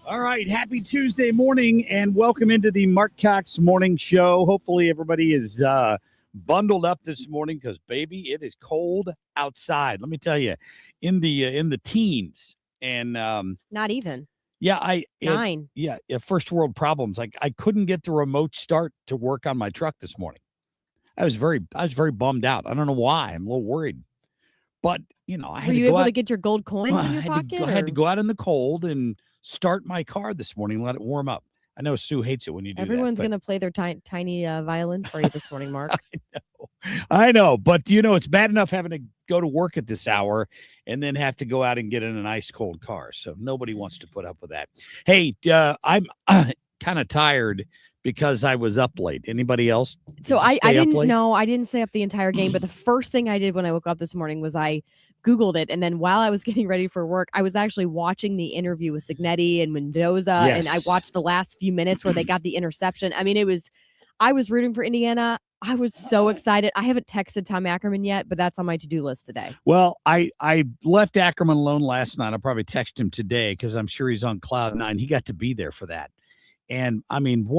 All right, happy Tuesday morning and welcome into the Marc Cox Morning Show. Hopefully everybody is bundled up this morning because, baby, it is cold outside. Let me tell you, in the teens and not even. Yeah, 9. First world problems. Like I couldn't get the remote start to work on my truck this morning. I was very bummed out. I don't know why. I'm a little worried. But, I had Were to you go able out. to get your gold coins in your I pocket? had to go out in the cold and start my car this morning, let it warm up. I know Sue hates it when you do Everyone's that. going to play their tiny violin for you this morning, Mark. I know. But, it's bad enough having to go to work at this hour and then have to go out and get in an ice cold car. So nobody wants to put up with that. Hey, I'm kind of tired because I was up late. Anybody else? So I didn't stay up the entire game, but the first thing I did when I woke up this morning was I Googled it. And then while I was getting ready for work, I was actually watching the interview with Signetti and Mendoza. Yes. And I watched the last few minutes where they got the interception. I mean, I was rooting for Indiana. I was so excited. I haven't texted Tom Ackerman yet, but that's on my to-do list today. Well, I left Ackerman alone last night. I'll probably text him today because I'm sure he's on cloud nine. He got to be there for that. And I mean,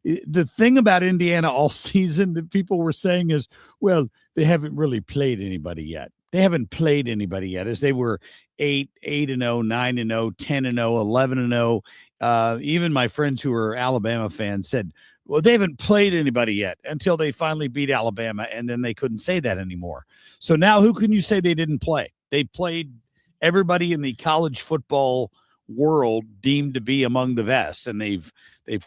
the thing about Indiana all season that people were saying is, well, they haven't really played anybody yet. They haven't played anybody yet, as they were 8-0, 9-0, 10-0, 11-0. Even my friends who are Alabama fans said, well, they haven't played anybody yet until they finally beat Alabama, and then they couldn't say that anymore. So now who can you say they didn't play? They played everybody in the college football world deemed to be among the best, and they've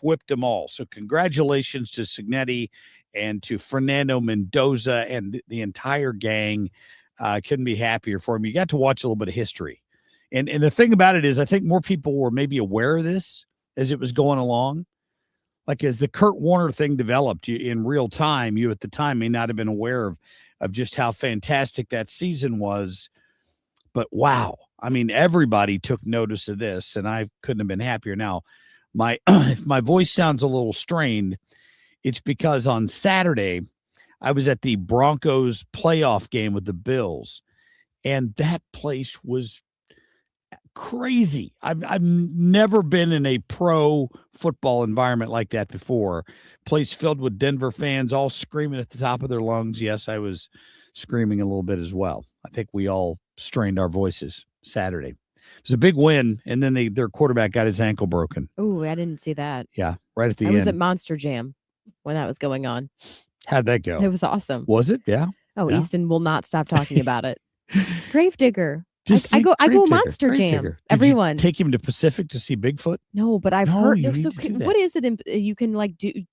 whipped them all. So congratulations to Signetti and to Fernando Mendoza and the entire gang. Couldn't be happier for him. You got to watch a little bit of history. And the thing about it is I think more people were maybe aware of this as it was going along. Like as the Kurt Warner thing developed in real time, you at the time may not have been aware of just how fantastic that season was. But wow, I mean, everybody took notice of this, and I couldn't have been happier. Now, if my voice sounds a little strained, it's because on Saturday I was at the Broncos playoff game with the Bills, and that place was crazy. I've never been in a pro football environment like that before. Place filled with Denver fans, all screaming at the top of their lungs. Yes, I was screaming a little bit as well. I think we all strained our voices Saturday. It was a big win, and then their quarterback got his ankle broken. Ooh, I didn't see that. Yeah, right at the end. I was at Monster Jam when that was going on. How'd that go? It was awesome. Was it? Yeah. Oh, yeah. Easton will not stop talking about it. Gravedigger. I go Monster Jam. Everyone take him to Pacific to see Bigfoot. No, but I've heard there's what is it? You can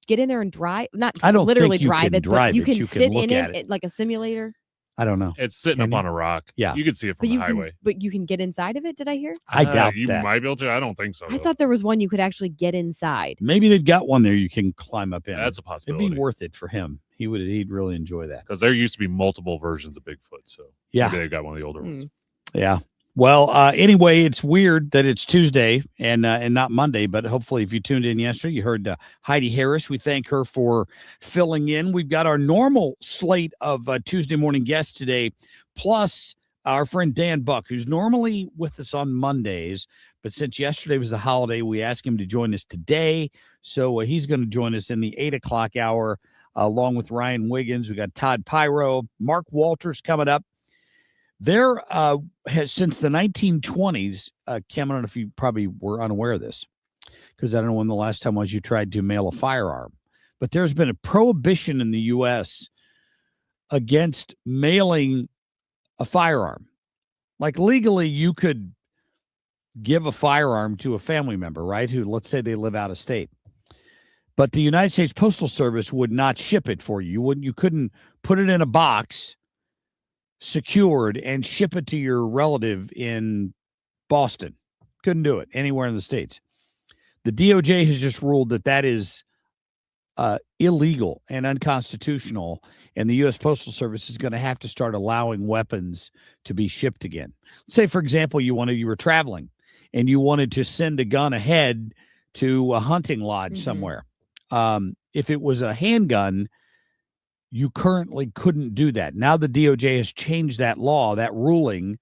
get in there and drive. Not I don't literally drive it, but you can sit in it like a simulator. I don't know. It's sitting up on a rock. Yeah, you can see it from the highway. But you can get inside of it. Did I hear? I doubt you that. might be able to. I don't think so. I thought there was one you could actually get inside. Maybe they've got one there you can climb up in. That's a possibility. It'd be worth it for him. He'd really enjoy that because there used to be multiple versions of Bigfoot. So maybe they've got one of the older ones. Yeah. Well, anyway, it's weird that it's Tuesday and not Monday, but hopefully if you tuned in yesterday, you heard Heidi Harris. We thank her for filling in. We've got our normal slate of Tuesday morning guests today, plus our friend Dan Buck, who's normally with us on Mondays, but since yesterday was a holiday, we asked him to join us today. So he's going to join us in the 8 o'clock hour, along with Ryan Wiggins. We got Todd Piro, Mark Walters coming up. There has, since the 1920s, Kim, I don't know if you probably were unaware of this, because I don't know when the last time was you tried to mail a firearm, but there's been a prohibition in the U.S. against mailing a firearm. Like legally, you could give a firearm to a family member, right, who, let's say they live out of state. But the United States Postal Service would not ship it for you. You couldn't put it in a box secured and ship it to your relative in Boston. Couldn't do it anywhere in the States. The DOJ has just ruled that is illegal and unconstitutional, and the U.S. Postal Service is going to have to start allowing weapons to be shipped again. Say, for example, you were traveling and you wanted to send a gun ahead to a hunting lodge somewhere. If it was a handgun, you currently couldn't do that. Now the DOJ has changed that law, that ruling,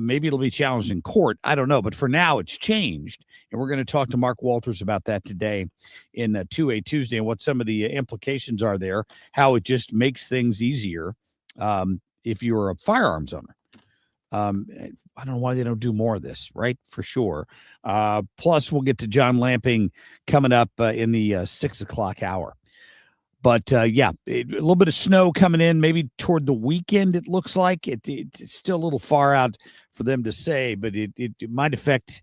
Maybe it'll be challenged in court. I don't know. But for now, it's changed. And we're going to talk to Mark Walters about that today in 2A Tuesday and what some of the implications are there, how it just makes things easier if you're a firearms owner. I don't know why they don't do more of this, right? For sure. Plus, we'll get to John Lamping coming up in the 6 o'clock hour. But, a little bit of snow coming in, maybe toward the weekend, it looks like. It's still a little far out for them to say, but it might affect.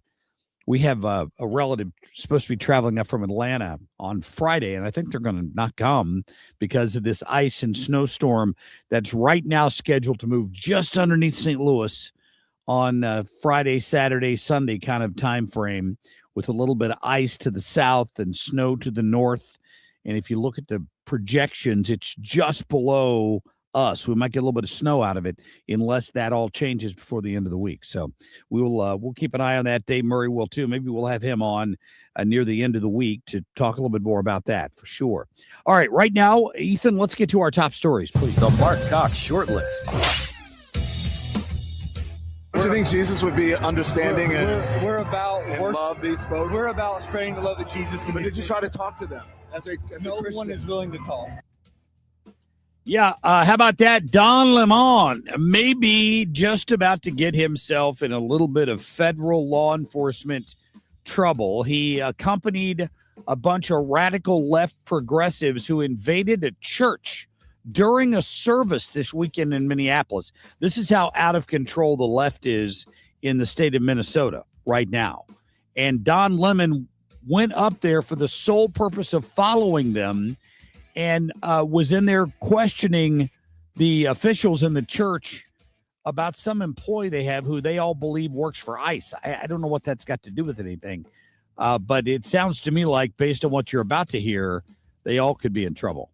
We have a relative supposed to be traveling up from Atlanta on Friday, and I think they're going to not come because of this ice and snowstorm that's right now scheduled to move just underneath St. Louis on Friday, Saturday, Sunday kind of time frame, with a little bit of ice to the south and snow to the north. And if you look at the projections, it's just below us. We might get a little bit of snow out of it unless that all changes before the end of the week. So we'll keep an eye on that. Dave Murray will too. Maybe we'll have him on near the end of the week to talk a little bit more about that for sure. All right, right now, Ethan, let's get to our top stories, please. The Marc Cox short list. Do you think Jesus would be understanding we're about and love these folks? We're about spreading the love of Jesus. But did you try to talk to them? No one is willing to talk. Yeah, how about that? Don Lemon maybe just about to get himself in a little bit of federal law enforcement trouble. He accompanied a bunch of radical left progressives who invaded a church during a service this weekend in Minneapolis. This is how out of control the left is in the state of Minnesota right now. And Don Lemon went up there for the sole purpose of following them and was in there questioning the officials in the church about some employee they have who they all believe works for ICE. I don't know what that's got to do with anything, but it sounds to me like, based on what you're about to hear, they all could be in trouble.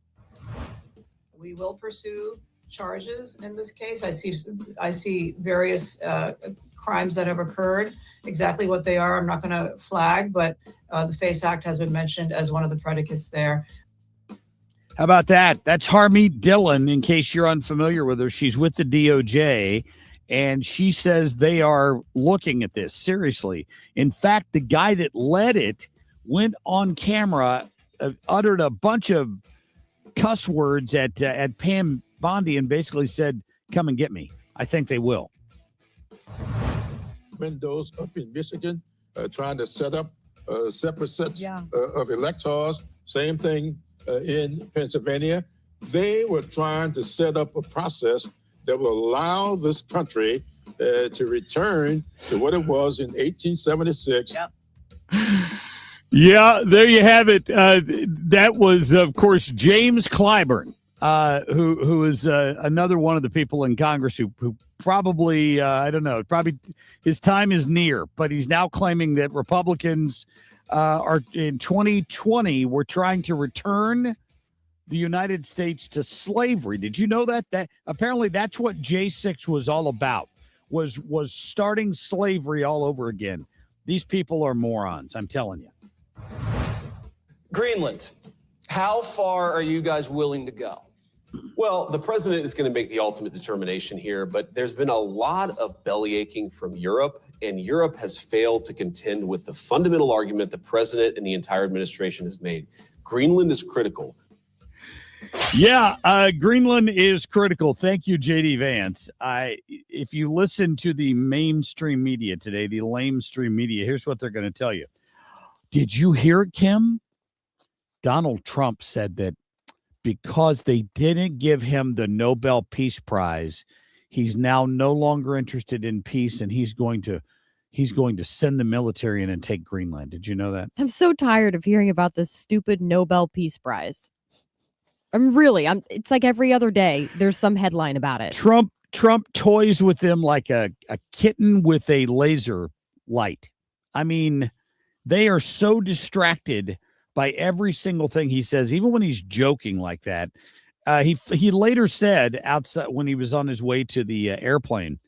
We will pursue charges in this case. I see various crimes that have occurred. Exactly what they are, I'm not going to flag, but the FACE Act has been mentioned as one of the predicates there. How about that? That's Harmeet Dillon, in case you're unfamiliar with her. She's with the DOJ, and she says they are looking at this seriously. In fact, the guy that led it went on camera, uttered a bunch of cuss words at Pam Bondi and basically said, "Come and get me." I think they will. Windows up in Michigan, trying to set up separate sets of electors. Same thing in Pennsylvania. They were trying to set up a process that will allow this country to return to what it was in 1876. Yeah, there you have it. That was, of course, James Clyburn, who is another one of the people in Congress who probably, I don't know, probably his time is near, but he's now claiming that Republicans are in 2020, we're trying to return the United States to slavery. Did you know that? That apparently that's what J6 was all about, was starting slavery all over again. These people are morons, I'm telling you. Greenland, how far are you guys willing to go? Well, the president is going to make the ultimate determination here, but there's been a lot of bellyaching from Europe, and Europe has failed to contend with the fundamental argument the president and the entire administration has made. Greenland is critical. Yeah, Greenland is critical. Thank you, J.D. Vance. If you listen to the mainstream media today, the lamestream media, here's what they're going to tell you. Did you hear it, Kim? Donald Trump said that because they didn't give him the Nobel Peace Prize, he's now no longer interested in peace, and he's going to send the military in and take Greenland. Did you know that? I'm so tired of hearing about this stupid Nobel Peace Prize. It's like every other day there's some headline about it. Trump toys with them like a kitten with a laser light. I mean, they are so distracted by every single thing he says, even when he's joking like that. He later said, outside when he was on his way to the airplane,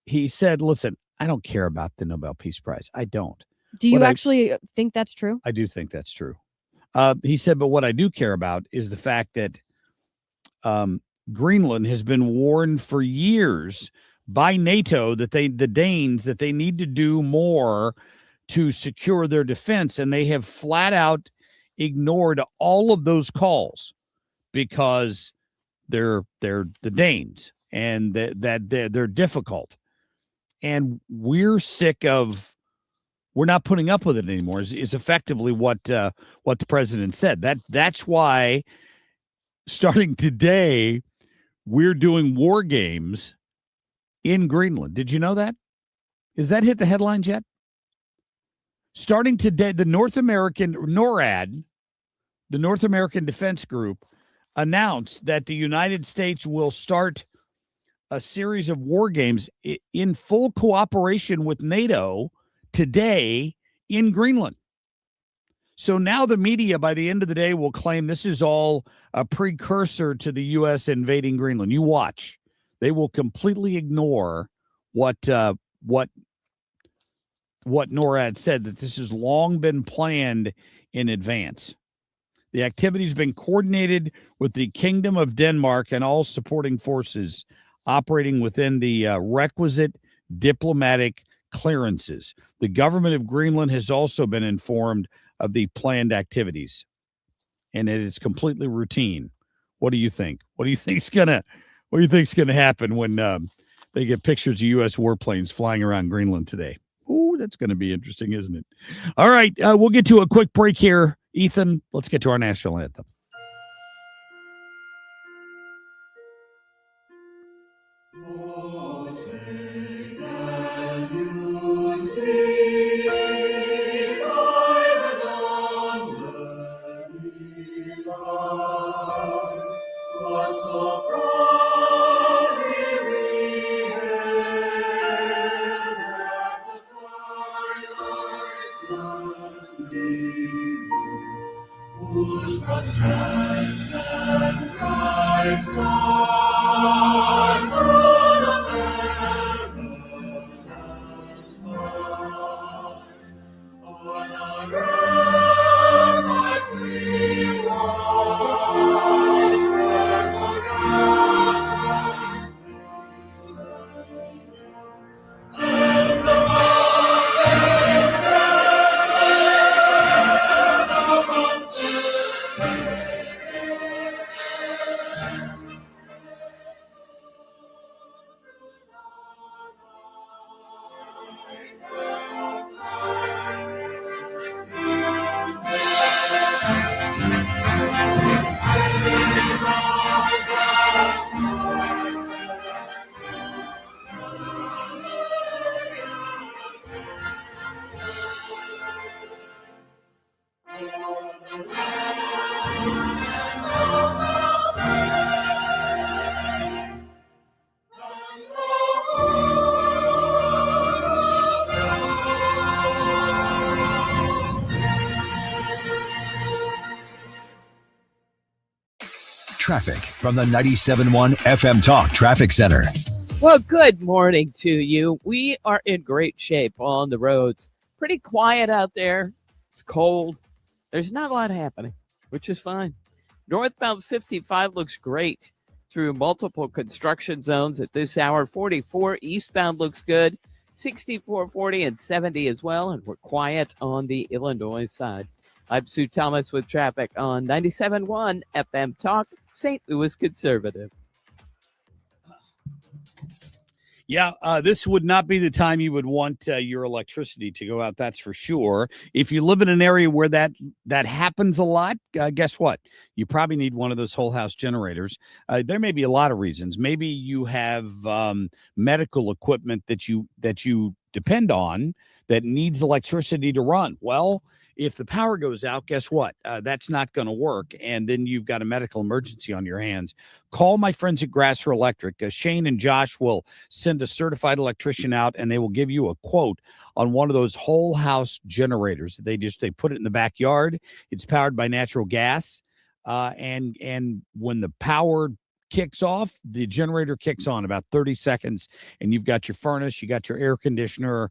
he said, "Listen, I don't care about the Nobel Peace Prize. I don't." Do you actually think that's true? I do think that's true. He said, but what I do care about is the fact that Greenland has been warned for years by NATO that the Danes, that they need to do more to secure their defense, and they have flat out ignored all of those calls because they're the Danes and that they're difficult, and we're not putting up with it anymore. Is effectively what the president said. That's why starting today we're doing war games in Greenland. Did you know that? Has that hit the headlines yet? Starting today, the North American NORAD, the North American Defense Group, announced that the United States will start a series of war games in full cooperation with NATO today in Greenland. So now the media, by the end of the day, will claim this is all a precursor to the U.S. invading Greenland. You watch. They will completely ignore what NORAD said, that this has long been planned in advance. The activity has been coordinated with the Kingdom of Denmark and all supporting forces operating within the requisite diplomatic clearances. The government of Greenland has also been informed of the planned activities, and it is completely routine. What do you think? What do you think's gonna happen when they get pictures of U.S. warplanes flying around Greenland today? Ooh, that's going to be interesting, isn't it? All right, we'll get to a quick break here. Ethan, let's get to our national anthem. Oh, sing and you sing by the dawn's early light, what so proudly we hailed at the twilight's last gleaming, whose broad stripes and bright stars through the perilous night on the ramparts we watched, where so gallantly stand, and the mountains Traffic from the 97.1 FM Talk Traffic Center. Well, good morning to you. We are in great shape on the roads. Pretty quiet out there. It's cold. There's not a lot happening, which is fine. Northbound 55 looks great through multiple construction zones at this hour. 44 eastbound looks good. 64, 40, and 70 as well. And we're quiet on the Illinois side. I'm Sue Thomas with traffic on 97.1 FM Talk, St. Louis Conservative. Yeah, this would not be the time you would want your electricity to go out, that's for sure. If you live in an area where that happens a lot, guess what? You probably need one of those whole house generators. There may be a lot of reasons. Maybe you have medical equipment that you depend on that needs electricity to run. Well, if the power goes out, guess what? That's not going to work. And then you've got a medical emergency on your hands. Call my friends at Grasser Electric. Shane and Josh will send a certified electrician out, and they will give you a quote on one of those whole house generators. They put it in the backyard. It's powered by natural gas. And when the power kicks off, the generator kicks on about 30 seconds, and you've got your furnace, you got your air conditioner,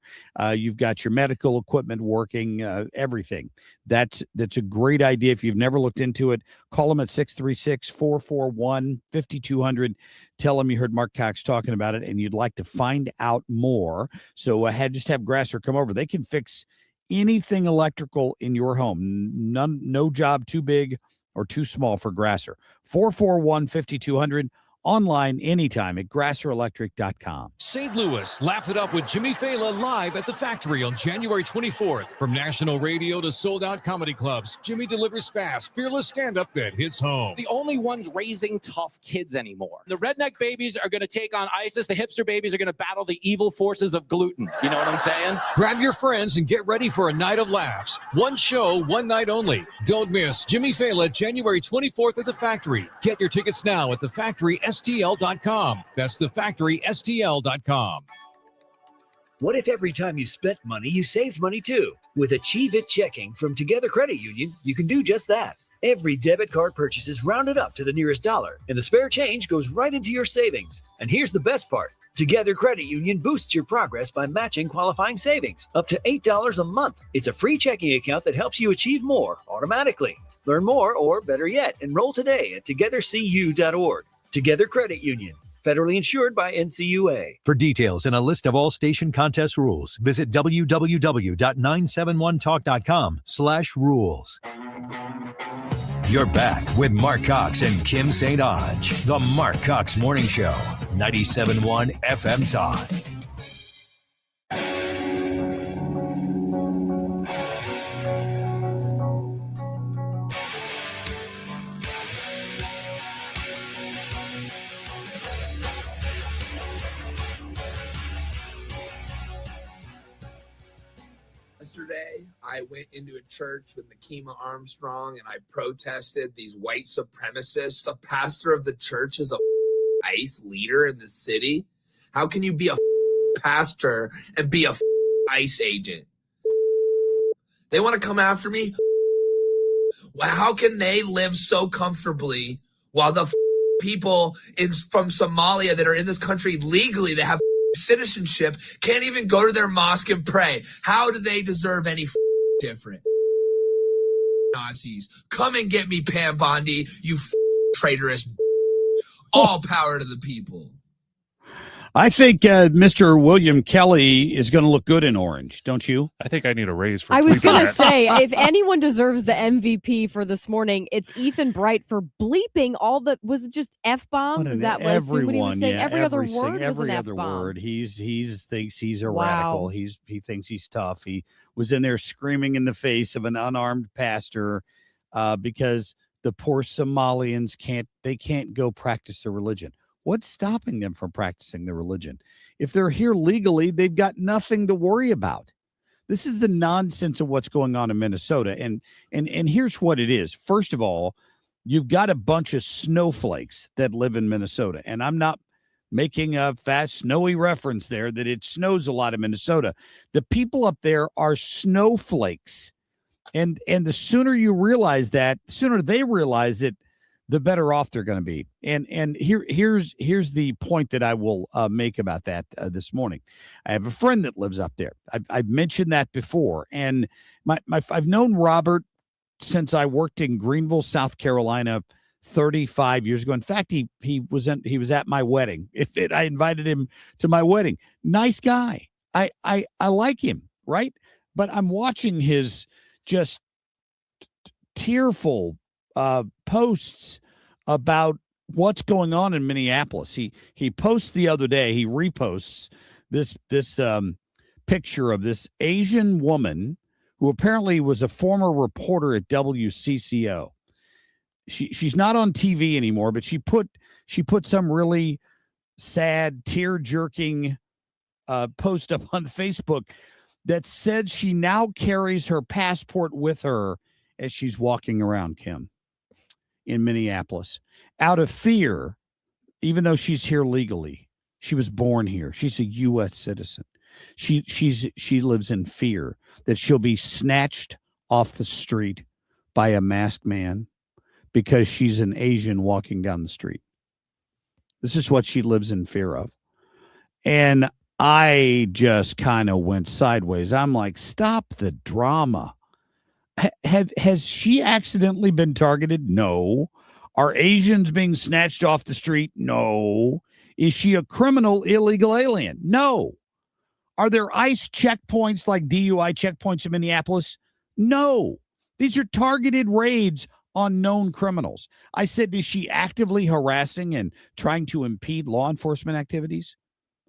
you've got your medical equipment working, everything. That's a great idea. If you've never looked into it, call them at 636-441-5200. Tell them you heard Marc Cox talking about it and you'd like to find out more. So just have Grasser come over. They can fix anything electrical in your home. No job too big or too small for Grasser. 441-5200. Online anytime at grasserelectric.com. St. Louis, laugh it up with Jimmy Fallon live at the Factory on January 24th. From national radio to sold-out comedy clubs, Jimmy delivers fast, fearless stand-up that hits home. The only ones raising tough kids anymore. The redneck babies are going to take on ISIS. The hipster babies are going to battle the evil forces of gluten. You know what I'm saying? Grab your friends and get ready for a night of laughs. One show, one night only. Don't miss Jimmy Fallon, January 24th at the Factory. Get your tickets now at thefactorystl.com. That's thefactorystl.com. What if every time you spent money, you saved money too? With Achieve It Checking from Together Credit Union, you can do just that. Every debit card purchase is rounded up to the nearest dollar, and the spare change goes right into your savings. And here's the best part. Together Credit Union boosts your progress by matching qualifying savings up to $8 a month. It's a free checking account that helps you achieve more automatically. Learn more, or better yet, enroll today at togethercu.org. Together Credit Union, federally insured by NCUA. For details and a list of all station contest rules, visit www.971talk.com/rules. You're back with Marc Cox and Kim St. Onge. The Marc Cox Morning Show, 97.1 FM Talk. Yesterday, I went into a church with Nakima Armstrong and I protested these white supremacists. A pastor of the church is a ICE leader in the city. How can you be a pastor and be a ICE agent? They want to come after me. How can they live so comfortably while the people from Somalia that are in this country legally, that have citizenship, can't even go to their mosque and pray? How do they deserve any different? Nazis, come and get me, Pam Bondi, you traitorous. All power to the people. I think Mr. William Kelly is going to look good in orange, don't you? I think I need a raise for I was going to that. say, if anyone deserves the MVP for this morning, it's Ethan Bright for bleeping all the, was it just F-bomb? Is that what he was saying? Yeah, every other word was every an other F-bomb. word. He's thinks he's a Wow. radical. He thinks he's tough. He was in there screaming in the face of an unarmed pastor because the poor Somalians can't go practice their religion. What's stopping them from practicing their religion? If they're here legally, they've got nothing to worry about. This is the nonsense of what's going on in Minnesota. And here's what it is. First of all, you've got a bunch of snowflakes that live in Minnesota. And I'm not making a fat, snowy reference there that it snows a lot in Minnesota. The people up there are snowflakes. And the sooner you realize that, the sooner they realize it, the better off they're going to be. And here's the point that I will make about that this morning. I have a friend that lives up there. I've mentioned that before. And I've known Robert since I worked in Greenville, South Carolina 35 years ago. In fact, he was at my wedding. I invited him to my wedding. Nice guy. I like him, right? But I'm watching his just tearful posts about what's going on in Minneapolis. He posts the other day, he reposts this picture of this Asian woman who apparently was a former reporter at WCCO. She's not on TV anymore, but she put some really sad, tear-jerking post up on Facebook that said she now carries her passport with her as she's walking around, Kim, in Minneapolis, out of fear, even though she's here legally. She was born here. She's a U.S. citizen. She lives in fear that she'll be snatched off the street by a masked man because she's an Asian walking down the street. This is what she lives in fear of. And I just kind of went sideways. I'm like, stop the drama. Has she accidentally been targeted? No. Are Asians being snatched off the street? No. Is she a criminal illegal alien? No. Are there ICE checkpoints like DUI checkpoints in Minneapolis? No. These are targeted raids on known criminals. I said, is she actively harassing and trying to impede law enforcement activities?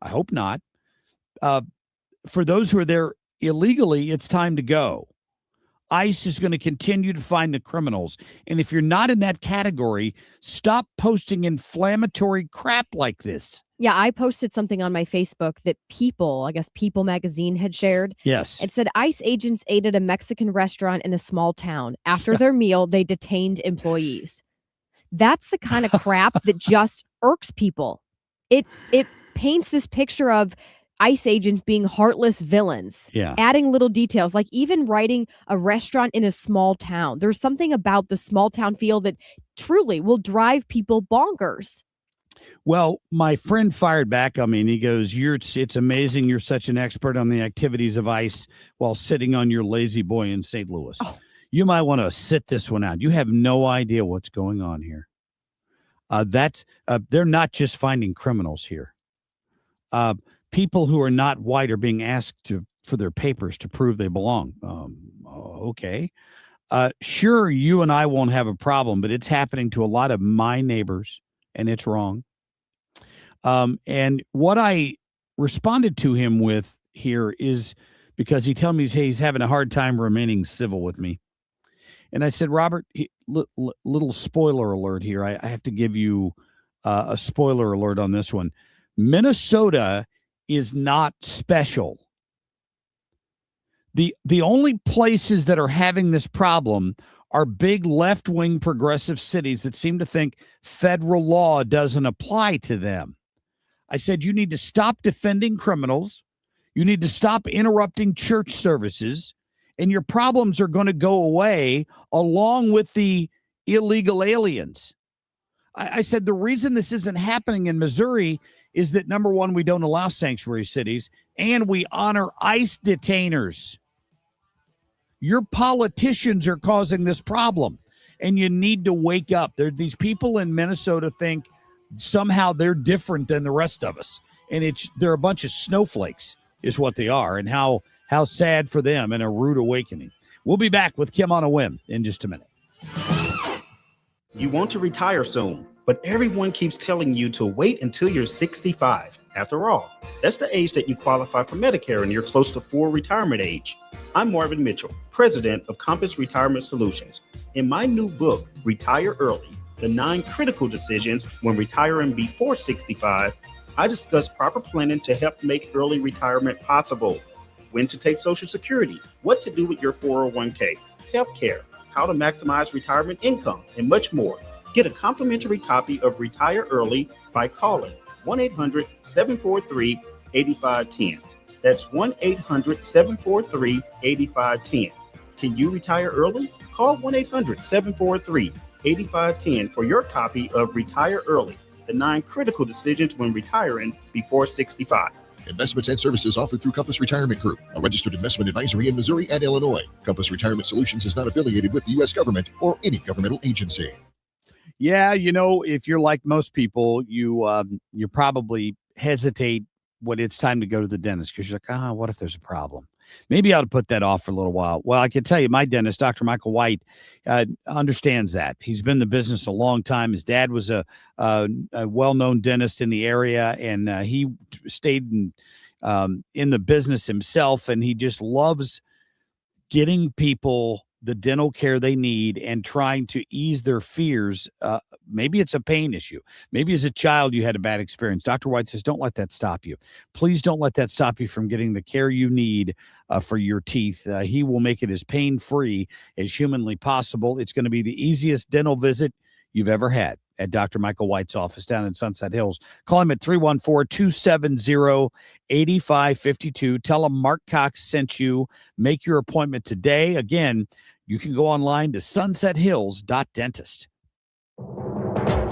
I hope not. For those who are there illegally, it's time to go. ICE is going to continue to find the criminals. And if you're not in that category, stop posting inflammatory crap like this. Yeah, I posted something on my Facebook that People magazine had shared. Yes. It said ICE agents ate at a Mexican restaurant in a small town. After their meal, they detained employees. That's the kind of crap that just irks people. It paints this picture of ICE agents being heartless villains, adding little details, like even writing a restaurant in a small town. There's something about the small town feel that truly will drive people bonkers. Well, my friend fired back on me and he goes, it's amazing you're such an expert on the activities of ICE while sitting on your lazy boy in St. Louis. Oh. You might want to sit this one out. You have no idea what's going on here. They're not just finding criminals here. People who are not white are being asked for their papers to prove they belong. Okay. Sure, you and I won't have a problem, but it's happening to a lot of my neighbors, and it's wrong. And what I responded to him with here is because he told me he's having a hard time remaining civil with me. And I said, Robert, little spoiler alert here. I have to give you a spoiler alert on this one. Minnesota is not special. The only places that are having this problem are big left-wing progressive cities that seem to think federal law doesn't apply to them. I said, you need to stop defending criminals. You need to stop interrupting church services, and your problems are going to go away along with the illegal aliens. I said, the reason this isn't happening in Missouri is that, number one, we don't allow sanctuary cities, and we honor ICE detainers. Your politicians are causing this problem, and you need to wake up. These people in Minnesota think somehow they're different than the rest of us, and they're a bunch of snowflakes is what they are, and how sad for them and a rude awakening. We'll be back with Kim on a Whim in just a minute. You want to retire soon, but everyone keeps telling you to wait until you're 65. After all, that's the age that you qualify for Medicare and you're close to full retirement age. I'm Marvin Mitchell, president of Compass Retirement Solutions. In my new book, Retire Early, The 9 Critical Decisions When Retiring Before 65, I discuss proper planning to help make early retirement possible. When to take Social Security, what to do with your 401k, healthcare, how to maximize retirement income, and much more. Get a complimentary copy of Retire Early by calling 1-800-743-8510. That's 1-800-743-8510. Can you retire early? Call 1-800-743-8510 for your copy of Retire Early, The 9 Critical Decisions When Retiring Before 65. Investments and services offered through Compass Retirement Group, a registered investment advisory in Missouri and Illinois. Compass Retirement Solutions is not affiliated with the U.S. government or any governmental agency. Yeah, if you're like most people, you probably hesitate when it's time to go to the dentist because you're like, what if there's a problem? Maybe I ought to put that off for a little while. Well, I can tell you, my dentist, Dr. Michael White, understands that. He's been in the business a long time. His dad was a well-known dentist in the area, and he stayed in the business himself, and he just loves getting people the dental care they need and trying to ease their fears. Maybe it's a pain issue. Maybe as a child you had a bad experience. Dr. White says, don't let that stop you. Please don't let that stop you from getting the care you need for your teeth. He will make it as pain-free as humanly possible. It's going to be the easiest dental visit you've ever had at Dr. Michael White's office down in Sunset Hills. Call him at 314-270-8552. Tell him Marc Cox sent you. Make your appointment today. Again, you can go online to sunsethills.dentist.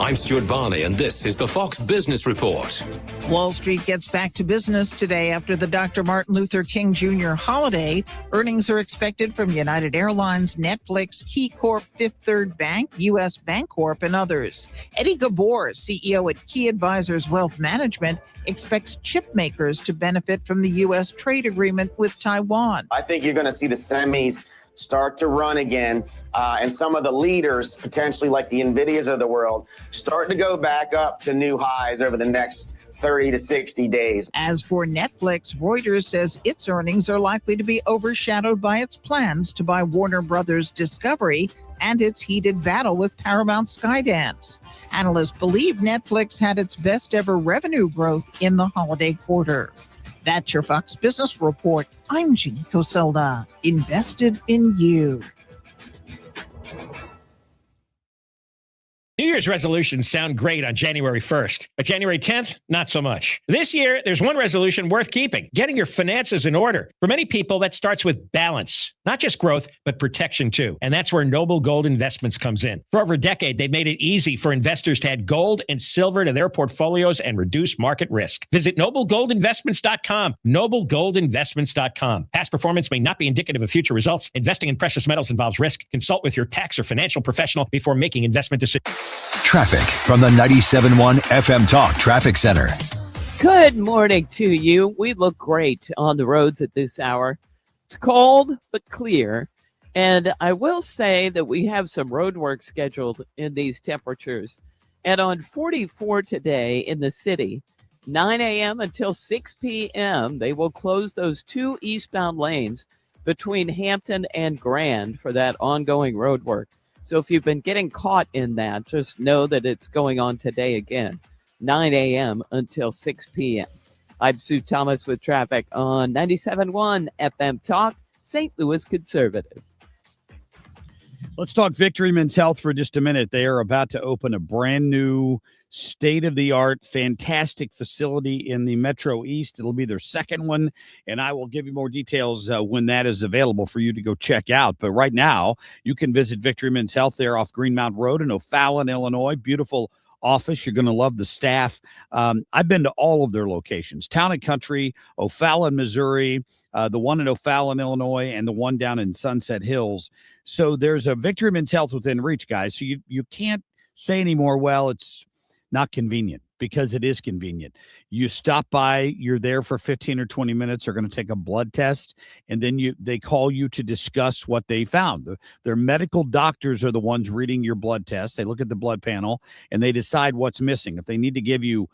I'm Stuart Varney, and this is the Fox Business Report. Wall Street gets back to business today after the Dr. Martin Luther King Jr. holiday. Earnings are expected from United Airlines, Netflix, KeyCorp, Fifth Third Bank, U.S. Bancorp, and others. Eddie Gabor, CEO at Key Advisors Wealth Management, expects chip makers to benefit from the U.S. trade agreement with Taiwan. I think you're going to see the semis start to run again, and some of the leaders, potentially like the NVIDIAs of the world, start to go back up to new highs over the next 30 to 60 days. As for Netflix, Reuters says its earnings are likely to be overshadowed by its plans to buy Warner Brothers Discovery and its heated battle with Paramount Skydance. Analysts believe Netflix had its best ever revenue growth in the holiday quarter. That's your Fox Business Report. I'm Jeannie Coselda, invested in you. New Year's resolutions sound great on January 1st, but January 10th, not so much. This year, there's one resolution worth keeping, getting your finances in order. For many people, that starts with balance, not just growth, but protection too. And that's where Noble Gold Investments comes in. For over a decade, they've made it easy for investors to add gold and silver to their portfolios and reduce market risk. Visit noblegoldinvestments.com, noblegoldinvestments.com. Past performance may not be indicative of future results. Investing in precious metals involves risk. Consult with your tax or financial professional before making investment decisions. Traffic from the 97.1 FM Talk Traffic Center. Good morning to you. We look great on the roads at this hour. It's cold but clear. And I will say that we have some road work scheduled in these temperatures. And on 44 today in the city, 9 a.m. until 6 p.m., they will close those two eastbound lanes between Hampton and Grand for that ongoing road work. So if you've been getting caught in that, just know that it's going on today again, 9 a.m. until 6 p.m. I'm Sue Thomas with traffic on 97.1 FM Talk, St. Louis Conservative. Let's talk Victory Men's Health for just a minute. They are about to open a brand new state-of-the-art, fantastic facility in the Metro East. It'll be their second one, and I will give you more details when that is available for you to go check out. But right now, you can visit Victory Men's Health there off Greenmount Road in O'Fallon, Illinois. Beautiful office. You're going to love the staff. I've been to all of their locations, Town and Country, O'Fallon, Missouri, the one in O'Fallon, Illinois, and the one down in Sunset Hills. So there's a Victory Men's Health within reach, guys. So you can't say anymore, well, it's not convenient, because it is convenient. You stop by, you're there for 15 or 20 minutes, they're going to take a blood test, and then they call you to discuss what they found. Their medical doctors are the ones reading your blood test. They look at the blood panel, and they decide what's missing. If they need to give you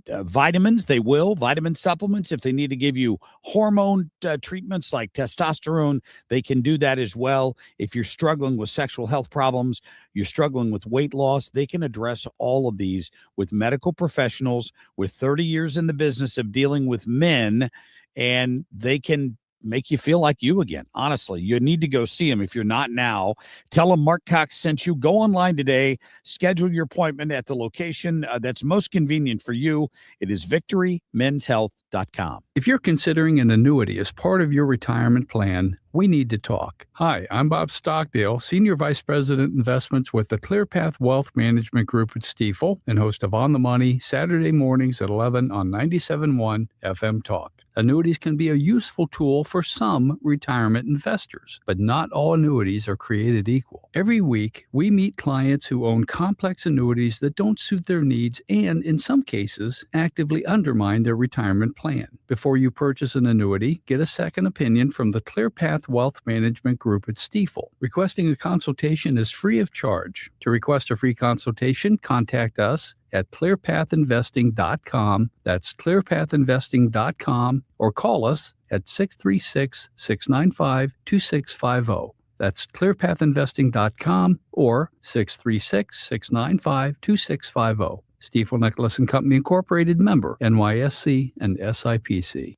vitamins, they will. Vitamin supplements. If they need to give you hormone treatments like testosterone, they can do that as well. If you're struggling with sexual health problems, you're struggling with weight loss, they can address all of these with medical professionals with 30 years in the business of dealing with men, and they can make you feel like you again. Honestly, you need to go see them. If you're not now, tell them Marc Cox sent you. Go online today, schedule your appointment at the location that's most convenient for you. It is victorymenshealth.com. If you're considering an annuity as part of your retirement plan, we need to talk. Hi, I'm Bob Stockdale, Senior Vice President Investments with the ClearPath Wealth Management Group at Stifel, and host of On the Money Saturday mornings at 11 on 97.1 FM Talk. Annuities can be a useful tool for some retirement investors, but not all annuities are created equal. Every week, we meet clients who own complex annuities that don't suit their needs and, in some cases, actively undermine their retirement plan. Before you purchase an annuity, get a second opinion from the ClearPath Wealth Management Group at Stifel. Requesting a consultation is free of charge. To request a free consultation, contact us at clearpathinvesting.com. That's clearpathinvesting.com, or call us at 636-695-2650. That's clearpathinvesting.com or 636-695-2650. Stifel Nicholas and Company Incorporated, member NYSE and SIPC.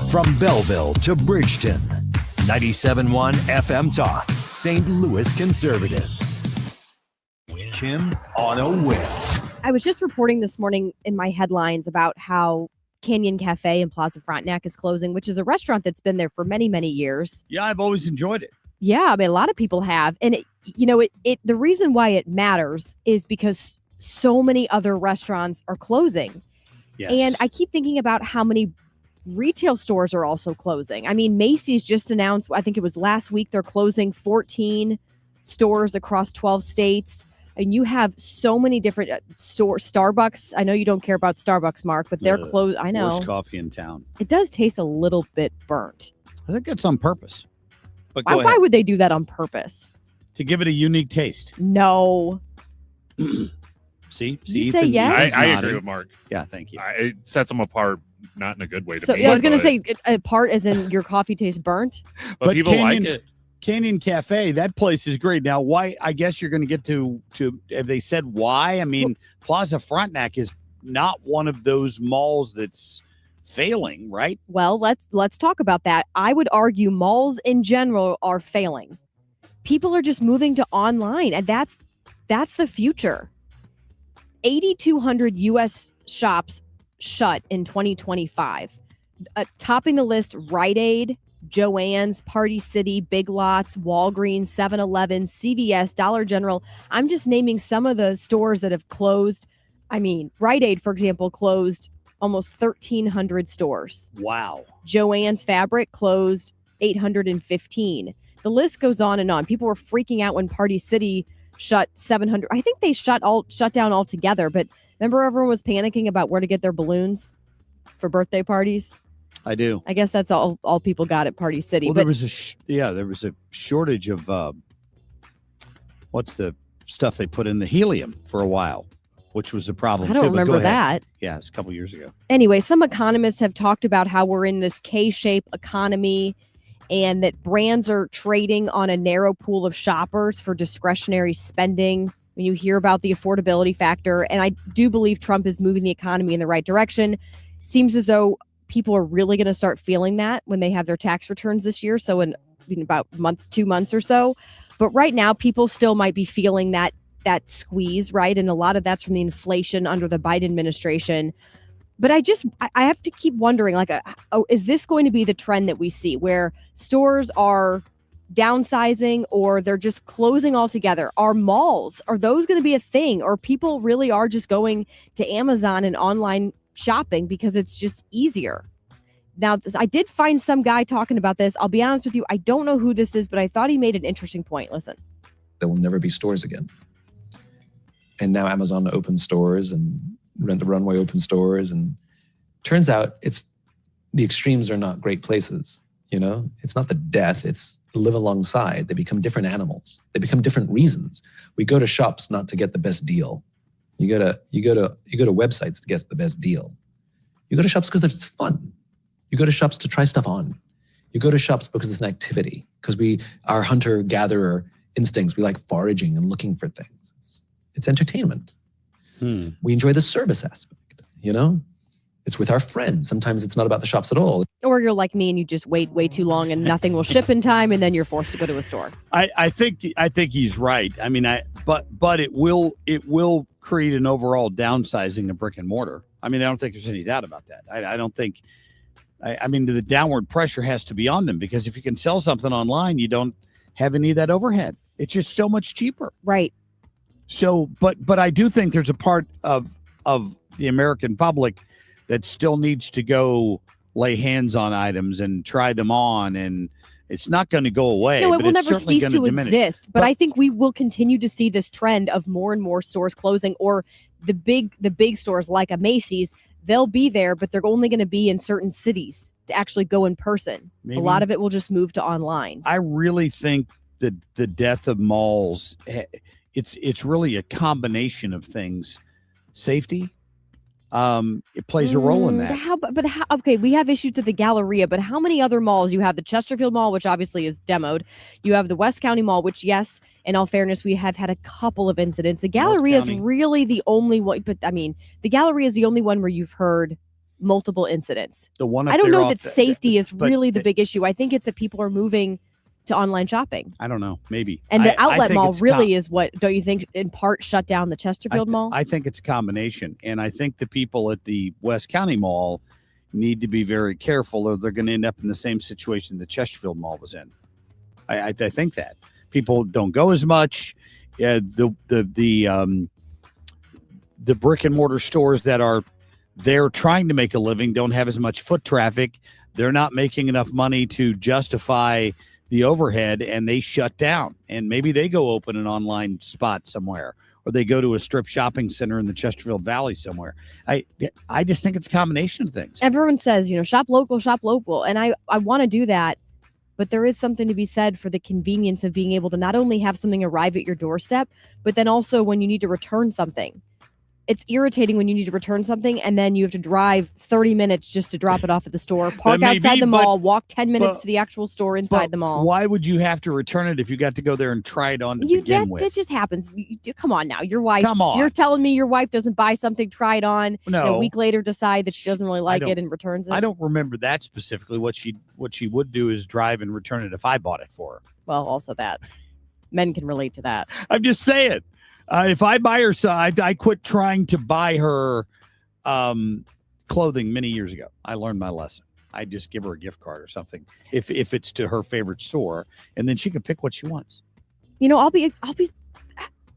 From Belleville to Bridgeton, 97.1 FM Talk, St. Louis Conservative. Kim on a whim. I was just reporting this morning in my headlines about how Canyon Cafe in Plaza Frontenac is closing, which is a restaurant that's been there for many, many years. Yeah, I've always enjoyed it. Yeah, I mean, a lot of people have. And the reason why it matters is because so many other restaurants are closing. Yes. And I keep thinking about how many retail stores are also closing. I mean, Macy's just announced, I think it was last week, they're closing 14 stores across 12 states. And you have so many different stores. Starbucks, I know you don't care about Starbucks, Mark, but they're closed. I know. Worst coffee in town. It does taste a little bit burnt. I think that's on purpose. But Why would they do that on purpose? To give it a unique taste. No. See, You say yes? I agree with Mark. Yeah, thank you. It sets them apart, not in a good way to So me. I was going to but- say apart as in your coffee tastes burnt. but people Canyon, like it. Canyon Cafe, that place is great. Now, why? I guess you're going to get to. Have they said why? I mean, Plaza Frontenac is not one of those malls that's failing, right? Well, let's talk about that. I would argue malls in general are failing. People are just moving to online, and that's the future. 8,200 U.S. shops shut in 2025. Topping the list, Rite Aid, Joann's, Party City, Big Lots, Walgreens, 7-Eleven, CVS, Dollar General. I'm just naming some of the stores that have closed. I mean, Rite Aid, for example, closed almost 1,300 stores. Wow. Joann's Fabric closed 815. The list goes on and on. People were freaking out when Party City shut 700. I think they shut down altogether. But remember, everyone was panicking about where to get their balloons for birthday parties. I do. I guess that's all people got at Party City. Well, but there was a shortage of what's the stuff they put in the helium for a while, which was a problem. I don't too, but go remember ahead. that. Yeah, it's a couple years ago. Anyway, some economists have talked about how we're in this K-shaped economy and that brands are trading on a narrow pool of shoppers for discretionary spending. When you hear about the affordability factor, and I do believe Trump is moving the economy in the right direction, seems as though people are really going to start feeling that when they have their tax returns this year. So in about 2 months or so. But right now, people still might be feeling that squeeze, right? And a lot of that's from the inflation under the Biden administration. But I have to keep wondering, is this going to be the trend that we see where stores are downsizing or they're just closing altogether? Are malls, are those going to be a thing? Or people really are just going to Amazon and online shopping because it's just easier? Now, I did find some guy talking about this. I'll be honest with you. I don't know who this is, but I thought he made an interesting point. Listen. There will never be stores again. And now Amazon opens stores and Rent the Runway opens stores. And turns out the extremes are not great places. You know, it's not the death, it's live alongside. They become different animals. They become different reasons. We go to shops not to get the best deal. You go to websites to get the best deal. You go to shops because it's fun. You go to shops to try stuff on. You go to shops because it's an activity, because our hunter-gatherer instincts, we like foraging and looking for things. It's entertainment. We enjoy the service aspect, you know? It's with our friends. Sometimes it's not about the shops at all. Or you're like me and you just wait way too long and nothing will ship in time, and then you're forced to go to a store. I think he's right. I mean, but it will create an overall downsizing of brick and mortar. I mean, I don't think there's any doubt about that. I don't think. I mean, the downward pressure has to be on them, because if you can sell something online, you don't have any of that overhead. It's just so much cheaper. Right. So, but I do think there's a part of the American public that still needs to go lay hands on items and try them on, and it's not going to go away. No, it but will it's never certainly cease gonna to diminish. exist. But I think we will continue to see this trend of more and more stores closing, or the big stores like a Macy's. They'll be there, but they're only going to be in certain cities to actually go in person. Maybe. A lot of it will just move to online. I really think that the death of malls, it's really a combination of things. Safety, it plays a role in that. Okay, we have issues at the Galleria, but how many other malls? You have the Chesterfield Mall, which obviously is demoed. You have the West County Mall, which, yes, in all fairness, we have had a couple of incidents. The Galleria is really the only one, but I mean, the Galleria is the only one where you've heard multiple incidents. The one up I don't there know off that safety is but really the big issue. I think it's that people are moving to online shopping. I don't know, maybe. And the I outlet think mall it's really is what, don't you think, in part shut down the Chesterfield Mall? I think it's a combination. And I think the people at the West County Mall need to be very careful, or they're going to end up in the same situation the Chesterfield Mall was in. I think that. People don't go as much. The brick and mortar stores that are there trying to make a living don't have as much foot traffic. They're not making enough money to justify the overhead, and they shut down. And maybe they go open an online spot somewhere, or they go to a strip shopping center in the Chesterfield Valley somewhere. I just think it's a combination of things. Everyone says, shop local. And I want to do that. But there is something to be said for the convenience of being able to not only have something arrive at your doorstep, but then also when you need to return something. It's irritating when you need to return something and then you have to drive 30 minutes just to drop it off at the store, park outside the mall, walk 10 minutes to the actual store inside the mall. Why would you have to return it if you got to go there and try it on to begin with? That just happens. Come on now. Your wife. Come on. You're telling me your wife doesn't buy something, try it on, and No. a week later decide that she doesn't really like it and returns it? I don't remember that specifically. What she would do is drive and return it if I bought it for her. Well, also that. Men can relate to that. I'm just saying. If I buy her, I quit trying to buy her clothing many years ago. I learned my lesson. I just give her a gift card or something if it's to her favorite store, and then she can pick what she wants.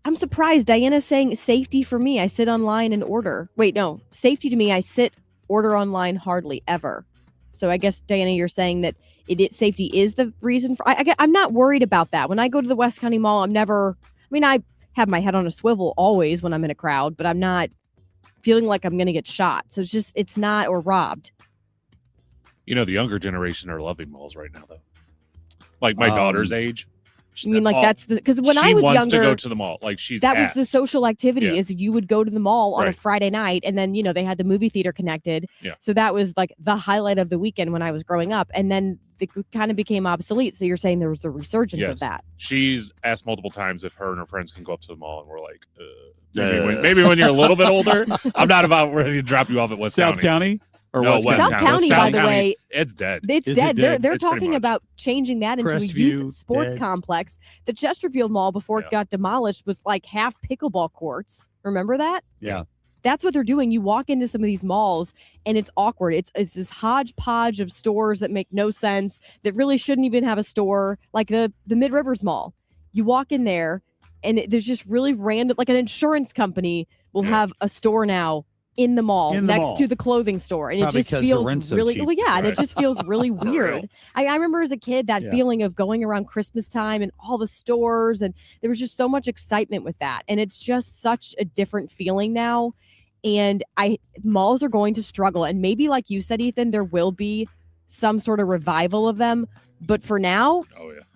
I'm surprised. Diana's saying safety for me. I sit online and order. Wait, no. Safety to me, I order online hardly ever. So I guess, Diana, you're saying that safety is the reason for. I'm not worried about that. When I go to the West County Mall, I have my head on a swivel always when I'm in a crowd, but I'm not feeling like I'm going to get shot. So it's not, or robbed. The younger generation are loving malls right now, though. Like my daughter's age. I mean, like that's because when I was she wants younger, to go to the mall. Like that was the social activity. Yeah. Is you would go to the mall on a Friday night, and then they had the movie theater connected. Yeah. So that was like the highlight of the weekend when I was growing up, and then it kind of became obsolete. So you're saying there was a resurgence of that. She's asked multiple times if her and her friends can go up to the mall, and we're like, maybe when you're a little bit older. I'm not about ready to drop you off at West South County. Or no, West West South County, by the way, it's dead. It's Is dead. it dead? They're It's pretty talking much. about changing that into a Crestview, youth sports dead. complex. The Chesterfield Mall, before it got demolished, was like half pickleball courts. Remember that? Yeah. That's what they're doing. You walk into some of these malls and it's awkward. It's this hodgepodge of stores that make no sense, that really shouldn't even have a store, like the Mid Rivers Mall. You walk in there and there's just really random, like an insurance company will have a store now in the mall next to the clothing store. And Probably it just 'cause the feels rent's so really, cheap. well, yeah, and it Right. just feels really For weird. real. I remember as a kid that feeling of going around Christmas time and all the stores, and there was just so much excitement with that. And it's just such a different feeling now. And malls are going to struggle. And maybe, like you said, Ethan, there will be some sort of revival of them. But for now,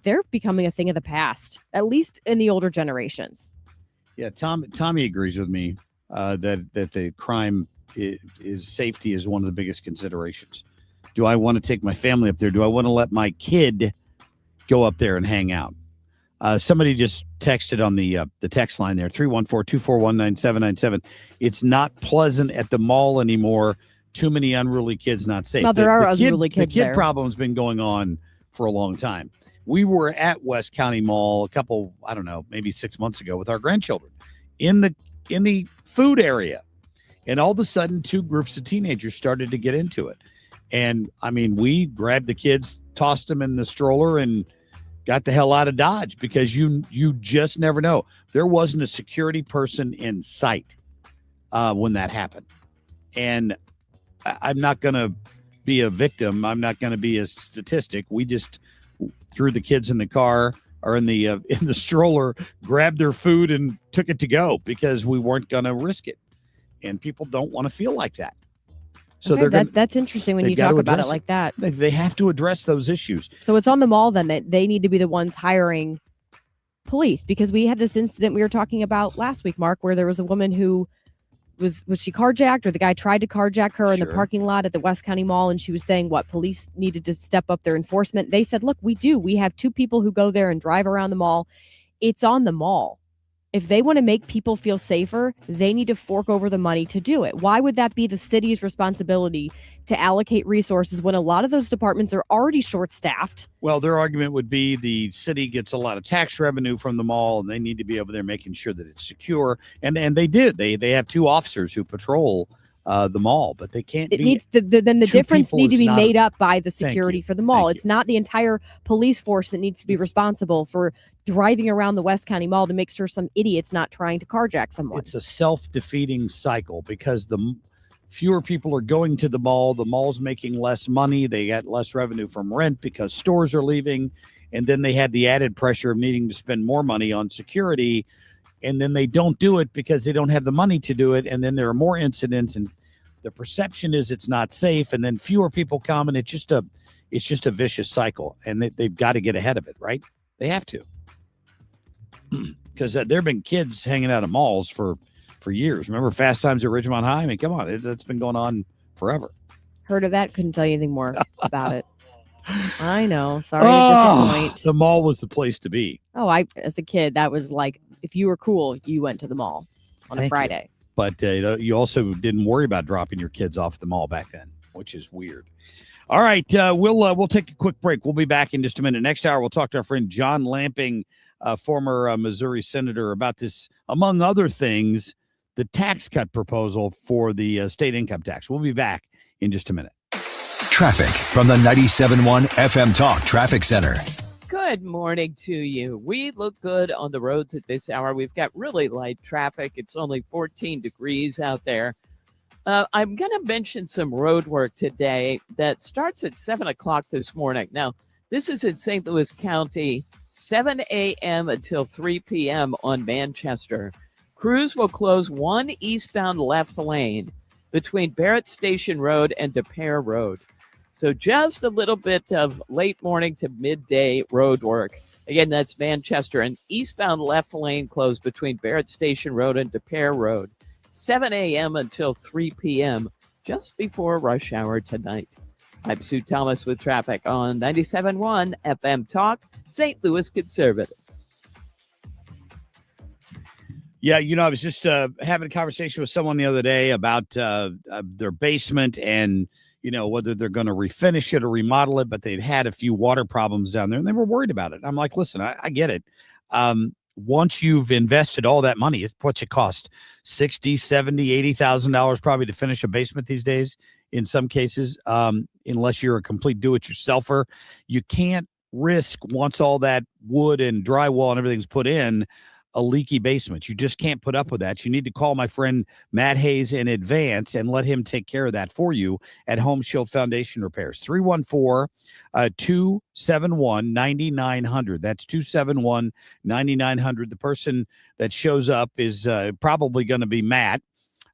they're becoming a thing of the past, at least in the older generations. Yeah, Tommy agrees with me that the crime is safety is one of the biggest considerations. Do I want to take my family up there? Do I want to let my kid go up there and hang out? Somebody just texted on the text line there, 314-241-9797. It's not pleasant at the mall anymore. Too many unruly kids, not safe. Well, there are unruly kids The kid there. problem's been going on for a long time. We were at West County Mall a couple, I don't know, maybe 6 months ago with our grandchildren in the food area. And all of a sudden, two groups of teenagers started to get into it. And I mean, we grabbed the kids, tossed them in the stroller, and got the hell out of Dodge, because you just never know. There wasn't a security person in sight when that happened. And I'm not going to be a victim. I'm not going to be a statistic. We just threw the kids in the car or in the stroller, grabbed their food, and took it to go because we weren't going to risk it. And people don't want to feel like that. So Okay, that's interesting when you talk about it like that. They have to address those issues. So it's on the mall then that they need to be the ones hiring police, because we had this incident we were talking about last week, Mark, where there was a woman who was she carjacked, or the guy tried to carjack her in the parking lot at the West County Mall, and she was saying police needed to step up their enforcement. They said, look, we have two people who go there and drive around the mall. It's on the mall. If they want to make people feel safer, they need to fork over the money to do it. Why would that be the city's responsibility to allocate resources when a lot of those departments are already short-staffed? Well, their argument would be the city gets a lot of tax revenue from the mall, and they need to be over there making sure that it's secure. And they do. They have two officers who patrol the mall, but they can't. It needs to. Then the two difference people need to is be not made up by the Thank security you. for the mall. Thank It's not the entire police force that needs to be responsible for driving around the West County Mall to make sure some idiot's not trying to carjack someone. It's a self-defeating cycle because fewer people are going to the mall's making less money, they got less revenue from rent because stores are leaving, and then they had the added pressure of needing to spend more money on security, and then they don't do it because they don't have the money to do it, and then there are more incidents, and the perception is it's not safe, and then fewer people come, and it's just a vicious cycle, and they've got to get ahead of it, right? They have to, because there have been kids hanging out at malls for years. Remember Fast Times at Ridgemont High? I mean, come on, it's been going on forever. Heard of that? Couldn't tell you anything more about it. I know. Sorry to disappoint. The mall was the place to be. Oh, as a kid, that was like, if you were cool, you went to the mall on a Friday. But you also didn't worry about dropping your kids off at the mall back then, which is weird. All right, we'll take a quick break. We'll be back in just a minute. Next hour, we'll talk to our friend John Lamping, former Missouri senator, about this, among other things, the tax cut proposal for the state income tax. We'll be back in just a minute. Traffic from the 97.1 FM Talk Traffic Center. Good morning to you. We look good on the roads at this hour. We've got really light traffic. It's only 14 degrees out there. I'm going to mention some road work today that starts at 7 o'clock this morning. Now, this is in St. Louis County, 7 a.m. until 3 p.m. on Manchester. Crews will close one eastbound left lane between Barrett Station Road and DePere Road. So just a little bit of late morning to midday road work. Again, that's Manchester. An eastbound left lane closed between Barrett Station Road and DePere Road, 7 a.m. until 3 p.m., just before rush hour tonight. I'm Sue Thomas with traffic on 97.1 FM Talk, St. Louis Conservative. Yeah, I was just having a conversation with someone the other day about their basement and, whether they're going to refinish it or remodel it, but they'd had a few water problems down there and they were worried about it. I'm like, listen, I get it. Once you've invested all that money, what's it cost? $60,000, $70,000, $80,000 probably to finish a basement these days in some cases, unless you're a complete do-it-yourselfer. You can't risk, once all that wood and drywall and everything's put in, a leaky basement. You just can't put up with that. You need to call my friend Matt Hayes in advance and let him take care of that for you at Home Shield Foundation Repairs. 314-271-9900. That's 271-9900. The person that shows up is probably going to be Matt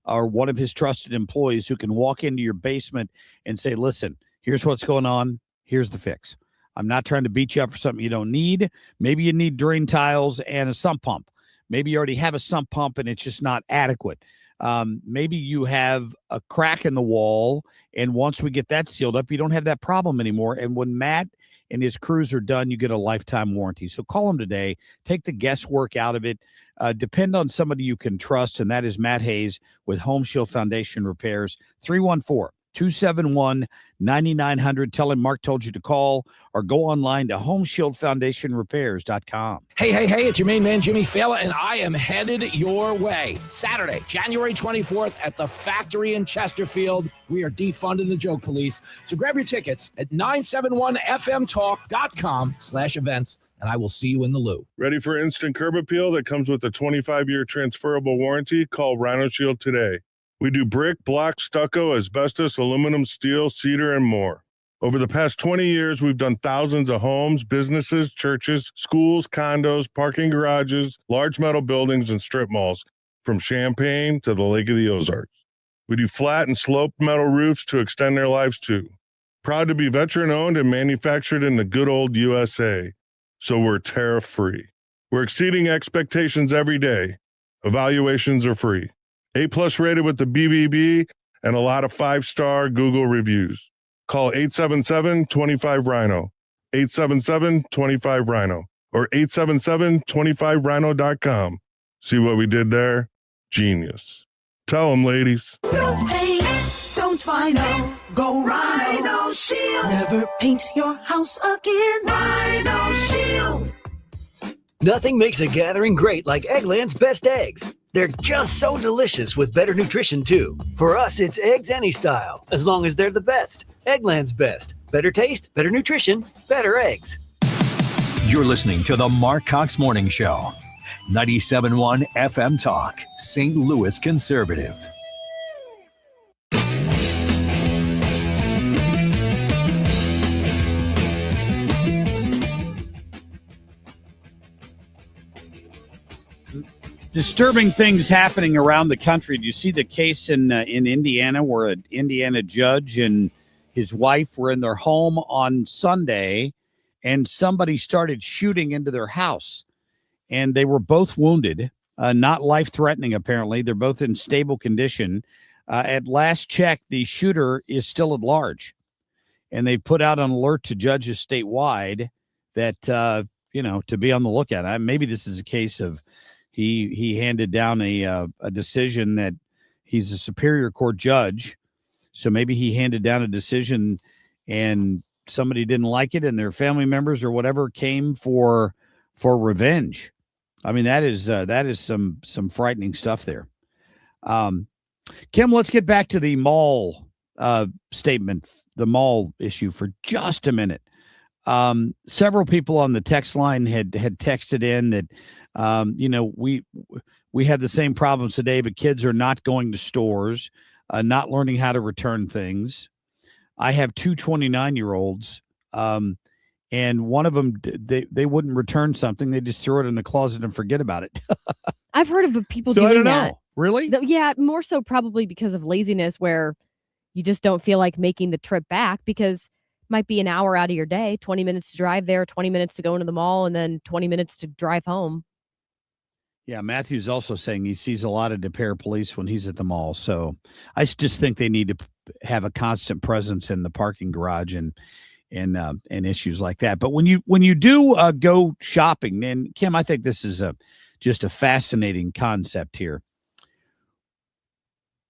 or one of his trusted employees who can walk into your basement and say, listen, here's what's going on. Here's the fix. I'm not trying to beat you up for something you don't need. Maybe you need drain tiles and a sump pump. Maybe you already have a sump pump and it's just not adequate. Maybe you have a crack in the wall, and once we get that sealed up, you don't have that problem anymore. And when Matt and his crews are done, you get a lifetime warranty. So call him today. Take the guesswork out of it. Depend on somebody you can trust, and that is Matt Hayes with Home Shield Foundation Repairs. 314-271-9900. Tell him Mark told you to call, or go online to homeshieldfoundationrepairs.com. Hey, it's your main man, Jimmy Fallon, and I am headed your way. Saturday, January 24th at the Factory in Chesterfield. We are defunding the joke police. So grab your tickets at 971fmtalk.com/events, and I will see you in the loo. Ready for instant curb appeal that comes with a 25-year transferable warranty? Call Rhino Shield today. We do brick, block, stucco, asbestos, aluminum, steel, cedar, and more. Over the past 20 years, we've done thousands of homes, businesses, churches, schools, condos, parking garages, large metal buildings, and strip malls, from Champaign to the Lake of the Ozarks. We do flat and sloped metal roofs to extend their lives too. Proud to be veteran-owned and manufactured in the good old USA. So we're tariff-free. We're exceeding expectations every day. Evaluations are free. A+ rated with the BBB and a lot of 5-star Google reviews. Call 877-25-RHINO, 877-25-RHINO, or 877-25rhino.com. See what we did there? Genius. Tell them, ladies. Don't paint, don't vinyl, go Rhino Shield. Never paint your house again. Rhino Shield. Nothing makes a gathering great like Eggland's best eggs. They're just so delicious with better nutrition, too. For us, it's eggs any style, as long as they're the best. Eggland's best. Better taste, better nutrition, better eggs. You're listening to the Marc Cox Morning Show. 97.1 FM Talk, St. Louis Conservative. Disturbing things happening around the country. Do you see the case in Indiana where an Indiana judge and his wife were in their home on Sunday and somebody started shooting into their house and they were both wounded, not life-threatening apparently. They're both in stable condition. At last check, the shooter is still at large and they put out an alert to judges statewide that, to be on the lookout. Maybe this is a case of He handed down a decision that he's a Superior Court judge. So maybe he handed down a decision and somebody didn't like it and their family members or whatever came for revenge. I mean, that is some frightening stuff there. Kim, let's get back to the mall statement, the mall issue for just a minute. Several people on the text line had texted in that, we have the same problems today, but kids are not going to stores, not learning how to return things. I have two 29-year-olds, and one of them, they wouldn't return something. They just throw it in the closet and forget about it. I've heard of people So doing I don't that. know. Really? Yeah, more so probably because of laziness where you just don't feel like making the trip back because it might be an hour out of your day, 20 minutes to drive there, 20 minutes to go into the mall, and then 20 minutes to drive home. Yeah, Matthew's also saying he sees a lot of DePere police when he's at the mall. So I just think they need to have a constant presence in the parking garage and issues like that. But when you do go shopping, and Kim, I think this is just a fascinating concept here.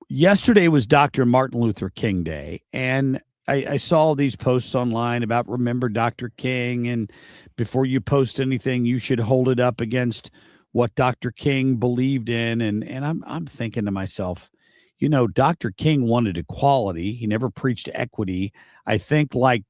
Yesterday was Dr. Martin Luther King Day, and I saw these posts online about remember Dr. King, and before you post anything, you should hold it up against what Dr. King believed in. And I'm thinking to myself, Dr. King wanted equality. He never preached equity. I think like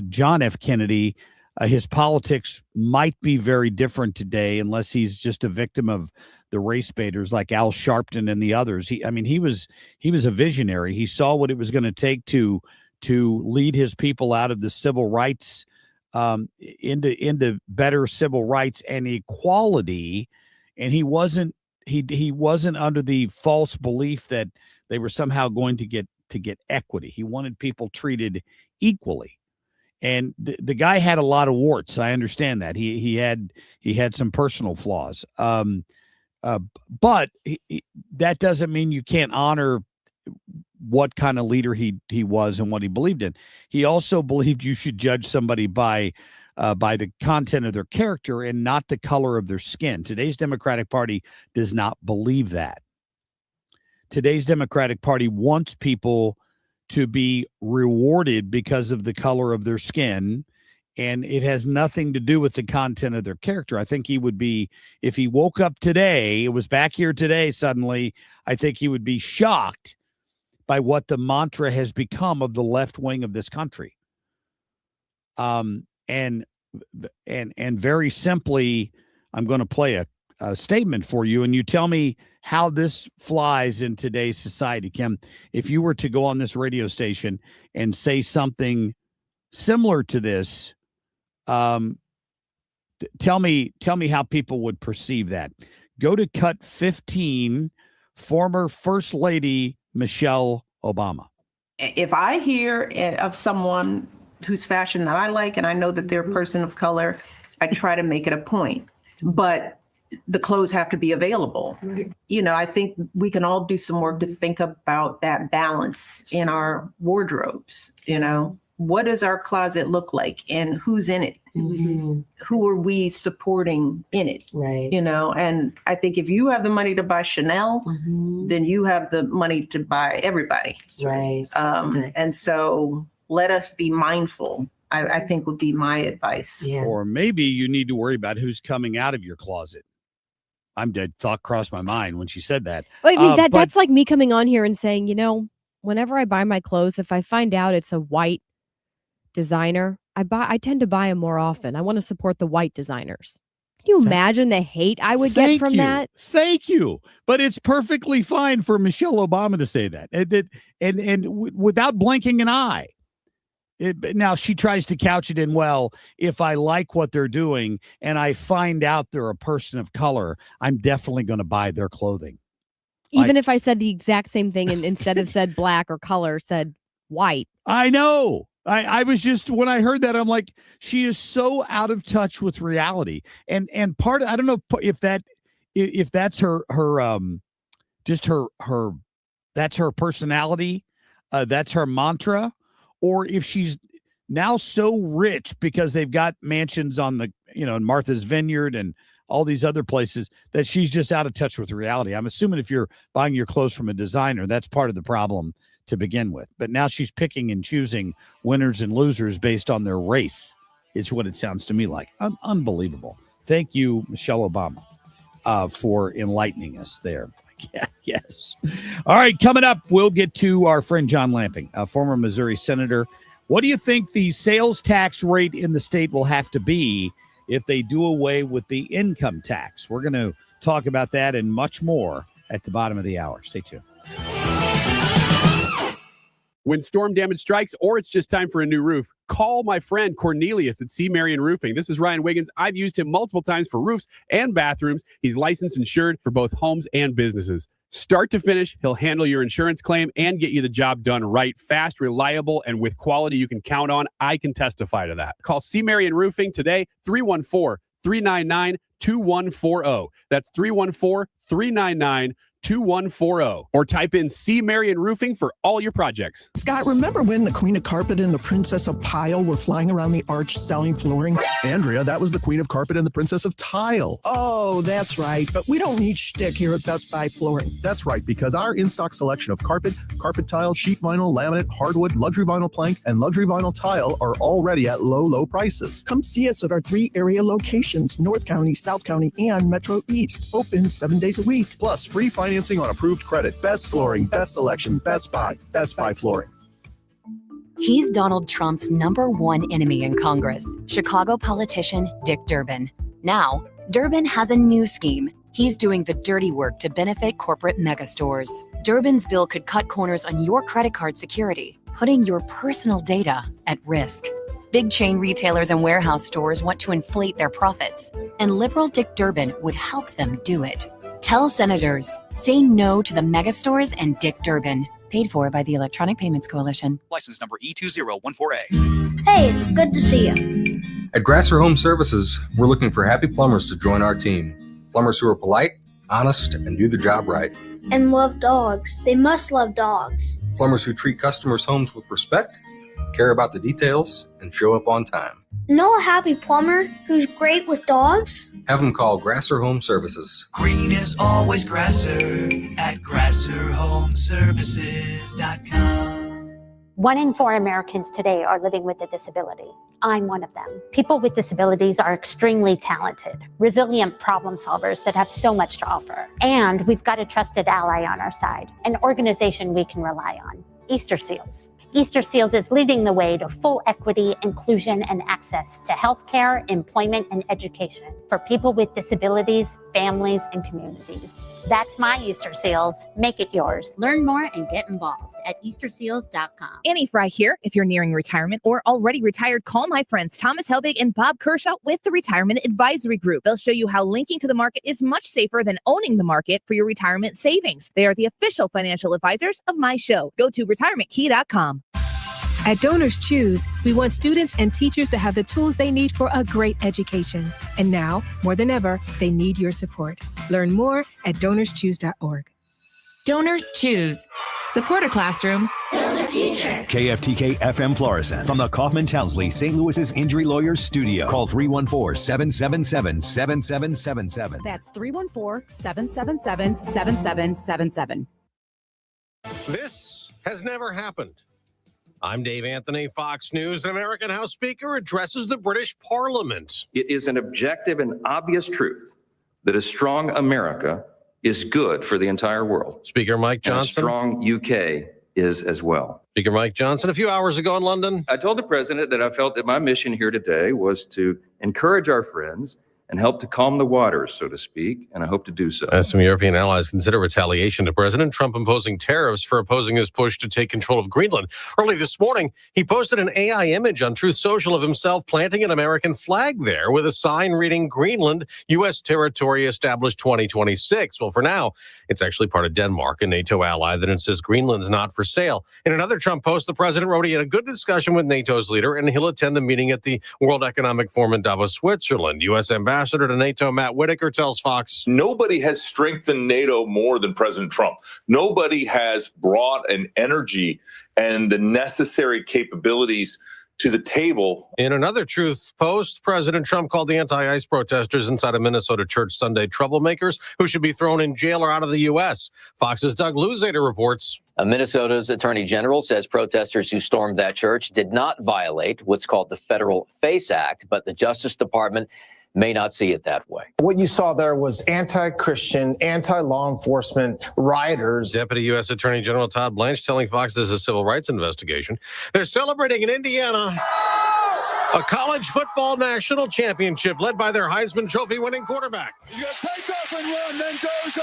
John F. Kennedy, his politics might be very different today unless he's just a victim of the race baiters like Al Sharpton and the others. He was a visionary. He saw what it was going to take to lead his people out of the civil rights into better civil rights and equality, and he wasn't under the false belief that they were somehow going to get equity. He wanted people treated equally, and the guy had a lot of warts. I understand that he had some personal flaws, but that doesn't mean you can't honor what kind of leader he was and what he believed in. He also believed you should judge somebody by the content of their character and not the color of their skin. Today's Democratic Party does not believe that. Today's Democratic Party wants people to be rewarded because of the color of their skin, and it has nothing to do with the content of their character. I think he would be, if he woke up today, it was back here today suddenly, I think he would be shocked by what the mantra has become of the left wing of this country. And very simply, I'm going to play a statement for you, and you tell me how this flies in today's society, Kim. If you were to go on this radio station and say something similar to this, tell me how people would perceive that. Go to cut 15, former First Lady Michelle Obama. If I hear of someone whose fashion that I like, and I know that they're a person of color, I try to make it a point. But the clothes have to be available. Right. I think we can all do some work to think about that balance in our wardrobes. What does our closet look like and who's in it? Mm-hmm. Who are we supporting in it? Right. And I think if you have the money to buy Chanel, mm-hmm. then you have the money to buy everybody. Right. And so let us be mindful, I think would be my advice. Yeah. Or maybe you need to worry about who's coming out of your closet. thought crossed my mind when she said that. Well, I mean, But that's like me coming on here and saying, whenever I buy my clothes, if I find out it's a white designer, I tend to buy them more often. I want to support the white designers. Can you imagine the hate I would get from that? Thank you. But it's perfectly fine for Michelle Obama to say that, and without blinking an eye. Now she tries to couch it in, well, if I like what they're doing and I find out they're a person of color, I'm definitely going to buy their clothing. Even if I said the exact same thing and instead of said black or color, said white. I know. I was just, when I heard that, I'm like, she is so out of touch with reality. And part, I don't know if that's her that's her personality. That's her mantra. Or if she's now so rich because they've got mansions on the, in Martha's Vineyard and all these other places, that she's just out of touch with reality. I'm assuming if you're buying your clothes from a designer, that's part of the problem to begin with. But now she's picking and choosing winners and losers based on their race. It's what it sounds to me like. Unbelievable. Thank you, Michelle Obama, for enlightening us there. Yes. All right, coming up, we'll get to our friend John Lamping, a former Missouri senator. What do you think the sales tax rate in the state will have to be if they do away with the income tax? We're going to talk about that and much more at the bottom of the hour. Stay tuned. When storm damage strikes or it's just time for a new roof, call my friend Cornelius at C. Marion Roofing. This is Ryan Wiggins. I've used him multiple times for roofs and bathrooms. He's licensed and insured for both homes and businesses. Start to finish, he'll handle your insurance claim and get you the job done right, fast, reliable, and with quality you can count on. I can testify to that. Call C. Marion Roofing today, 314-399-2140. That's 314-399-2140. Or type in C. Marion Roofing for all your projects. Scott, remember when the Queen of Carpet and the Princess of Pile were flying around the arch selling flooring? Andrea, that was the Queen of Carpet and the Princess of Tile. Oh, that's right. But we don't need shtick here at Best Buy Flooring. That's right, because our in-stock selection of carpet tile, sheet vinyl, laminate, hardwood, luxury vinyl plank, and luxury vinyl tile are already at low prices. Come see us at our 3 area locations, North County, South County, and Metro East. Open 7 days a week. Plus, free financing on approved credit. Best flooring, best selection, Best Buy Flooring. He's Donald Trump's #1 enemy in Congress, Chicago politician Dick Durbin. Now, Durbin has a new scheme. He's doing the dirty work to benefit corporate megastores. Durbin's bill could cut corners on your credit card security, putting your personal data at risk. Big chain retailers and warehouse stores want to inflate their profits, and liberal Dick Durbin would help them do it. Tell senators, say no to the megastores and Dick Durbin. Paid for by the Electronic Payments Coalition. License number E2014A. Hey, it's good to see you. At Grasser Home Services, we're looking for happy plumbers to join our team. Plumbers who are polite, honest, and do the job right. And love dogs. They must love dogs. Plumbers who treat customers' homes with respect, care about the details, and show up on time. Know a happy plumber who's great with dogs? Have them call Grasser Home Services. Green is always Grasser at GrasserHomeservices.com. 1 in 4 Americans today are living with a disability. I'm one of them. People with disabilities are extremely talented, resilient problem solvers that have so much to offer. And we've got a trusted ally on our side, an organization we can rely on, Easter Seals. Easter Seals is leading the way to full equity, inclusion, and access to healthcare, employment, and education for people with disabilities, families, and communities. That's my Easter Seals. Make it yours. Learn more and get involved at EasterSeals.com. Annie Fry here. If you're nearing retirement or already retired, call my friends Thomas Helbig and Bob Kershaw with the Retirement Advisory Group. They'll show you how linking to the market is much safer than owning the market for your retirement savings. They are the official financial advisors of my show. Go to retirementkey.com. At Donors Choose, we want students and teachers to have the tools they need for a great education. And now, more than ever, they need your support. Learn more at donorschoose.org. Donors Choose. Support a classroom. Build a future. KFTK FM Florissant from the Kaufman Townsley St. Louis's Injury Lawyers Studio. Call 314-777-7777. That's 314-777-7777. This has never happened. I'm Dave Anthony, Fox News. An American House Speaker addresses the British Parliament. It is an objective and obvious truth that a strong America is good for the entire world. Speaker Mike And a Johnson. strong UK is as well. Speaker Mike Johnson, a few hours ago in London. I told the president that I felt that my mission here today was to encourage our friends and help to calm the waters, so to speak, and I hope to do so. As some European allies consider retaliation to President Trump imposing tariffs for opposing his push to take control of Greenland. Early this morning, he posted an AI image on Truth Social of himself planting an American flag there with a sign reading Greenland, U.S. territory established 2026. Well, for now, it's actually part of Denmark, a NATO ally that insists Greenland's not for sale. In another Trump post, the president wrote he had a good discussion with NATO's leader and he'll attend a meeting at the World Economic Forum in Davos, Switzerland. U.S. Ambassador to NATO Matt Whitaker tells Fox. Nobody has strengthened NATO more than President Trump. Nobody has brought an energy and the necessary capabilities to the table. In another Truth post, President Trump called the anti-ICE protesters inside a Minnesota church Sunday troublemakers who should be thrown in jail or out of the U.S. Fox's Doug Luzader reports. Minnesota's attorney general says protesters who stormed that church did not violate what's called the Federal FACE Act, but the Justice Department may not see it that way. What you saw there was anti-Christian, anti-law enforcement rioters. Deputy U.S. Attorney General Todd Blanche telling Fox there's a civil rights investigation. They're celebrating in Indiana a college football national championship led by their Heisman Trophy winning quarterback. He's going to take off and run. Mendoza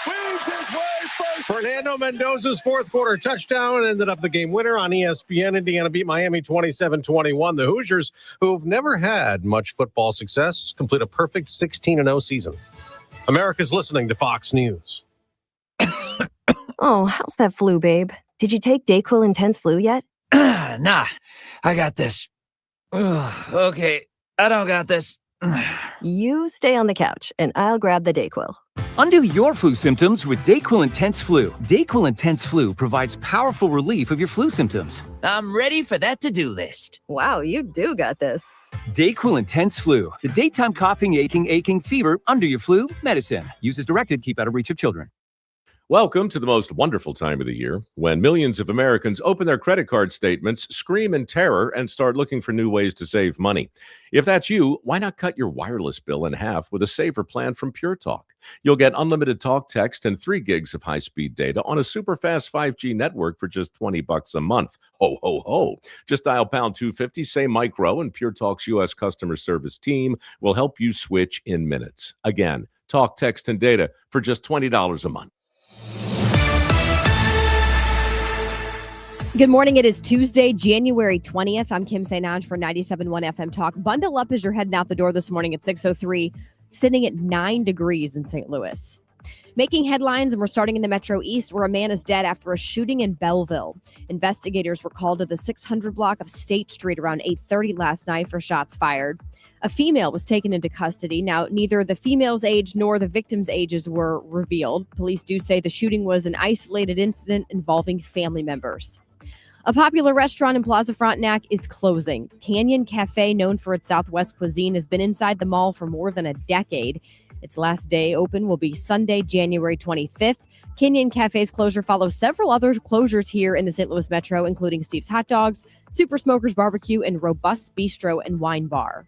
weaves his way first. Fernando Mendoza's fourth quarter touchdown ended up the game winner on ESPN. Indiana beat Miami 27-21. The Hoosiers, who've never had much football success, complete a perfect 16-0 season. America's listening to Fox News. Oh, how's that flu, babe? Did you take DayQuil Intense Flu yet? Nah, I got this. Ugh, okay, I don't got this. You stay on the couch, and I'll grab the DayQuil. Undo your flu symptoms with DayQuil Intense Flu. DayQuil Intense Flu provides powerful relief of your flu symptoms. I'm ready for that to-do list. Wow, you do got this. DayQuil Intense Flu. The daytime coughing, aching, fever, under your flu medicine. Use as directed, keep out of reach of children. Welcome to the most wonderful time of the year, when millions of Americans open their credit card statements, scream in terror, and start looking for new ways to save money. If that's you, why not cut your wireless bill in half with a saver plan from Pure Talk? You'll get unlimited talk, text, and 3 gigs of high-speed data on a super fast 5G network for just $20 a month. Ho, ho, ho. Just dial pound 250, say micro, and Pure Talk's U.S. customer service team will help you switch in minutes. Again, talk, text, and data for just $20 a month. Good morning. It is Tuesday, January 20th. I'm Kim St. Ange for 97.1 FM Talk. Bundle up as you're heading out the door this morning at 6:03, sitting at 9 degrees in St. Louis. Making headlines, and we're starting in the Metro East, where a man is dead after a shooting in Belleville. Investigators were called to the 600 block of State Street around 8:30 last night for shots fired. A female was taken into custody. Now, neither the female's age nor the victim's ages were revealed. Police do say the shooting was an isolated incident involving family members. A popular restaurant in Plaza Frontenac is closing. Canyon Cafe, known for its Southwest cuisine, has been inside the mall for more than a decade. Its last day open will be Sunday, January 25th. Canyon Cafe's closure follows several other closures here in the St. Louis Metro, including Steve's Hot Dogs, Super Smokers Barbecue, and Robust Bistro and Wine Bar.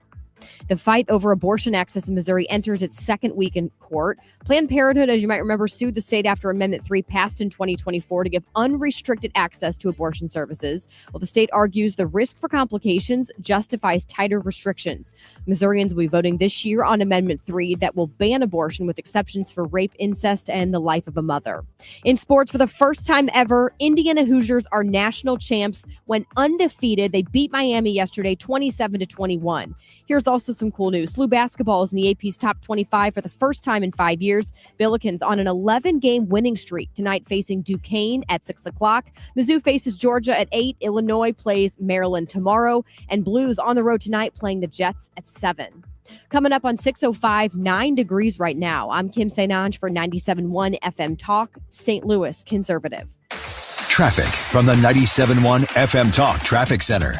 The fight over abortion access in Missouri enters its second week in court. Planned Parenthood, as you might remember, sued the state after Amendment 3 passed in 2024 to give unrestricted access to abortion services. Well, the state argues the risk for complications justifies tighter restrictions. Missourians will be voting this year on Amendment 3 that will ban abortion with exceptions for rape, incest, and the life of a mother. In sports, for the first time ever, Indiana Hoosiers are national champs when undefeated. They beat Miami yesterday 27-21. Here's also some cool news. SLU basketball is in the AP's top 25 for the first time in 5 years. Billikens on an 11-game winning streak tonight, facing Duquesne at 6 o'clock. Mizzou faces Georgia at 8. Illinois plays Maryland tomorrow. And Blues on the road tonight, playing the Jets at 7. Coming up on 6:05, 9 degrees right now. I'm Kim St. Ange for 97.1 FM Talk, St. Louis Conservative. Traffic from the 97.1 FM Talk Traffic Center.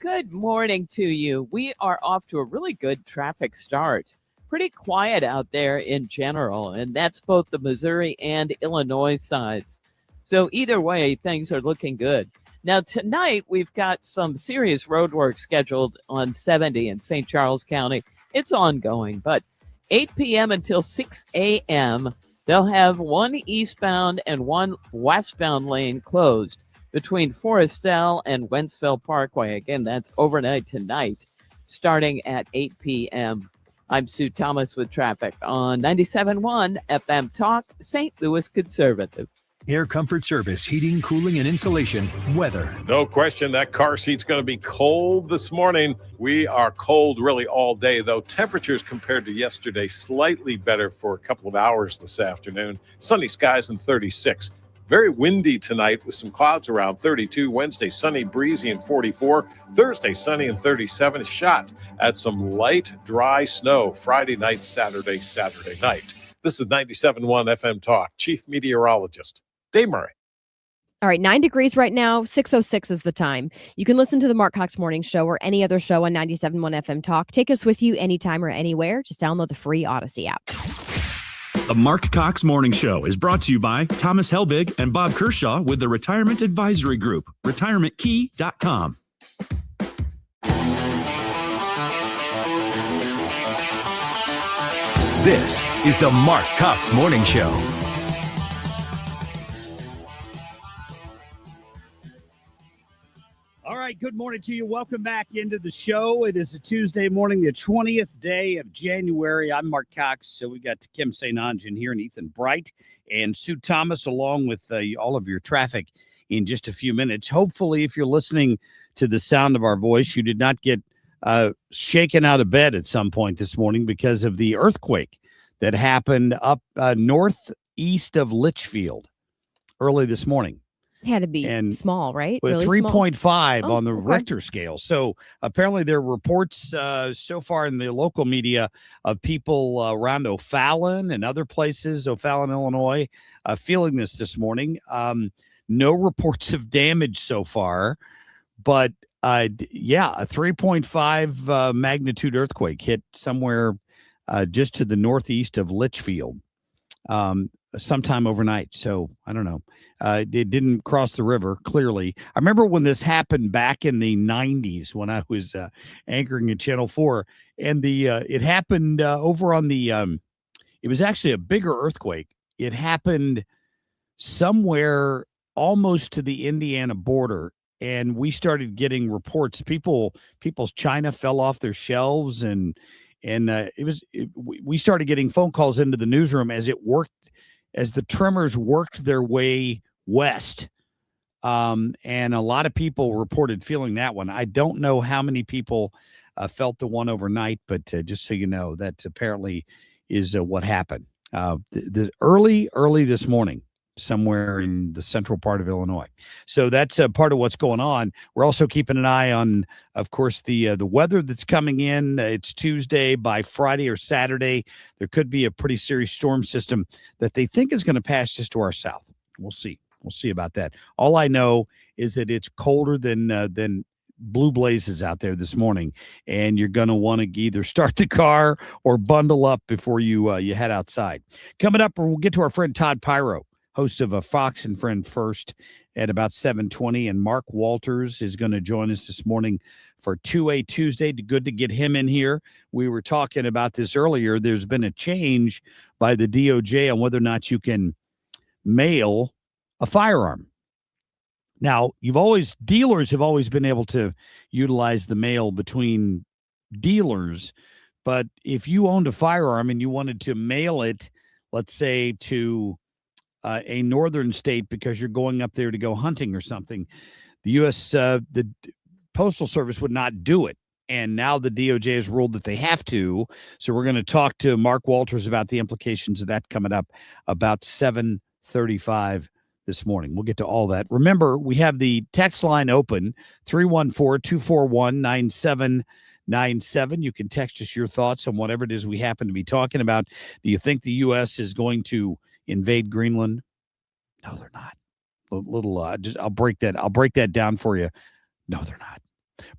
Good morning to you. We are off to a really good traffic start. Pretty quiet out there in general, and that's both the Missouri and Illinois sides. So either way, things are looking good. Now, tonight, we've got some serious road work scheduled on 70 in St. Charles County. It's ongoing, but 8 p.m. until 6 a.m., they'll have one eastbound and one westbound lane closed between Forestell and Wentzville Parkway. Again, that's overnight tonight, starting at 8 p.m. I'm Sue Thomas with traffic on 97.1 FM Talk, St. Louis Conservative. Air Comfort Service, heating, cooling, and insulation. Weather. No question that car seat's going to be cold this morning. We are cold really all day, though. Temperatures compared to yesterday slightly better for a couple of hours this afternoon. Sunny skies and 36. Very windy tonight with some clouds around 32. Wednesday, sunny, breezy and 44. Thursday, sunny and 37. A shot at some light, dry snow Friday night, Saturday night. This is 97.1 FM Talk. Chief Meteorologist Dave Murray. All right, 9 degrees right now. 6:06 is the time. You can listen to the Marc Cox Morning Show or any other show on 97.1 FM Talk. Take us with you anytime or anywhere. Just download the free Odyssey app. The Marc Cox Morning Show is brought to you by Thomas Helbig and Bob Kershaw with the Retirement Advisory Group, retirementkey.com. This is the Marc Cox Morning Show. All right, good morning to you. Welcome back into the show. It is a Tuesday morning, the 20th day of January. I'm Marc Cox. So we got Kim St. Onge in here and Ethan Bright and Sue Thomas along with all of your traffic in just a few minutes. Hopefully, if you're listening to the sound of our voice, you did not get shaken out of bed at some point this morning because of the earthquake that happened up northeast of Litchfield early this morning. It had to be small, right? With really 3.5 on the okay. Richter scale. So apparently there are reports so far in the local media of people around O'Fallon and other places, O'Fallon, Illinois, feeling this morning. No reports of damage so far, but a 3.5 magnitude earthquake hit somewhere just to the northeast of Litchfield sometime overnight. So I don't know. It didn't cross the river, clearly. I remember when this happened back in the 90s when I was anchoring at Channel 4, and it happened over on the it was actually a bigger earthquake. It happened somewhere almost to the Indiana border, and we started getting reports. People's china fell off their shelves, and we started getting phone calls into the newsroom as the tremors worked their way west. And a lot of people reported feeling that one. I don't know how many people felt the one overnight, but just so you know, that apparently is what happened. The early this morning, somewhere in the central part of Illinois. So that's part of what's going on. We're also keeping an eye on, of course, the weather that's coming in. It's Tuesday. By Friday or Saturday, there could be a pretty serious storm system that they think is going to pass just to our south. We'll see. We'll see about that. All I know is that it's colder than blue blazes out there this morning, and you're going to want to either start the car or bundle up before you head outside. Coming up, we'll get to our friend Todd Piro, host of Fox and Friend First at about 7:20, and Mark Walters is going to join us this morning for 2A Tuesday. Good to get him in here. We were talking about this earlier. There's been a change by the DOJ on whether or not you can mail a firearm. Now, dealers have always been able to utilize the mail between dealers, but if you owned a firearm and you wanted to mail it, let's say to a northern state because you're going up there to go hunting or something, the U.S. The Postal Service would not do it. And now the DOJ has ruled that they have to. So we're going to talk to Mark Walters about the implications of that coming up about 7:35 this morning. We'll get to all that. Remember, we have the text line open, 314-241-9797. You can text us your thoughts on whatever it is we happen to be talking about. Do you think the U.S. is going to invade Greenland? No, they're not. I'll break that down for you. No, they're not.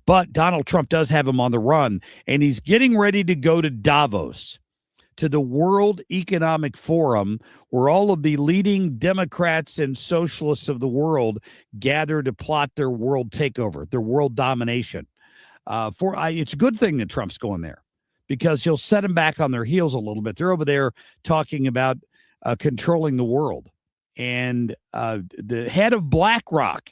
But Donald Trump does have him on the run, and he's getting ready to go to Davos, to the World Economic Forum, where all of the leading Democrats and socialists of the world gather to plot their world takeover, their world domination. It's a good thing that Trump's going there, because he'll set them back on their heels a little bit. They're over there talking about controlling the world. And the head of BlackRock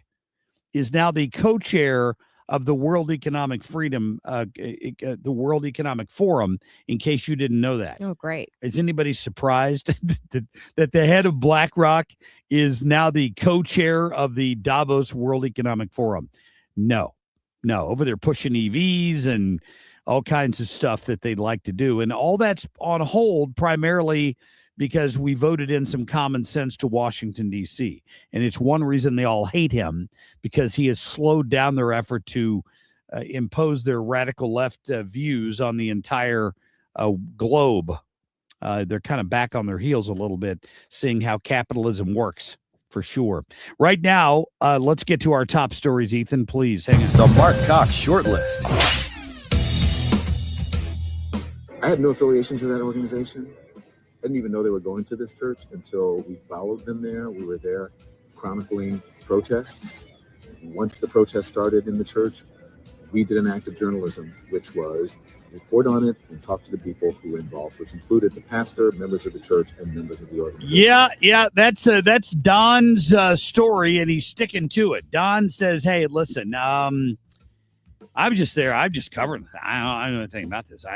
is now the co-chair of the World Economic Freedom, the World Economic Forum, in case you didn't know that. Oh, great. Is anybody surprised that the head of BlackRock is now the co-chair of the Davos World Economic Forum? No. Over there pushing EVs and all kinds of stuff that they'd like to do. And all that's on hold primarily because we voted in some common sense to Washington, D.C. And it's one reason they all hate him, because he has slowed down their effort to impose their radical left views on the entire globe. They're kind of back on their heels a little bit, seeing how capitalism works, for sure. Right now, let's get to our top stories. Ethan, please hang on. The Marc Cox Shortlist. I had no affiliation to that organization. I didn't even know they were going to this church until we followed them there. We were there chronicling protests. Once the protests started in the church, we did an act of journalism, which was report on it and talk to the people who were involved, which included the pastor, members of the church, and members of the organization. Yeah, that's Don's story, and he's sticking to it. Don says, "Hey, listen, I'm just there. I'm just covering. I don't know anything about this.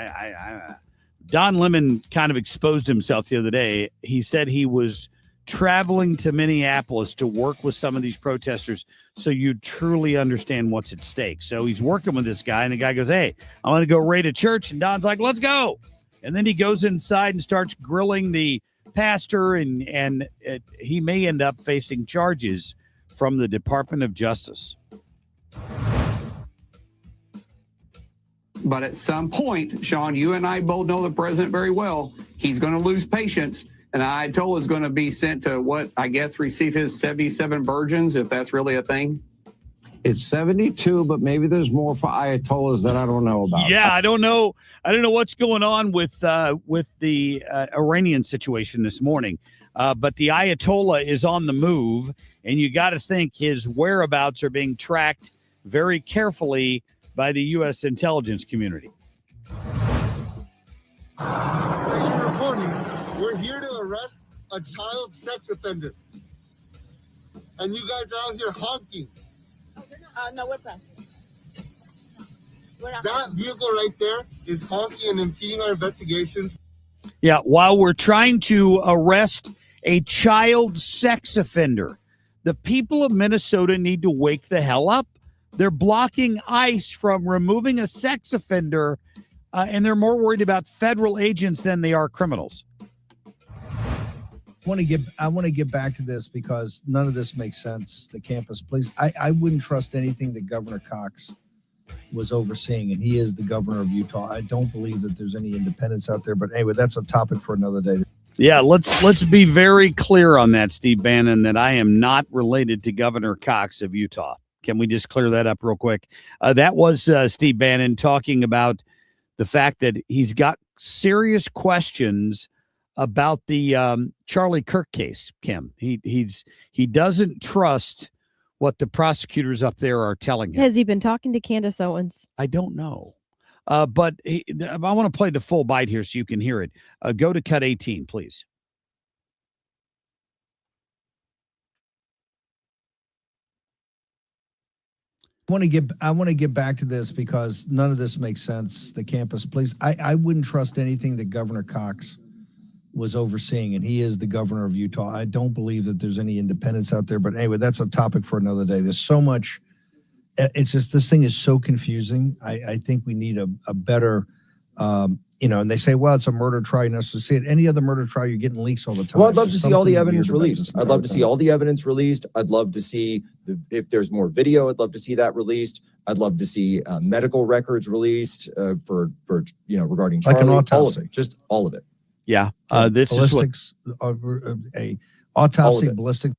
Don Lemon kind of exposed himself the other day. He said he was traveling to Minneapolis to work with some of these protesters so you truly understand what's at stake. So he's working with this guy, and the guy goes, hey, I want to go raid a church. And Don's like, let's go. And then he goes inside and starts grilling the pastor, and he may end up facing charges from the Department of Justice. But at some point, Sean, you and I both know the president very well. He's going to lose patience. And the Ayatollah is going to be sent to what, I guess, receive his 77 virgins, if that's really a thing. It's 72, but maybe there's more for Ayatollahs that I don't know about. Yeah, I don't know what's going on with the Iranian situation this morning. But the Ayatollah is on the move, and you got to think his whereabouts are being tracked very carefully by the U.S. intelligence community. Second reporting, we're here to arrest a child sex offender. And you guys are out here honking. No, we're pressed. That vehicle right there is honking and impeding our investigations. Yeah, while we're trying to arrest a child sex offender, the people of Minnesota need to wake the hell up. They're blocking ICE from removing a sex offender, and they're more worried about federal agents than they are criminals. I want to get back to this because none of this makes sense. The campus police. I wouldn't trust anything that Governor Cox was overseeing, and he is the governor of Utah. I don't believe that there's any independence out there. But anyway, that's a topic for another day. Yeah, let's be very clear on that, Steve Bannon, that I am not related to Governor Cox of Utah. Can we just clear that up real quick? That was Steve Bannon talking about the fact that he's got serious questions about the Charlie Kirk case, Kim. He doesn't trust what the prosecutors up there are telling him. Has he been talking to Candace Owens? I don't know. But I want to play the full bite here so you can hear it. Go to cut 18, please. I want to get back to this because none of this makes sense. The campus police. I wouldn't trust anything that Governor Cox was overseeing, and he is the governor of Utah. I don't believe that there's any independence out there. But anyway, that's a topic for another day. There's so much. It's just this thing is so confusing. I think we need a better. And they say, well, it's a murder trial. You're not supposed to see it. Any other murder trial, you're getting leaks all the time. Well, I'd love to see all the evidence released. I'd love to see all the evidence released. I'd love to see if there's more video. I'd love to see that released. I'd love to see medical records released for regarding Charlie. Like an autopsy. All of it, just all of it. Yeah, this ballistics, a autopsy, ballistic.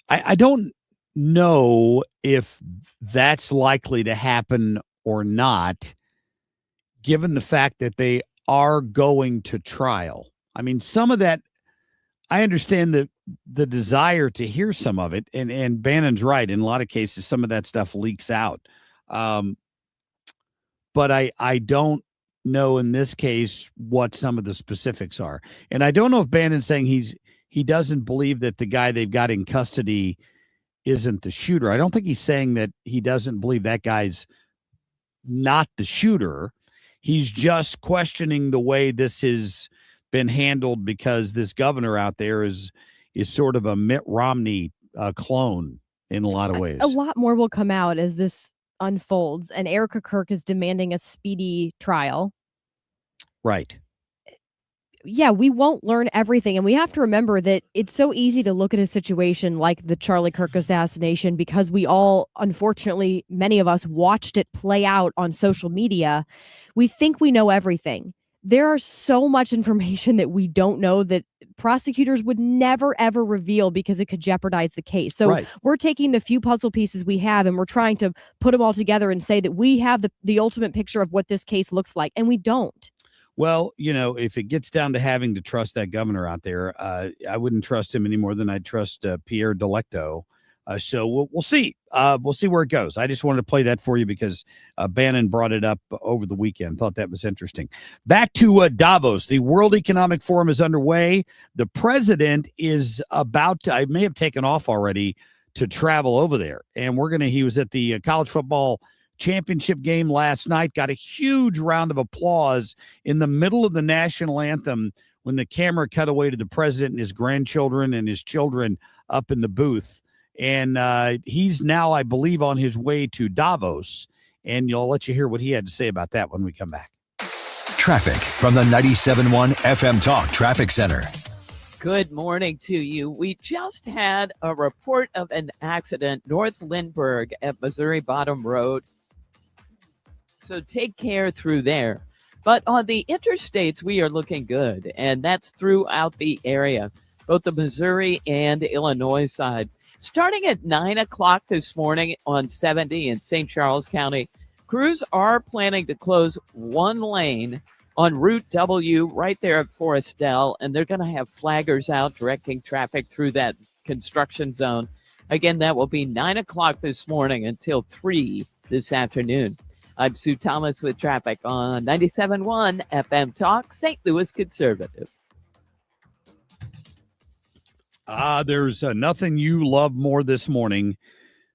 I don't know if that's likely to happen or not, given the fact that they are going to trial. I mean, some of that, I understand the desire to hear some of it, and Bannon's right. In a lot of cases, some of that stuff leaks out. But I don't know in this case what some of the specifics are. And I don't know if Bannon's saying he doesn't believe that the guy they've got in custody isn't the shooter. I don't think he's saying that he doesn't believe that guy's not the shooter. He's just questioning the way this has been handled because this governor out there is sort of a Mitt Romney clone in a lot of ways. A lot more will come out as this unfolds, and Erica Kirk is demanding a speedy trial. Right. Yeah, we won't learn everything. And we have to remember that it's so easy to look at a situation like the Charlie Kirk assassination because we all, unfortunately, many of us watched it play out on social media. We think we know everything. There are so much information that we don't know that prosecutors would never, ever reveal because it could jeopardize the case. So we're taking the few puzzle pieces we have and we're trying to put them all together and say that we have the ultimate picture of what this case looks like. And we don't. Well, if it gets down to having to trust that governor out there, I wouldn't trust him any more than I'd trust Pierre Delecto. So we'll see. We'll see where it goes. I just wanted to play that for you because Bannon brought it up over the weekend. Thought that was interesting. Back to Davos. The World Economic Forum is underway. The president is about to, I may have taken off already to travel over there. And he was at the college football championship game last night, got a huge round of applause in the middle of the national anthem when the camera cut away to the president and his grandchildren and his children up in the booth. And he's now, I believe, on his way to Davos. And I'll let you hear what he had to say about that when we come back. Traffic from the 97.1 FM Talk Traffic Center. Good morning to you. We just had a report of an accident north Lindbergh at Missouri Bottom Road. So take care through there. But on the interstates, we are looking good. And that's throughout the area, both the Missouri and Illinois side. Starting at 9 o'clock this morning on 70 in St. Charles County, crews are planning to close one lane on Route W right there at Forestel, and they're going to have flaggers out directing traffic through that construction zone. Again, that will be 9 o'clock this morning until 3 this afternoon. I'm Sue Thomas with traffic on 97.1 FM Talk, St. Louis Conservative. There's nothing you love more this morning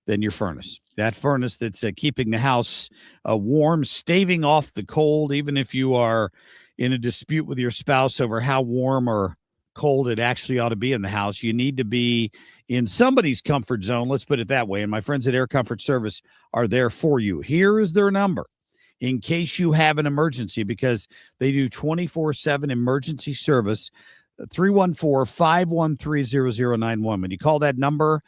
than your furnace. That furnace that's keeping the house warm, staving off the cold, even if you are in a dispute with your spouse over how warm or cold it actually ought to be in the house. You need to be in somebody's comfort zone. Let's put it that way. And my friends at Air Comfort Service are there for you. Here is their number in case you have an emergency, because they do 24/7 emergency service. 314-513-0091. When you call that number,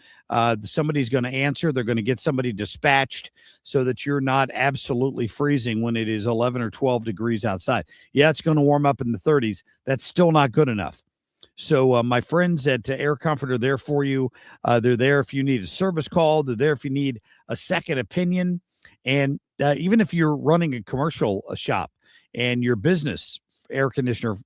somebody's going to answer. They're going to get somebody dispatched so that you're not absolutely freezing when it is 11 or 12 degrees outside. Yeah, it's going to warm up in the 30s. That's still not good enough. So my friends at Air Comfort are there for you. They're there if you need a service call. They're there if you need a second opinion. And even if you're running a commercial shop and your business air conditioner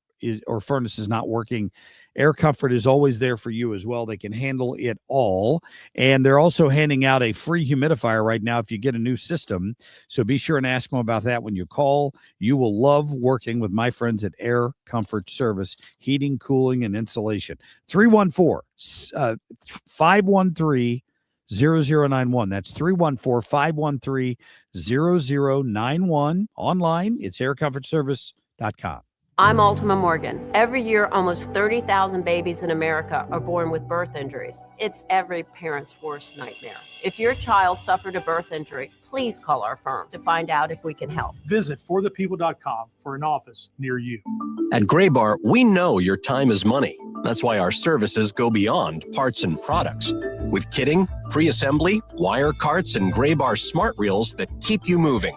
or furnace is not working, Air Comfort is always there for you as well. They can handle it all. And they're also handing out a free humidifier right now if you get a new system. So be sure and ask them about that when you call. You will love working with my friends at Air Comfort Service, heating, cooling, and insulation. 314-513-0091. That's 314-513-0091. Online, it's aircomfortservice.com. I'm Altima Morgan. Every year, almost 30,000 babies in America are born with birth injuries. It's every parent's worst nightmare. If your child suffered a birth injury, please call our firm to find out if we can help. Visit forthepeople.com for an office near you. At Graybar, we know your time is money. That's why our services go beyond parts and products. With kitting, pre-assembly, wire carts, and Graybar smart reels that keep you moving.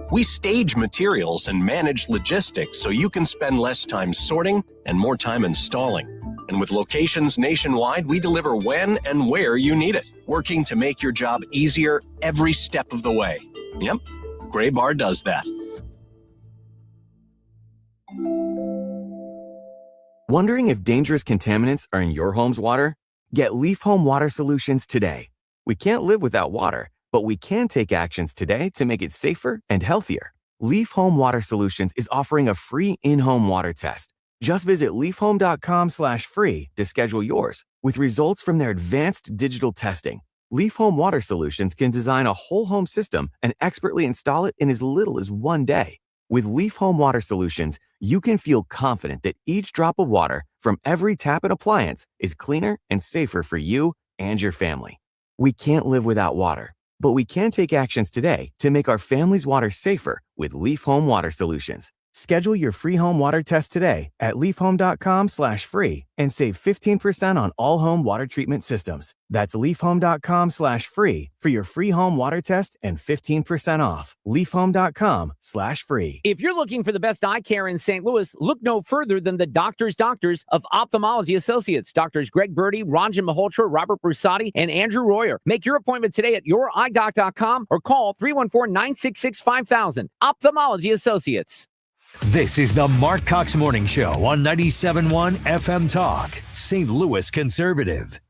We stage materials and manage logistics so you can spend less time sorting and more time installing. And with locations nationwide, we deliver when and where you need it, working to make your job easier every step of the way. Yep, Graybar does that. Wondering if dangerous contaminants are in your home's water? Get Leaf Home Water Solutions today. We can't live without water, but we can take actions today to make it safer and healthier. Leaf Home Water Solutions is offering a free in-home water test. Just visit leafhome.com/free to schedule yours. With results from their advanced digital testing, Leaf Home Water Solutions can design a whole home system and expertly install it in as little as 1 day. With Leaf Home Water Solutions, you can feel confident that each drop of water from every tap and appliance is cleaner and safer for you and your family. We can't live without water, but we can take actions today to make our family's water safer with Leaf Home Water Solutions. Schedule your free home water test today at leafhome.com/free and save 15% on all home water treatment systems. That's leafhome.com/free for your free home water test and 15% off. leafhome.com/free. If you're looking for the best eye care in St. Louis, look no further than the doctors of Ophthalmology Associates. Doctors Greg Birdie, Ranjan Malhotra, Robert Brusati, and Andrew Royer. Make your appointment today at youridoc.com or call 314-966-5000. Ophthalmology Associates. This is the Marc Cox Morning Show on 97.1 FM Talk, St. Louis Conservative.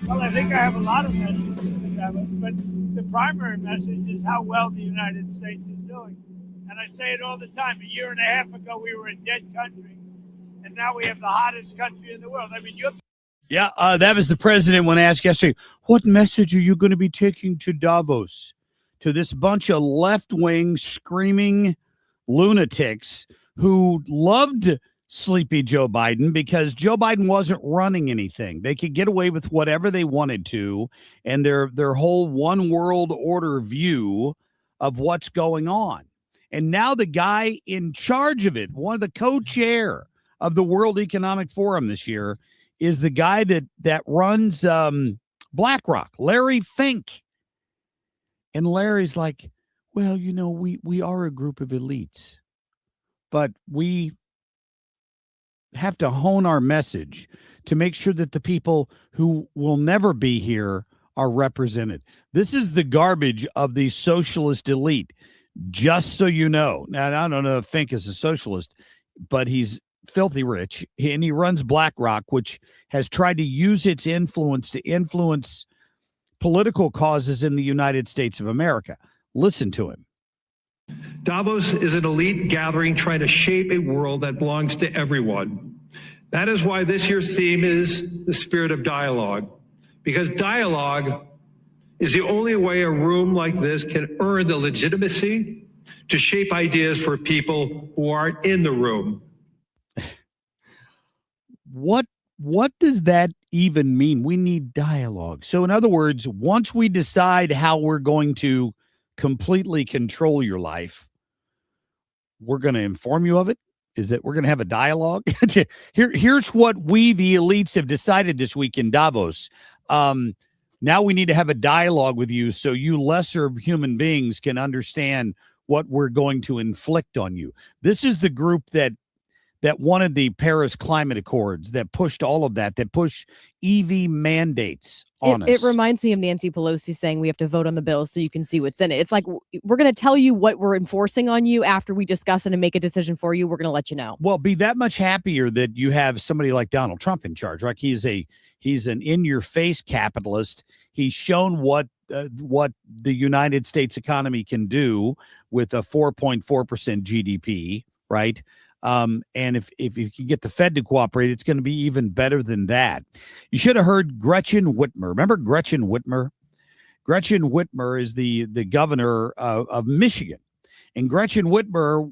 Well, I think I have a lot of messages to tell us, but the primary message is how well the United States is doing. And I say it all the time. A year and a half ago, we were a dead country, and now we have the hottest country in the world. I mean, Yeah, that was the president when asked yesterday, what message are you going to be taking to Davos? To this bunch of left-wing screaming lunatics who loved sleepy Joe Biden because Joe Biden wasn't running anything. They could get away with whatever they wanted to, and their whole one world order view of what's going on. And now the guy in charge of it, one of the co-chair of the World Economic Forum this year, is the guy that runs BlackRock, Larry Fink. And Larry's like, well, you know, we are a group of elites, but we have to hone our message to make sure that the people who will never be here are represented. This is the garbage of the socialist elite. Just so you know. Now, I don't know if Fink is a socialist, but he's filthy rich, and he runs BlackRock, which has tried to use its influence to influence political causes in the United States of America. Listen to him. Davos is an elite gathering trying to shape a world that belongs to everyone. That is why this year's theme is the spirit of dialogue, because dialogue is the only way a room like this can earn the legitimacy to shape ideas for people who aren't in the room. What does that even mean? We need dialogue. So in other words, once we decide how we're going to completely control your life, we're going to inform you of it. Is that we're going to have a dialogue? Here's what we, the elites, have decided this week in Davos. Now we need to have a dialogue with you so you lesser human beings can understand what we're going to inflict on you. This is the group that wanted the Paris Climate Accords, that pushed all of that push EV mandates on us. It reminds me of Nancy Pelosi saying we have to vote on the bill so you can see what's in it. It's like, we're going to tell you what we're enforcing on you after we discuss it and make a decision for you. We're going to let you know. Well, be that much happier that you have somebody like Donald Trump in charge, right? He's an in-your-face capitalist. He's shown what the United States economy can do with a 4.4% GDP, right? And if you can get the Fed to cooperate, it's going to be even better than that. You should have heard Gretchen Whitmer. Remember Gretchen Whitmer? Gretchen Whitmer is the governor of Michigan. And Gretchen Whitmer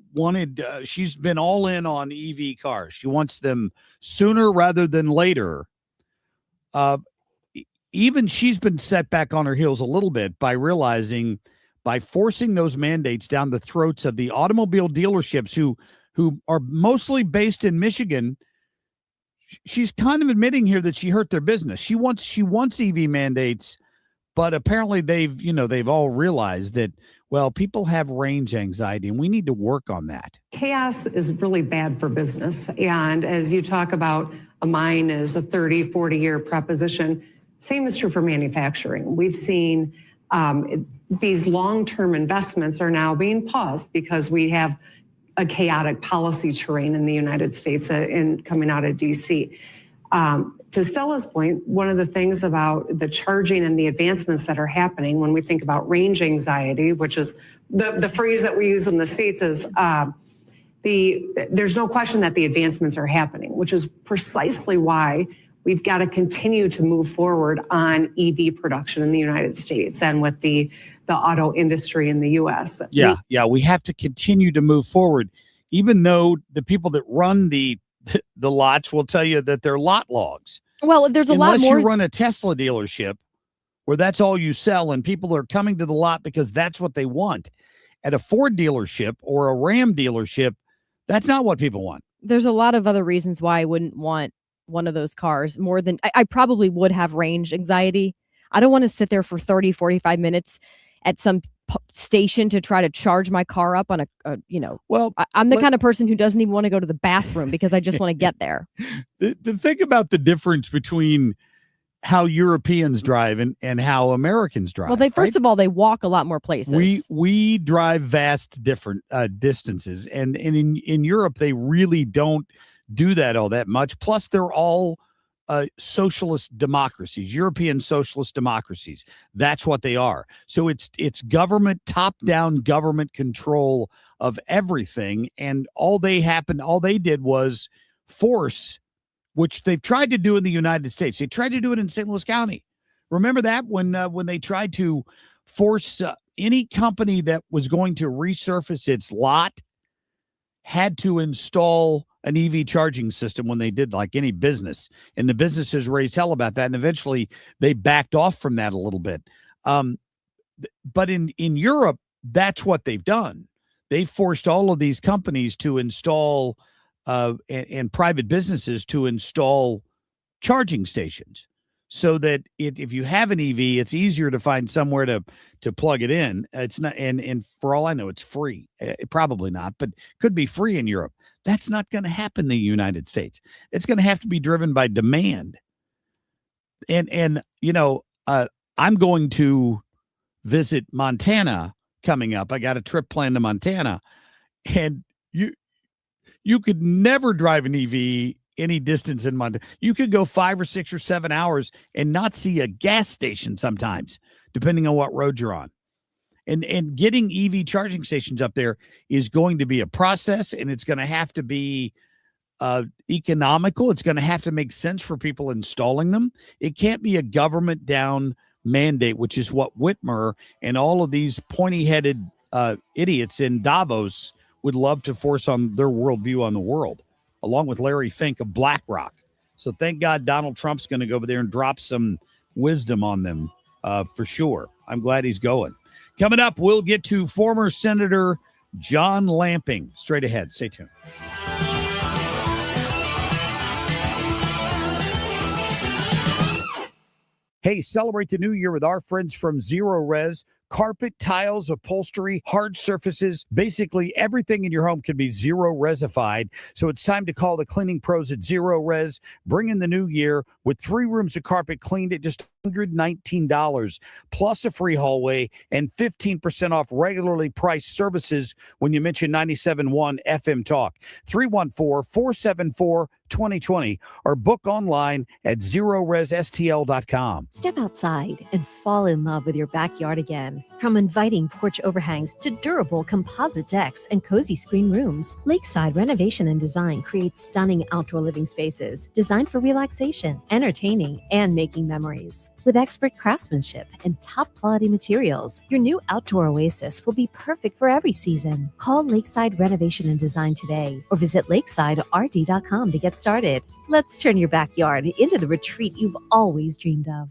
she's been all in on EV cars. She wants them sooner rather than later. Even she's been set back on her heels a little bit by realizing, by forcing those mandates down the throats of the automobile dealerships who are mostly based in Michigan, she's kind of admitting here that she hurt their business. She wants EV mandates, but apparently they've all realized that, well, people have range anxiety and we need to work on that. Chaos is really bad for business. And as you talk about, a mine is a 30, 40-year proposition. Same is true for manufacturing. We've seen These long-term investmts are now being paused because we have a chaotic policy terrain in the United States in coming out of DC. To Stella's point, one of the things about the charging and the advancements that are happening when we think about range anxiety, which is the phrase that we use in the States, is there's no question that the advancements are happening, which is precisely why we've got to continue to move forward on EV production in the United States and with the auto industry in the U.S. We have to continue to move forward, even though the people that run the lots will tell you that they're lot logs. Well, there's a lot more. Unless you run a Tesla dealership where that's all you sell and people are coming to the lot because that's what they want. At a Ford dealership or a Ram dealership, that's not what people want. There's a lot of other reasons why I wouldn't want one of those cars more than I probably would have range anxiety. I don't want to sit there for 30, 45 minutes at some station to try to charge my car up on I'm the kind of person who doesn't even want to go to the bathroom because I just want to get there. The thing about the difference between how Europeans drive and how Americans drive. Well, first of all, they walk a lot more places. We drive vast different distances, and in Europe they really don't do that all that much. Plus, they're all socialist democracies, European socialist democracies. That's what they are. So it's government, top-down government control of everything, and all they did was force, which they've tried to do in the United States. They tried to do it in St. Louis County. Remember that when they tried to force any company that was going to resurface its lot had to install an EV charging system when they did, like any business, and the businesses raised hell about that. And eventually they backed off from that a little bit. But in Europe, that's what they've done. They've forced all of these companies to install and private businesses to install charging stations so that if you have an EV, it's easier to find somewhere to plug it in. It's not, and for all I know, it's free. Probably not, but could be free in Europe. That's not going to happen in the United States. It's going to have to be driven by demand. And I'm going to visit Montana coming up. I got a trip planned to Montana, and you could never drive an EV any distance in Montana. You could go 5 or 6 or 7 hours and not see a gas station sometimes, depending on what road you're on. And getting EV charging stations up there is going to be a process, and it's going to have to be economical. It's going to have to make sense for people installing them. It can't be a government down mandate, which is what Whitmer and all of these pointy-headed idiots in Davos would love to force on their worldview on the world, along with Larry Fink of BlackRock. So thank God Donald Trump's going to go over there and drop some wisdom on them for sure. I'm glad he's going. Coming up, we'll get to former Senator John Lamping. Straight ahead. Stay tuned. Hey, celebrate the new year with our friends from Zero Res. Carpet, tiles, upholstery, hard surfaces, basically everything in your home can be Zero Resified. So it's time to call the cleaning pros at Zero Res. Bring in the new year with 3 rooms of carpet cleaned at just $119, plus a free hallway and 15% off regularly priced services when you mention 97.1 FM Talk. 314-474-2020 or book online at ZeroResSTL.com. Step outside and fall in love with your backyard again. From inviting porch overhangs to durable composite decks and cozy screen rooms, Lakeside Renovation and Design creates stunning outdoor living spaces designed for relaxation, entertaining, and making memories. With expert craftsmanship and top-quality materials, your new outdoor oasis will be perfect for every season. Call Lakeside Renovation and Design today or visit lakesiderd.com to get started. Let's turn your backyard into the retreat you've always dreamed of.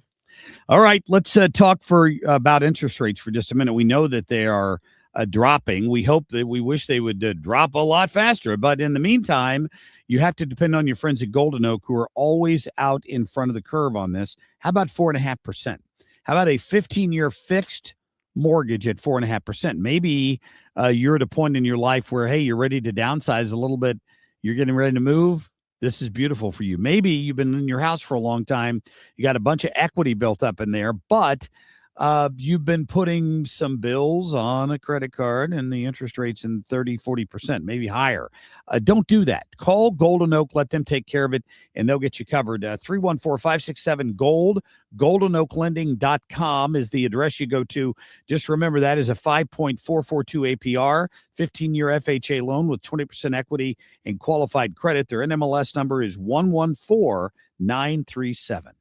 All right, let's talk about interest rates for just a minute. We know that they are dropping. We wish they would drop a lot faster. But in the meantime, you have to depend on your friends at Golden Oak, who are always out in front of the curve on this. How about 4.5%? How about a 15-year fixed mortgage at 4.5%? Maybe you're at a point in your life where, hey, you're ready to downsize a little bit. You're getting ready to move. This is beautiful for you. Maybe you've been in your house for a long time. You got a bunch of equity built up in there, but you've been putting some bills on a credit card and the interest rate's in 30-40%, maybe higher. Don't do that. Call Golden Oak, let them take care of it, and they'll get you covered. 314-567-GOLD. GoldenoakLending.com is the address you go to. Just remember, that is a 5.442 APR, 15-year FHA loan with 20% equity and qualified credit. Their NMLS number is 114937.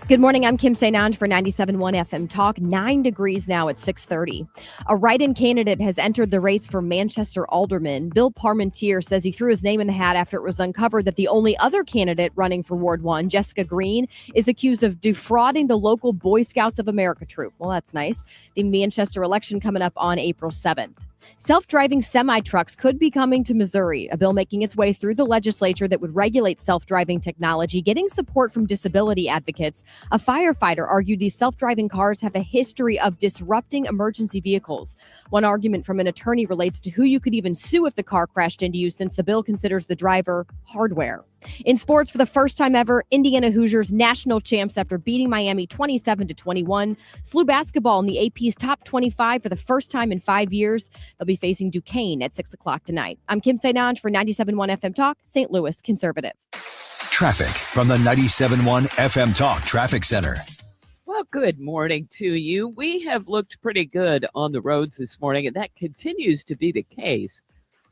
Good morning. I'm Kim St. for 97.1 FM Talk. 9 degrees now at 6:30. A write-in candidate has entered the race for Manchester alderman. Bill Parmentier says he threw his name in the hat after it was uncovered that the only other candidate running for Ward 1, Jessica Green, is accused of defrauding the local Boy Scouts of America troop. Well, that's nice. The Manchester election coming up on April 7th. Self-driving semi-trucks could be coming to Missouri, a bill making its way through the legislature that would regulate self-driving technology, getting support from disability advocates. A firefighter argued these self-driving cars have a history of disrupting emergency vehicles. One argument from an attorney relates to who you could even sue if the car crashed into you, since the bill considers the driver hardware. In sports, for the first time ever, Indiana Hoosiers national champs after beating Miami 27-21. SLU basketball in the AP's top 25 for the first time in 5 years. They'll be facing Duquesne at 6 o'clock tonight. I'm Kim St. for 97.1 FM Talk, St. Louis Conservative. Traffic from the 97.1 FM Talk Traffic Center. Well, good morning to you. We have looked pretty good on the roads this morning, and that continues to be the case.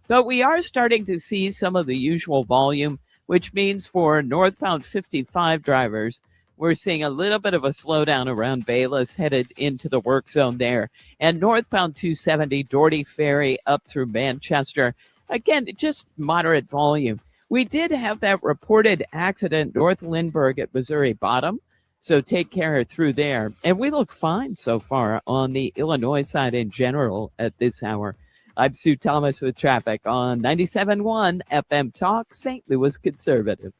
But we are starting to see some of the usual volume, which means for northbound 55 drivers, we're seeing a little bit of a slowdown around Bayless headed into the work zone there. And northbound 270, Doherty Ferry up through Manchester. Again, just moderate volume. We did have that reported accident north Lindbergh at Missouri Bottom, so take care through there. And we look fine so far on the Illinois side in general at this hour. I'm Sue Thomas with traffic on 97.1 FM Talk, St. Louis Conservative.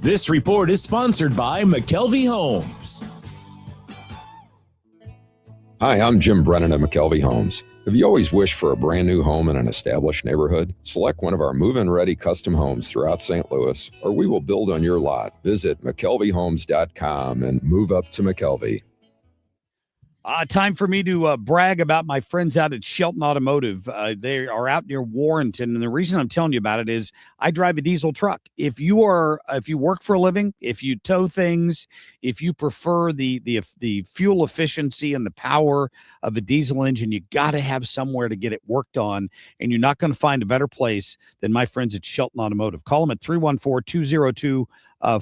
This report is sponsored by McKelvey Homes. Hi, I'm Jim Brennan at McKelvey Homes. Have you always wished for a brand new home in an established neighborhood? Select one of our move-in ready custom homes throughout St. Louis, or we will build on your lot. Visit McKelveyHomes.com and move up to McKelvey. Time for me to brag about my friends out at Shelton Automotive. They are out near Warrenton, and the reason I'm telling you about it is I drive a diesel truck. If you work for a living, if you tow things, if you prefer the fuel efficiency and the power of a diesel engine, you got to have somewhere to get it worked on, and you're not going to find a better place than my friends at Shelton Automotive. Call them at 314-202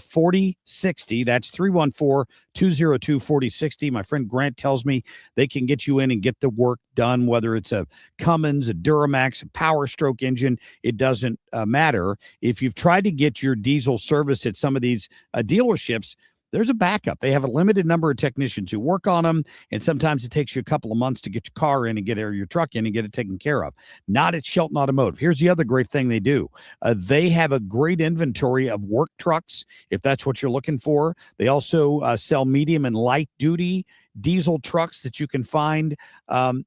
4060. That's 314-202-4060. My friend Grant tells me they can get you in and get the work done, whether it's a Cummins, a Duramax, a Power Stroke engine. It doesn't matter. If you've tried to get your diesel serviced at some of these dealerships, there's a backup. They have a limited number of technicians who work on them, and sometimes it takes you a couple of months to get your car in and get your truck in and get it taken care of. Not at Shelton Automotive. Here's the other great thing they do. They have a great inventory of work trucks, if that's what you're looking for. They also sell medium and light duty diesel trucks that you can find.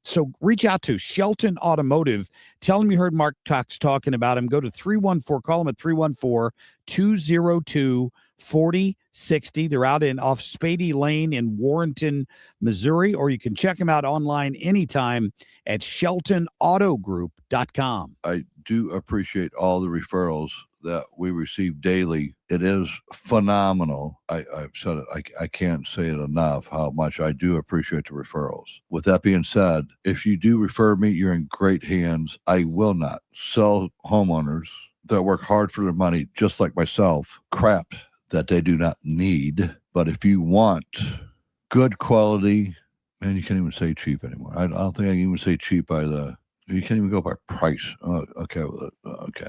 So reach out to Shelton Automotive. Tell them you heard Marc Cox talking about him. Go to 314, call them at 314-202-4060. They're out off Spady Lane in Warrenton, Missouri, or you can check them out online anytime at sheltonautogroup.com. I do appreciate all the referrals that we receive daily. It is phenomenal. I've said it. I can't say it enough how much I do appreciate the referrals. With that being said, if you do refer me, you're in great hands. I will not sell homeowners that work hard for their money, just like myself, crap that they do not need. But if you want good quality, man, you can't even say cheap anymore. I don't think I can even say cheap you can't even go by price. Okay,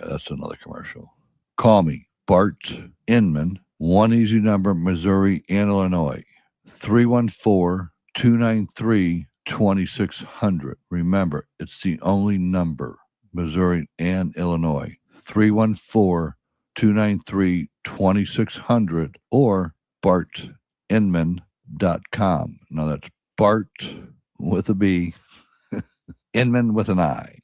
that's another commercial. Call me, Bart Inman, one easy number, Missouri and Illinois, 314-293-2600. Remember, it's the only number, Missouri and Illinois, 314-293-2600 or bartinman.com. Now that's Bart with a B, Inman with an I.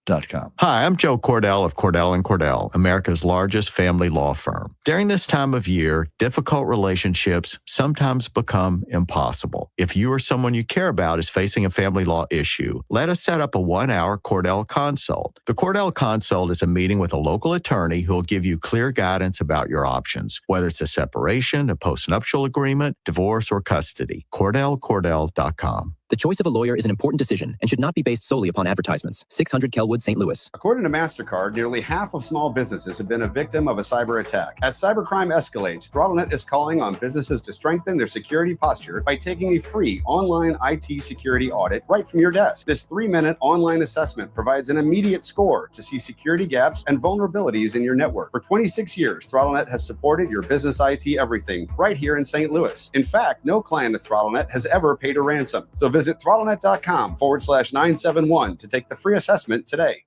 Hi, I'm Joe Cordell of Cordell & Cordell, America's largest family law firm. During this time of year, difficult relationships sometimes become impossible. If you or someone you care about is facing a family law issue, let us set up a 1-hour Cordell Consult. The Cordell Consult is a meeting with a local attorney who will give you clear guidance about your options, whether it's a separation, a postnuptial agreement, divorce, or custody. CordellCordell.com. The choice of a lawyer is an important decision and should not be based solely upon advertisements. 600 Kelwood, St. Louis. According to MasterCard, nearly half of small businesses have been a victim of a cyber attack. As cybercrime escalates, ThrottleNet is calling on businesses to strengthen their security posture by taking a free online IT security audit right from your desk. This 3-minute online assessment provides an immediate score to see security gaps and vulnerabilities in your network. For 26 years, ThrottleNet has supported your business IT everything right here in St. Louis. In fact, no client of ThrottleNet has ever paid a ransom. So visit throttlenet.com/971 to take the free assessment today.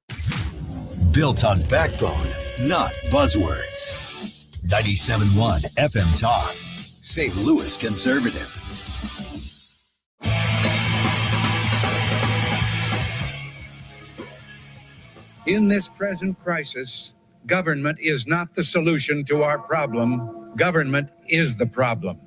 Built on backbone, not buzzwords. 97.1 FM Talk, St. Louis Conservative. In this present crisis, government is not the solution to our problem. Government is the problem.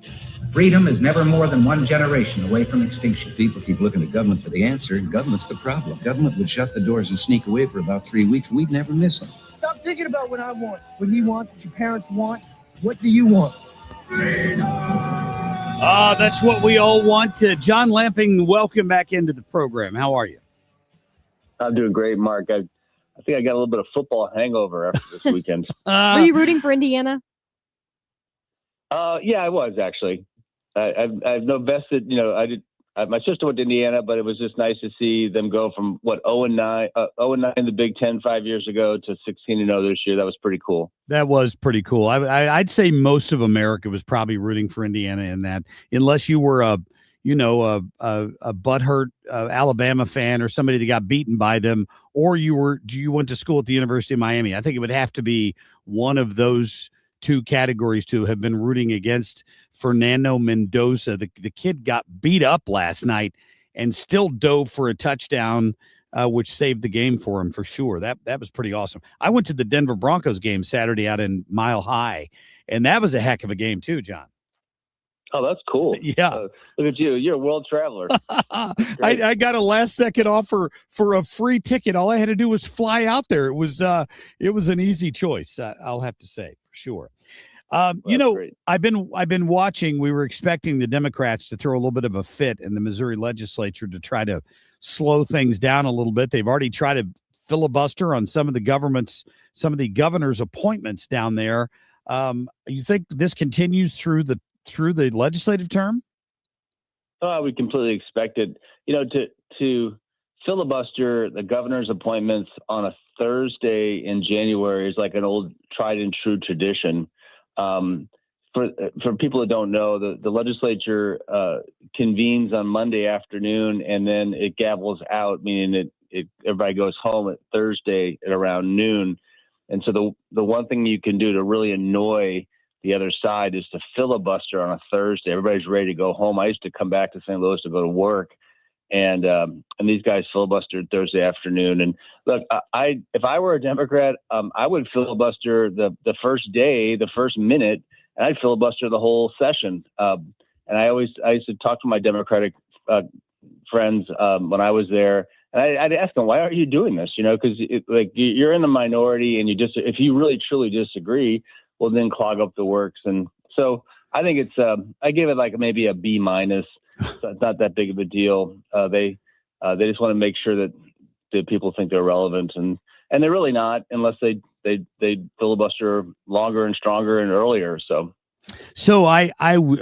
Freedom is never more than one generation away from extinction. People keep looking to government for the answer. Government's the problem. Government would shut the doors and sneak away for about 3 weeks. We'd never miss them. Stop thinking about what I want, what he wants, what your parents want. What do you want? That's what we all want. John Lamping, welcome back into the program. How are you? I'm doing great, Mark. I think I got a little bit of football hangover after this weekend. Were you rooting for Indiana? Yeah, I was actually. I have no vested, my sister went to Indiana, but it was just nice to see them go from 0-9 in the Big Ten 5 years ago to 16-0 this year. That was pretty cool. That was pretty cool. I'd say most of America was probably rooting for Indiana in that, unless you were a butthurt Alabama fan or somebody that got beaten by them, or you went to school at the University of Miami. I think it would have to be one of those two categories to have been rooting against Fernando Mendoza. The kid got beat up last night and still dove for a touchdown, which saved the game for him for sure. That was pretty awesome. I went to the Denver Broncos game Saturday out in Mile High, and that was a heck of a game too, John. Oh, that's cool. Yeah. Look at you. You're a world traveler. I got a last second offer for a free ticket. All I had to do was fly out there. It was an easy choice. I'll have to say for sure. Great. I've been watching. We were expecting the Democrats to throw a little bit of a fit in the Missouri legislature to try to slow things down a little bit. They've already tried to filibuster on some of the governor's appointments down there. You think this continues through the legislative term? We completely expect it. To filibuster the governor's appointments on a Thursday in January is like an old tried and true tradition. For people that don't know, the legislature convenes on Monday afternoon, and then it gavels out, meaning everybody goes home at Thursday at around noon. And so the one thing you can do to really annoy the other side is to filibuster on a Thursday. Everybody's ready to go home. I used to come back to St. Louis to go to work, and these guys filibustered Thursday afternoon. And look, if I were a Democrat, I would filibuster the first day, the first minute, and I'd filibuster the whole session. And I used to talk to my Democratic friends when I was there, and I'd ask them, why aren't you doing this? Because you're in the minority, and if you really truly disagree, well, then clog up the works. And so I think it's I give it like maybe a B-. So it's not that big of a deal. They just want to make sure that people think they're relevant, and they're really not unless they filibuster longer and stronger and earlier. So I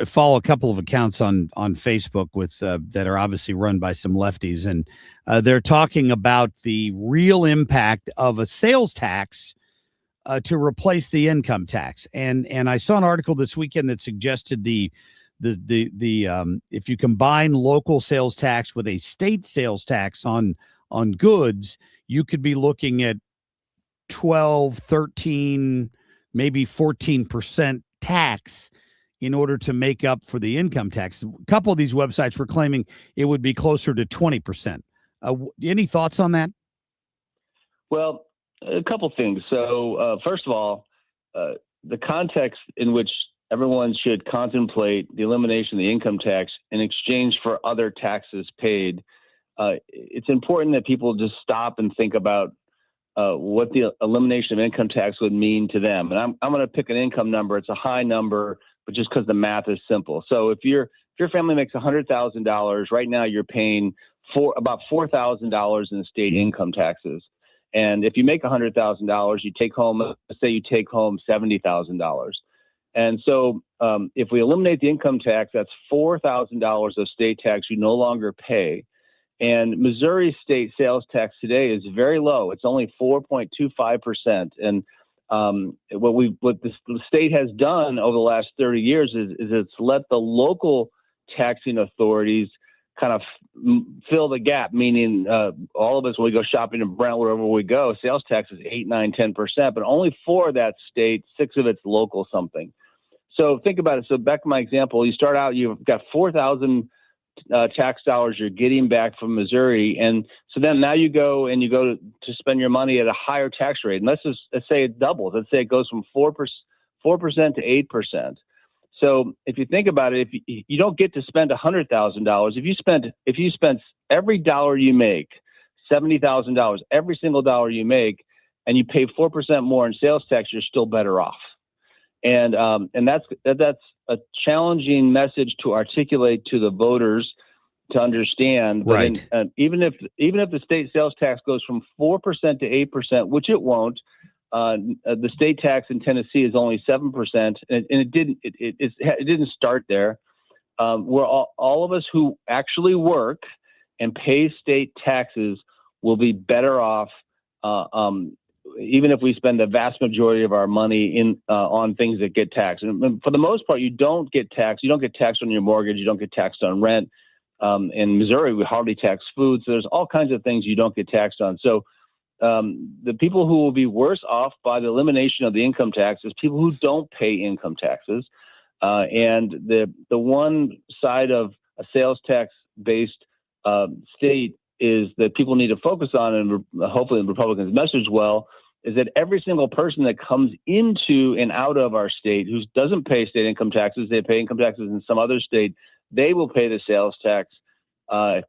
follow a couple of accounts on Facebook with that are obviously run by some lefties, and they're talking about the real impact of a sales tax to replace the income tax. And I saw an article this weekend that suggested the if you combine local sales tax with a state sales tax on goods, you could be looking at 12, 13, maybe 14% tax in order to make up for the income tax. A couple of these websites were claiming it would be closer to 20%. Any thoughts on that? Well, a couple things. So first of all, the context in which everyone should contemplate the elimination of the income tax in exchange for other taxes paid. It's important that people just stop and think about what the elimination of income tax would mean to them. And I'm going to pick an income number. It's a high number, but just because the math is simple. So if your family makes $100,000, right now you're paying about $4,000 in state income taxes. And if you make $100,000, you take home, let's say you take home $70,000. And so if we eliminate the income tax, that's $4,000 of state tax you no longer pay. And Missouri state sales tax today is very low. It's only 4.25%. And what the state has done over the last 30 years is it's let the local taxing authorities kind of fill the gap, meaning all of us, when we go shopping in Brent, wherever we go, sales tax is 8, 9, 10%, but only 4 of that state, 6 of it's local something. So think about it. So back to my example, you start out, you've got 4,000 tax dollars you're getting back from Missouri. And so then now you go to spend your money at a higher tax rate. And let's say it doubles. Let's say it goes from 4% to 8%. So if you think about it, if you don't get to spend $100,000, if you spend every dollar you make, $70,000, every single dollar you make, and you pay 4% more in sales tax, you're still better off. And that's a challenging message to articulate to the voters to understand. Right. But even if the state sales tax goes from 4% to 8%, which it won't, the state tax in Tennessee is only 7%, and it didn't start there. We're all of us who actually work and pay state taxes will be better off. Even if we spend the vast majority of our money on things that get taxed. And for the most part, you don't get taxed. You don't get taxed on your mortgage. You don't get taxed on rent. In Missouri, we hardly tax food. So there's all kinds of things you don't get taxed on. So the people who will be worse off by the elimination of the income tax is people who don't pay income taxes. And the one side of a sales tax-based state is that people need to focus on, and hopefully the Republicans message well, is that every single person that comes into and out of our state who doesn't pay state income taxes, they pay income taxes in some other state, they will pay the sales tax, the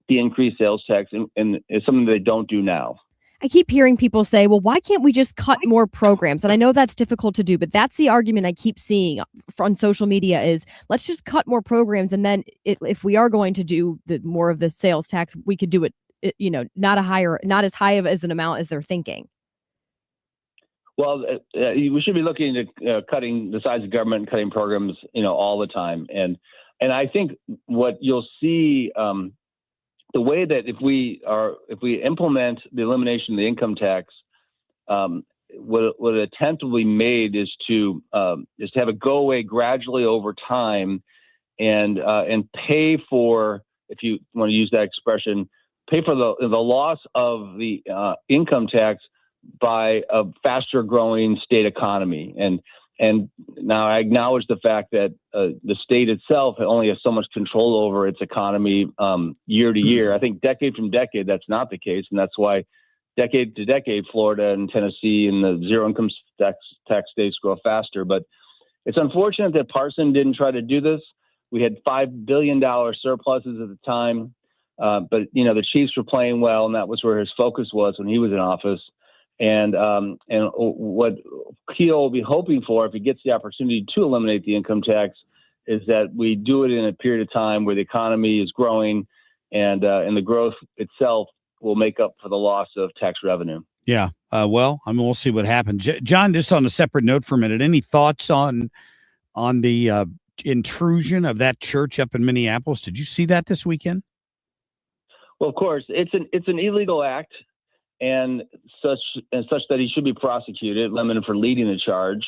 increased sales tax, and it's something they don't do now. I keep hearing people say, well, why can't we just cut more programs? And I know that's difficult to do, but that's the argument I keep seeing on social media is let's just cut more programs. And then if we are going to do more of the sales tax, we could do it, not as high as an amount as they're thinking. Well, we should be looking at cutting the size of government and cutting programs, all the time. And I think what you'll see, the way that if we implement the elimination of the income tax, what an attempt will be made is to have it go away gradually over time, and pay for, if you want to use that expression, pay for the loss of the income tax by a faster growing state economy. And now I acknowledge the fact that the state itself only has so much control over its economy year to year. I think decade from decade, that's not the case. And that's why decade to decade, Florida and Tennessee and the zero income tax states grow faster. But it's unfortunate that Parson didn't try to do this. We had $5 billion surpluses at the time. But, the Chiefs were playing well, and that was where his focus was when he was in office. And what he'll be hoping for, if he gets the opportunity to eliminate the income tax, is that we do it in a period of time where the economy is growing, and the growth itself will make up for the loss of tax revenue. Yeah. We'll see what happens. John, just on a separate note for a minute, any thoughts on the intrusion of that church up in Minneapolis? Did you see that this weekend? Well, of course, it's an illegal act. And such that he should be prosecuted, limited for leading the charge,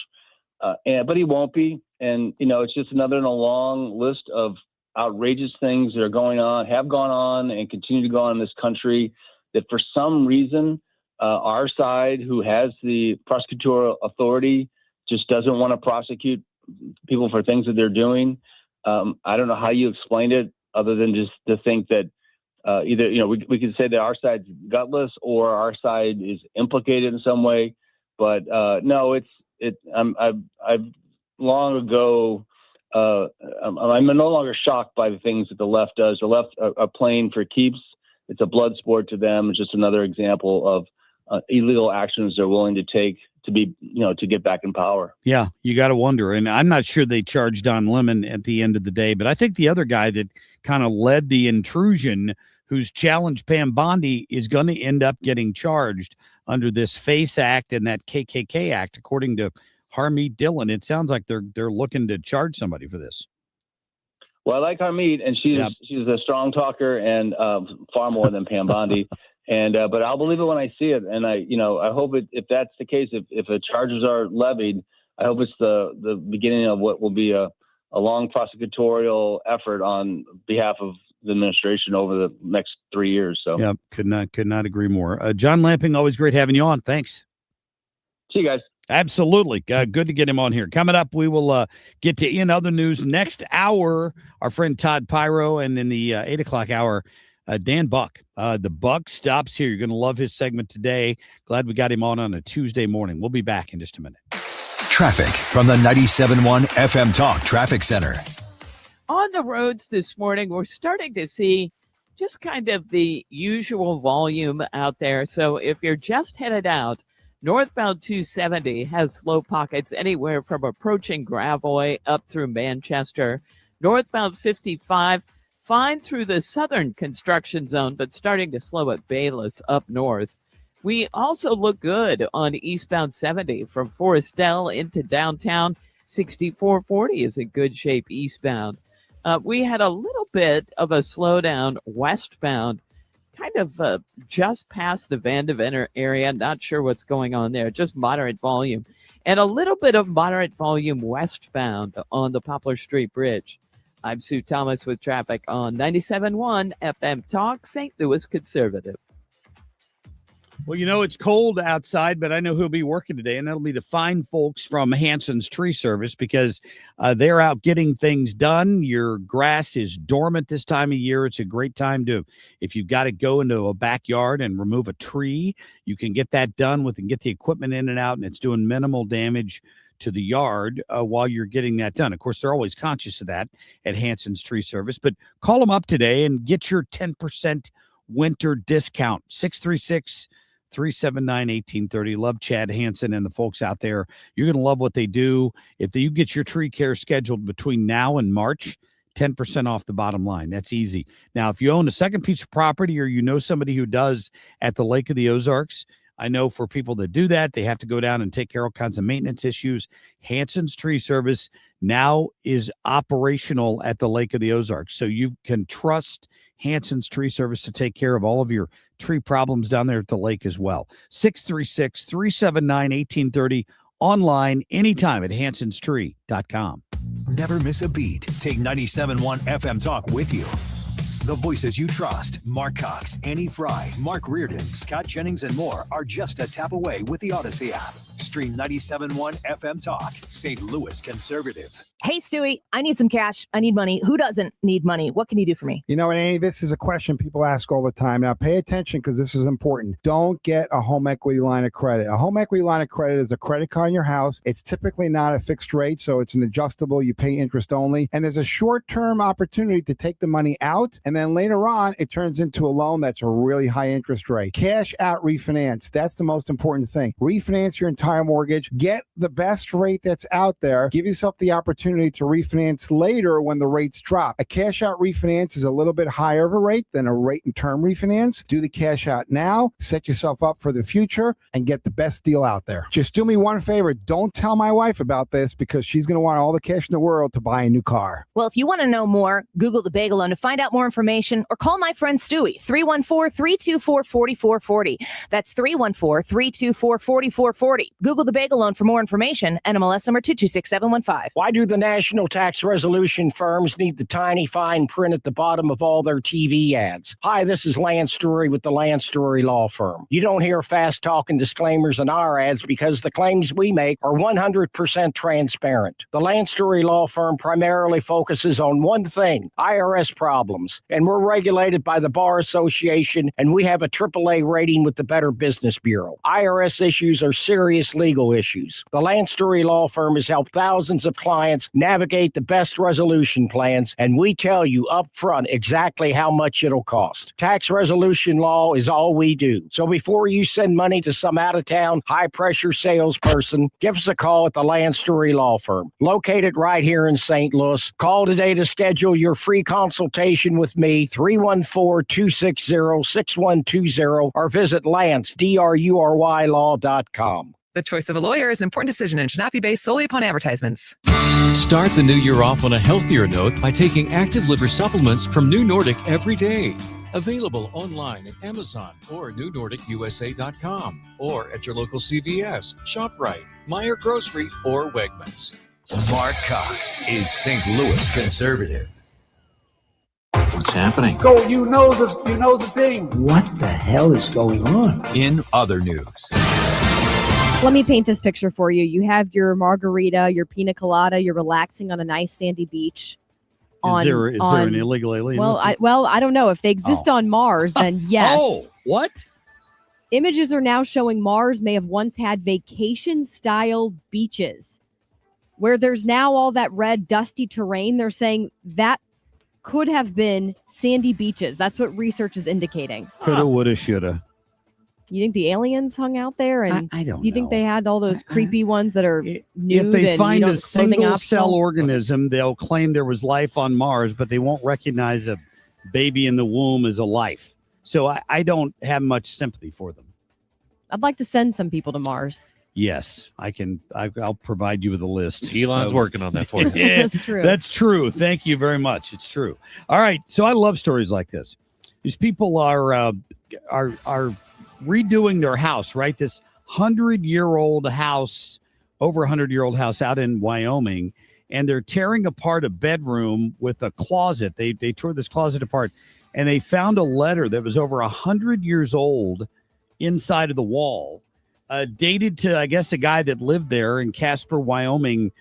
but he won't be. And it's just another in a long list of outrageous things that are have gone on, and continue to go on in this country. That for some reason, our side, who has the prosecutorial authority, just doesn't want to prosecute people for things that they're doing. I don't know how you explain it, other than just to think that either, we could say that our side's gutless or our side is implicated in some way. But no, I've long ago, I'm no longer shocked by the things that the left does. The left are playing for keeps. It's a blood sport to them. It's just another example of illegal actions they're willing to take to get back in power. Yeah, you got to wonder. And I'm not sure they charged Don Lemon at the end of the day, but I think the other guy that kind of led the intrusion, who's challenged Pam Bondi, is going to end up getting charged under this FACE Act and that KKK Act, according to Harmeet Dillon. It sounds like they're looking to charge somebody for this. Well, I like Harmeet, and she's a strong talker and far more than Pam Bondi. And but I'll believe it when I see it, and I hope if that's the case, if the charges are levied, I hope it's the beginning of what will be a long prosecutorial effort on behalf of the administration over the next 3 years. So yeah, could not agree more. John Lamping, always great having you on. Thanks. See you guys. Absolutely. Good to get him on here. Coming up, we will get to in other news next hour. Our friend Todd Piro, and in the 8 o'clock hour, Dan Buck. The Buck stops here. You're going to love his segment today. Glad we got him on a Tuesday morning. We'll be back in just a minute. Traffic from the 97.1 FM Talk Traffic Center. On the roads this morning, we're starting to see just kind of the usual volume out there. So if you're just headed out, northbound 270 has slow pockets anywhere from approaching Gravois up through Manchester. Northbound 55, fine through the southern construction zone, but starting to slow at Bayless up north. We also look good on eastbound 70 from Forestell into downtown. 6440 is in good shape eastbound. We had a little bit of a slowdown westbound, kind of just past the Vandeventer area. Not sure what's going on there, just moderate volume. And a little bit of moderate volume westbound on the Poplar Street Bridge. I'm Sue Thomas with traffic on 97.1 FM Talk, St. Louis Conservative. Well, it's cold outside, but I know who'll be working today, and that'll be the fine folks from Hanson's Tree Service, because they're out getting things done. Your grass is dormant this time of year. It's a great time if you've got to go into a backyard and remove a tree, you can get that done and get the equipment in and out, and it's doing minimal damage to the yard while you're getting that done. Of course, they're always conscious of that at Hanson's Tree Service, but call them up today and get your 10% winter discount. 636-379-1830. Love Chad Hansen and the folks out there. You're going to love what they do. If you get your tree care scheduled between now and March, 10% off the bottom line. That's easy. Now, if you own a second piece of property, or you know somebody who does at the Lake of the Ozarks, I know for people that do that, they have to go down and take care of all kinds of maintenance issues. Hanson's Tree Service now is operational at the Lake of the Ozarks. So you can trust Hanson's Tree Service to take care of all of your tree problems down there at the lake as well. 636-379-1830. Online anytime at hansonstree.com. Never miss a beat. Take 97.1 FM Talk with you. The voices you trust, Marc Cox, Annie Fry, Mark Reardon, Scott Jennings, and more are just a tap away with the Odyssey app. Stream 97.1 FM Talk, St. Louis Conservative. Hey, Stewie, I need some cash. I need money. Who doesn't need money? What can you do for me? Annie, this is a question people ask all the time. Now, pay attention, because this is important. Don't get a home equity line of credit. A home equity line of credit is a credit card in your house. It's typically not a fixed rate, so it's an adjustable. You pay interest only. And there's a short-term opportunity to take the money out, and then later on, it turns into a loan that's a really high interest rate. Cash out refinance. That's the most important thing. Refinance your entire mortgage. Get the best rate that's out there. Give yourself the opportunity to refinance later when the rates drop. A cash out refinance is a little bit higher of a rate than a rate and term refinance. Do the cash out now, set yourself up for the future, and get the best deal out there. Just do me one favor. Don't tell my wife about this, because she's going to want all the cash in the world to buy a new car. Well, if you want to know more, Google the Bagel Loan to find out more information, or call my friend Stewie, 314-324-4440. That's 314-324-4440. Google the bagel loan for more information. NMLS number 226715. Why do the national tax resolution firms need the tiny fine print at the bottom of all their TV ads? Hi, this is Lance Story with the Lance Story Law Firm. You don't hear fast talking disclaimers in our ads because the claims we make are 100% transparent. The Lance Story Law Firm primarily focuses on one thing, IRS problems, and we're regulated by the Bar Association, and we have a AAA rating with the Better Business Bureau. IRS issues are serious legal issues. The Lance Story Law Firm has helped thousands of clients navigate the best resolution plans, and we tell you up front exactly how much it'll cost. Tax resolution law is all we do. So before you send money to some out-of-town, high-pressure salesperson, give us a call at the Lance Story Law Firm, located right here in St. Louis. Call today to schedule your free consultation with me, 314-260-6120, or visit LanceDruryLaw.com. The choice of a lawyer is an important decision and should not be based solely upon advertisements. Start the new year off on a healthier note by taking active liver supplements from New Nordic every day. Available online at Amazon or NewNordicUSA.com or at your local CVS, ShopRite, Meijer Grocery, or Wegmans. Marc Cox is St. Louis conservative. What's happening? Go, you know the thing. What the hell is going on? In other news. Let me paint this picture for you. You have your margarita, your pina colada, you're relaxing on a nice sandy beach. Is there an illegal alien? I don't know. If they exist on Mars, then yes. Oh, what? Images are now showing Mars may have once had vacation-style beaches where there's now all that red, dusty terrain. They're saying that could have been sandy beaches. That's what research is indicating. Coulda, woulda, shoulda. You think the aliens hung out there? And I don't you think they had all those creepy ones that are nude? If they and find you a don't- clothing single optional? cell organism, they'll claim there was life on Mars, but they won't recognize a baby in the womb as a life. So I don't have much sympathy for them. I'd like to send some people to Mars. Yes, I can. I'll provide you with a list. Elon's working on that for you. Yeah, That's true. That's true. Thank you very much. It's true. All right. So I love stories like this. These people are redoing their house, right? This 100-year-old house, over 100-year-old house out in Wyoming, and they're tearing apart a bedroom with a closet. They tore this closet apart, and they found a letter that was over 100 years old inside of the wall, dated to, I guess, a guy that lived there in Casper, Wyoming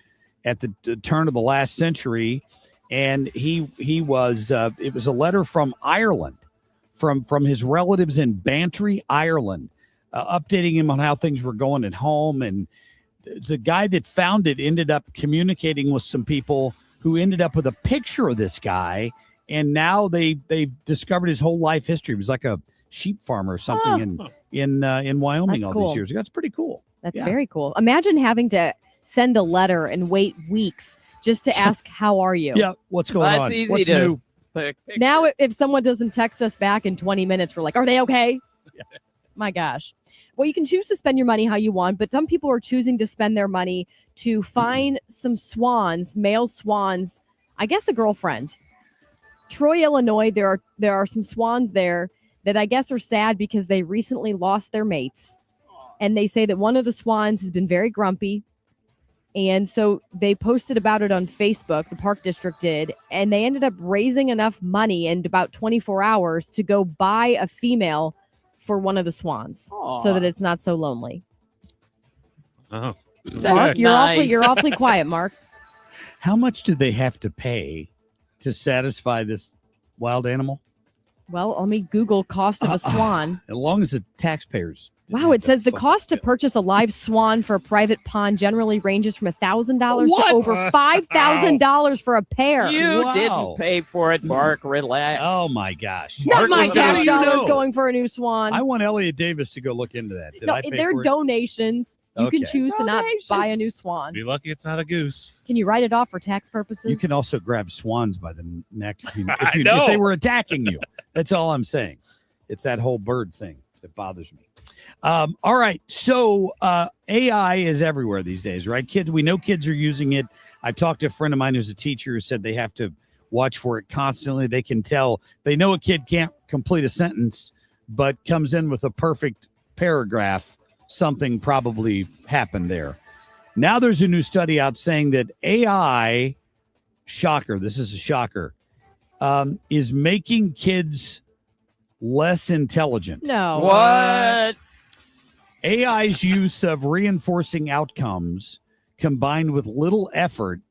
at the turn of the last century. And he was, it was a letter from Ireland, from his relatives in Bantry, Ireland, updating him on how things were going at home. And the guy that found it ended up communicating with some people who ended up with a picture of this guy. And now they've discovered his whole life history. He was like a sheep farmer or something in Wyoming. That's all cool. these years ago. That's pretty cool. That's very cool. Imagine having to send a letter and wait weeks just to ask, how are you? Yeah, what's going on? That's easy What's to new? Now, if someone doesn't text us back in 20 minutes, we're like, are they okay? My gosh. Well, you can choose to spend your money how you want, but some people are choosing to spend their money to find some swans, male swans, I guess a girlfriend. Troy, Illinois, there are some swans there that I guess are sad because they recently lost their mates. And they say that one of the swans has been very grumpy. And so they posted about it on Facebook, the Park District did, and they ended up raising enough money in about 24 hours to go buy a female for one of the swans so that it's not so lonely. Oh, Mark, you're awfully quiet, Mark. How much do they have to pay to satisfy this wild animal? Well, let me Google cost of a swan. As long as the taxpayers. Wow, it says the cost to purchase a live swan for a private pond generally ranges from $1,000 to over $5,000 for a pair. You didn't pay for it, Mark. Relax. Oh my gosh. Not my How tax do you dollars know? going for a new swan. I want Elliot Davis to go look into that. Did No, I pay they're for it? donations. You can Okay. choose to not buy a new swan. Be lucky it's not a goose. Can you write it off for tax purposes? You can also grab swans by the neck if I know. they were attacking you. That's all I'm saying. It's that whole bird thing that bothers me. All right. So AI is everywhere these days, right? We know kids are using it. I talked to a friend of mine who's a teacher who said they have to watch for it constantly. They can tell. They know a kid can't complete a sentence, but comes in with a perfect paragraph something probably happened there. Now there's a new study out saying that AI, shocker, this is a shocker, is making kids less intelligent. No. What? AI's use of reinforcing outcomes combined with little effort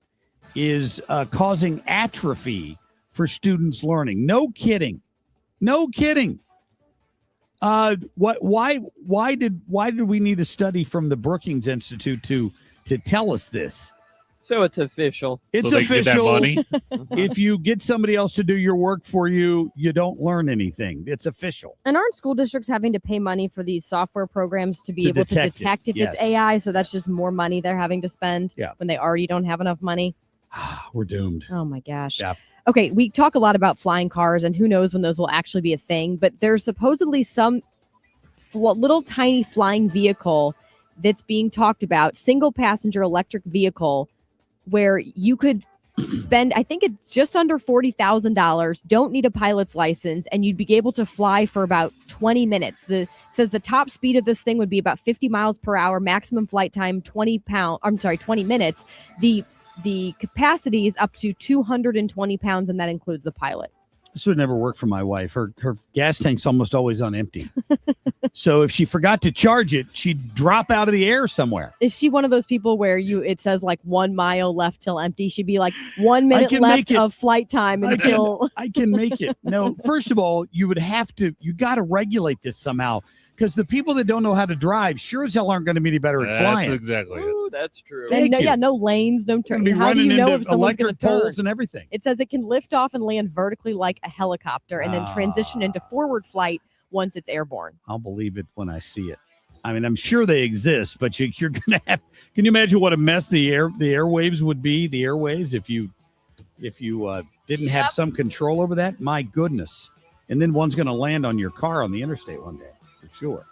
is causing atrophy for students learning. No kidding. Why did we need a study from the Brookings Institute to tell us this? So it's official. It's so they get that official. money? If you get somebody else to do your work for you, you don't learn anything. It's official. And aren't school districts having to pay money for these software programs to be To able to detect detect it, if it's yes. AI? So that's just more money they're having to spend when they already don't have enough money. We're doomed. Oh my gosh. Yeah. Okay, we talk a lot about flying cars, and who knows when those will actually be a thing, but there's supposedly some little tiny flying vehicle that's being talked about, single passenger electric vehicle, where you could spend, I think it's just under $40,000, don't need a pilot's license, and you'd be able to fly for about 20 minutes. It says the top speed of this thing would be about 50 miles per hour, maximum flight time 20 minutes. The capacity is up to 220 pounds, and that includes the pilot. This would never work for my wife. Her gas tank's almost always on empty. So if she forgot to charge it, she'd drop out of the air somewhere. Is she one of those people where it says like 1 mile left till empty? She'd be like 1 minute left of flight time until I can make it. No, first of all, you got to regulate this somehow, because the people that don't know how to drive sure as hell aren't going to be any better at flying. That's exactly it. Ooh, that's true. And no lanes, no turn. How do you know if someone's going electric to turn? poles and everything? It says it can lift off and land vertically like a helicopter, and then transition into forward flight once it's airborne. I'll believe it when I see it. I mean, I'm sure they exist, but you're going to have. Can you imagine what a mess the airwaves would be? The airways, if you didn't have some control over that, my goodness. And then one's going to land on your car on the interstate one day, for sure.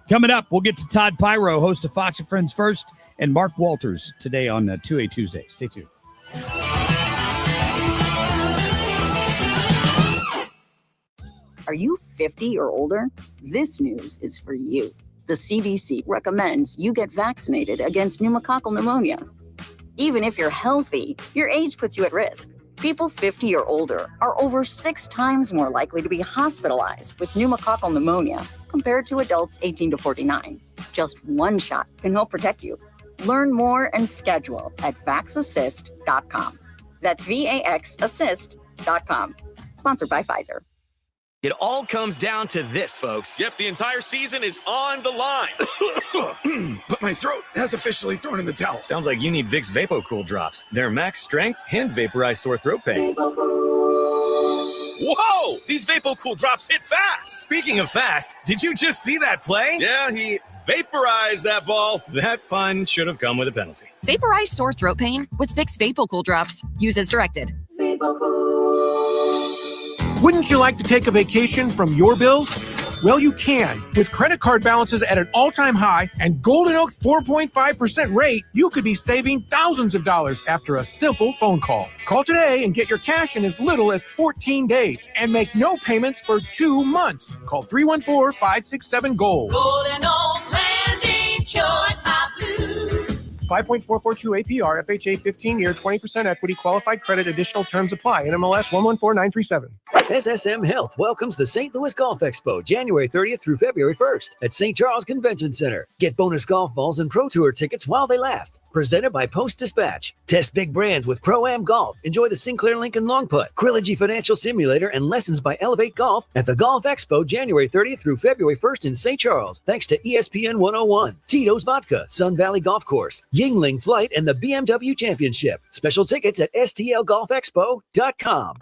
Coming up, we'll get to Todd Piro, host of Fox and Friends First, and Mark Walters today on 2A Tuesday. Stay tuned. Are you 50 or older? This news is for you. The CDC recommends you get vaccinated against pneumococcal pneumonia. Even if you're healthy, your age puts you at risk. People 50 or older are over 6 times more likely to be hospitalized with pneumococcal pneumonia compared to adults 18 to 49. Just one shot can help protect you. Learn more and schedule at vaxassist.com. That's VAXassist.com. Sponsored by Pfizer. It all comes down to this, folks. Yep, the entire season is on the line. But my throat has officially thrown in the towel. Sounds like you need Vicks VapoCool drops. They're max strength and vaporize sore throat pain. Whoa! These VapoCool drops hit fast. Speaking of fast, did you just see that play? Yeah, he vaporized that ball. That pun should have come with a penalty. Vaporize sore throat pain with Vicks VapoCool drops. Use as directed. Wouldn't you like to take a vacation from your bills? Well, you can. With credit card balances at an all-time high and Golden Oak's 4.5% rate, you could be saving thousands of dollars after a simple phone call. Call today and get your cash in as little as 14 days and make no payments for 2 months. Call 314-567-GOLD. Golden Oak Landing, short my blues. 5.442 APR, FHA 15-year, 20% equity, qualified credit, additional terms apply. NMLS 114937. SSM Health welcomes the St. Louis Golf Expo January 30th through February 1st at St. Charles Convention Center. Get bonus golf balls and Pro Tour tickets while they last. Presented by Post Dispatch. Test big brands with Pro-Am Golf. Enjoy the Sinclair Lincoln Long Putt, Trilogy Financial Simulator, and lessons by Elevate Golf at the Golf Expo January 30th through February 1st in St. Charles. Thanks to ESPN 101, Tito's Vodka, Sun Valley Golf Course, Yingling Flight, and the BMW Championship. Special tickets at stlgolfexpo.com.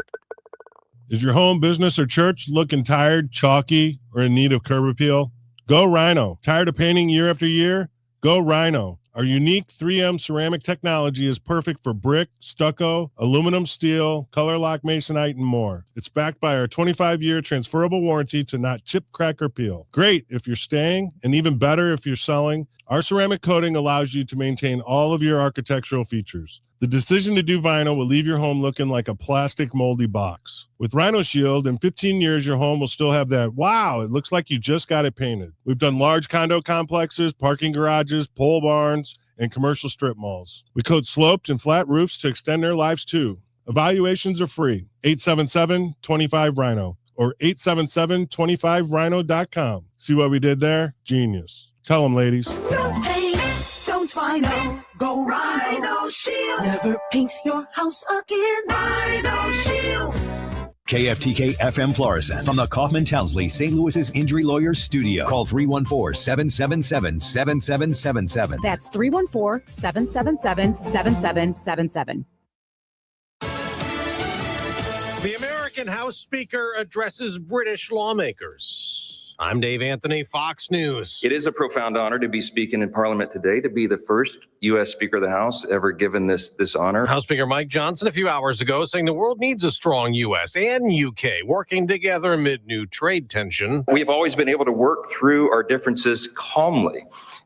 Is your home, business, or church looking tired, chalky, or in need of curb appeal? Go Rhino. Tired of painting year after year? Go Rhino. Our unique 3M ceramic technology is perfect for brick, stucco, aluminum, steel, color lock masonite, and more. It's backed by our 25-year transferable warranty to not chip, crack, or peel. Great if you're staying, and even better if you're selling. Our ceramic coating allows you to maintain all of your architectural features. The decision to do vinyl will leave your home looking like a plastic moldy box. With Rhino Shield, in 15 years, your home will still have that, wow, it looks like you just got it painted. We've done large condo complexes, parking garages, pole barns, and commercial strip malls. We coat sloped and flat roofs to extend their lives too. Evaluations are free. 877-25-RHINO or 877-25rhino.com. See what we did there? Genius. Tell them, ladies. Don't paint, don't vinyl, go Rhino Shield. Never paint your house again. Rhino Shield. KFTK FM Florissant from the Kaufman Townsley St. Louis's Injury Lawyers Studio. Call 314-777-7777. That's 314-777-7777. The American House Speaker addresses British lawmakers. I'm Dave Anthony, Fox News. It is a profound honor to be speaking in Parliament today, to be the first U.S. Speaker of the House ever given this honor. House Speaker Mike Johnson a few hours ago saying the world needs a strong U.S. and U.K. working together amid new trade tension. We've always been able to work through our differences calmly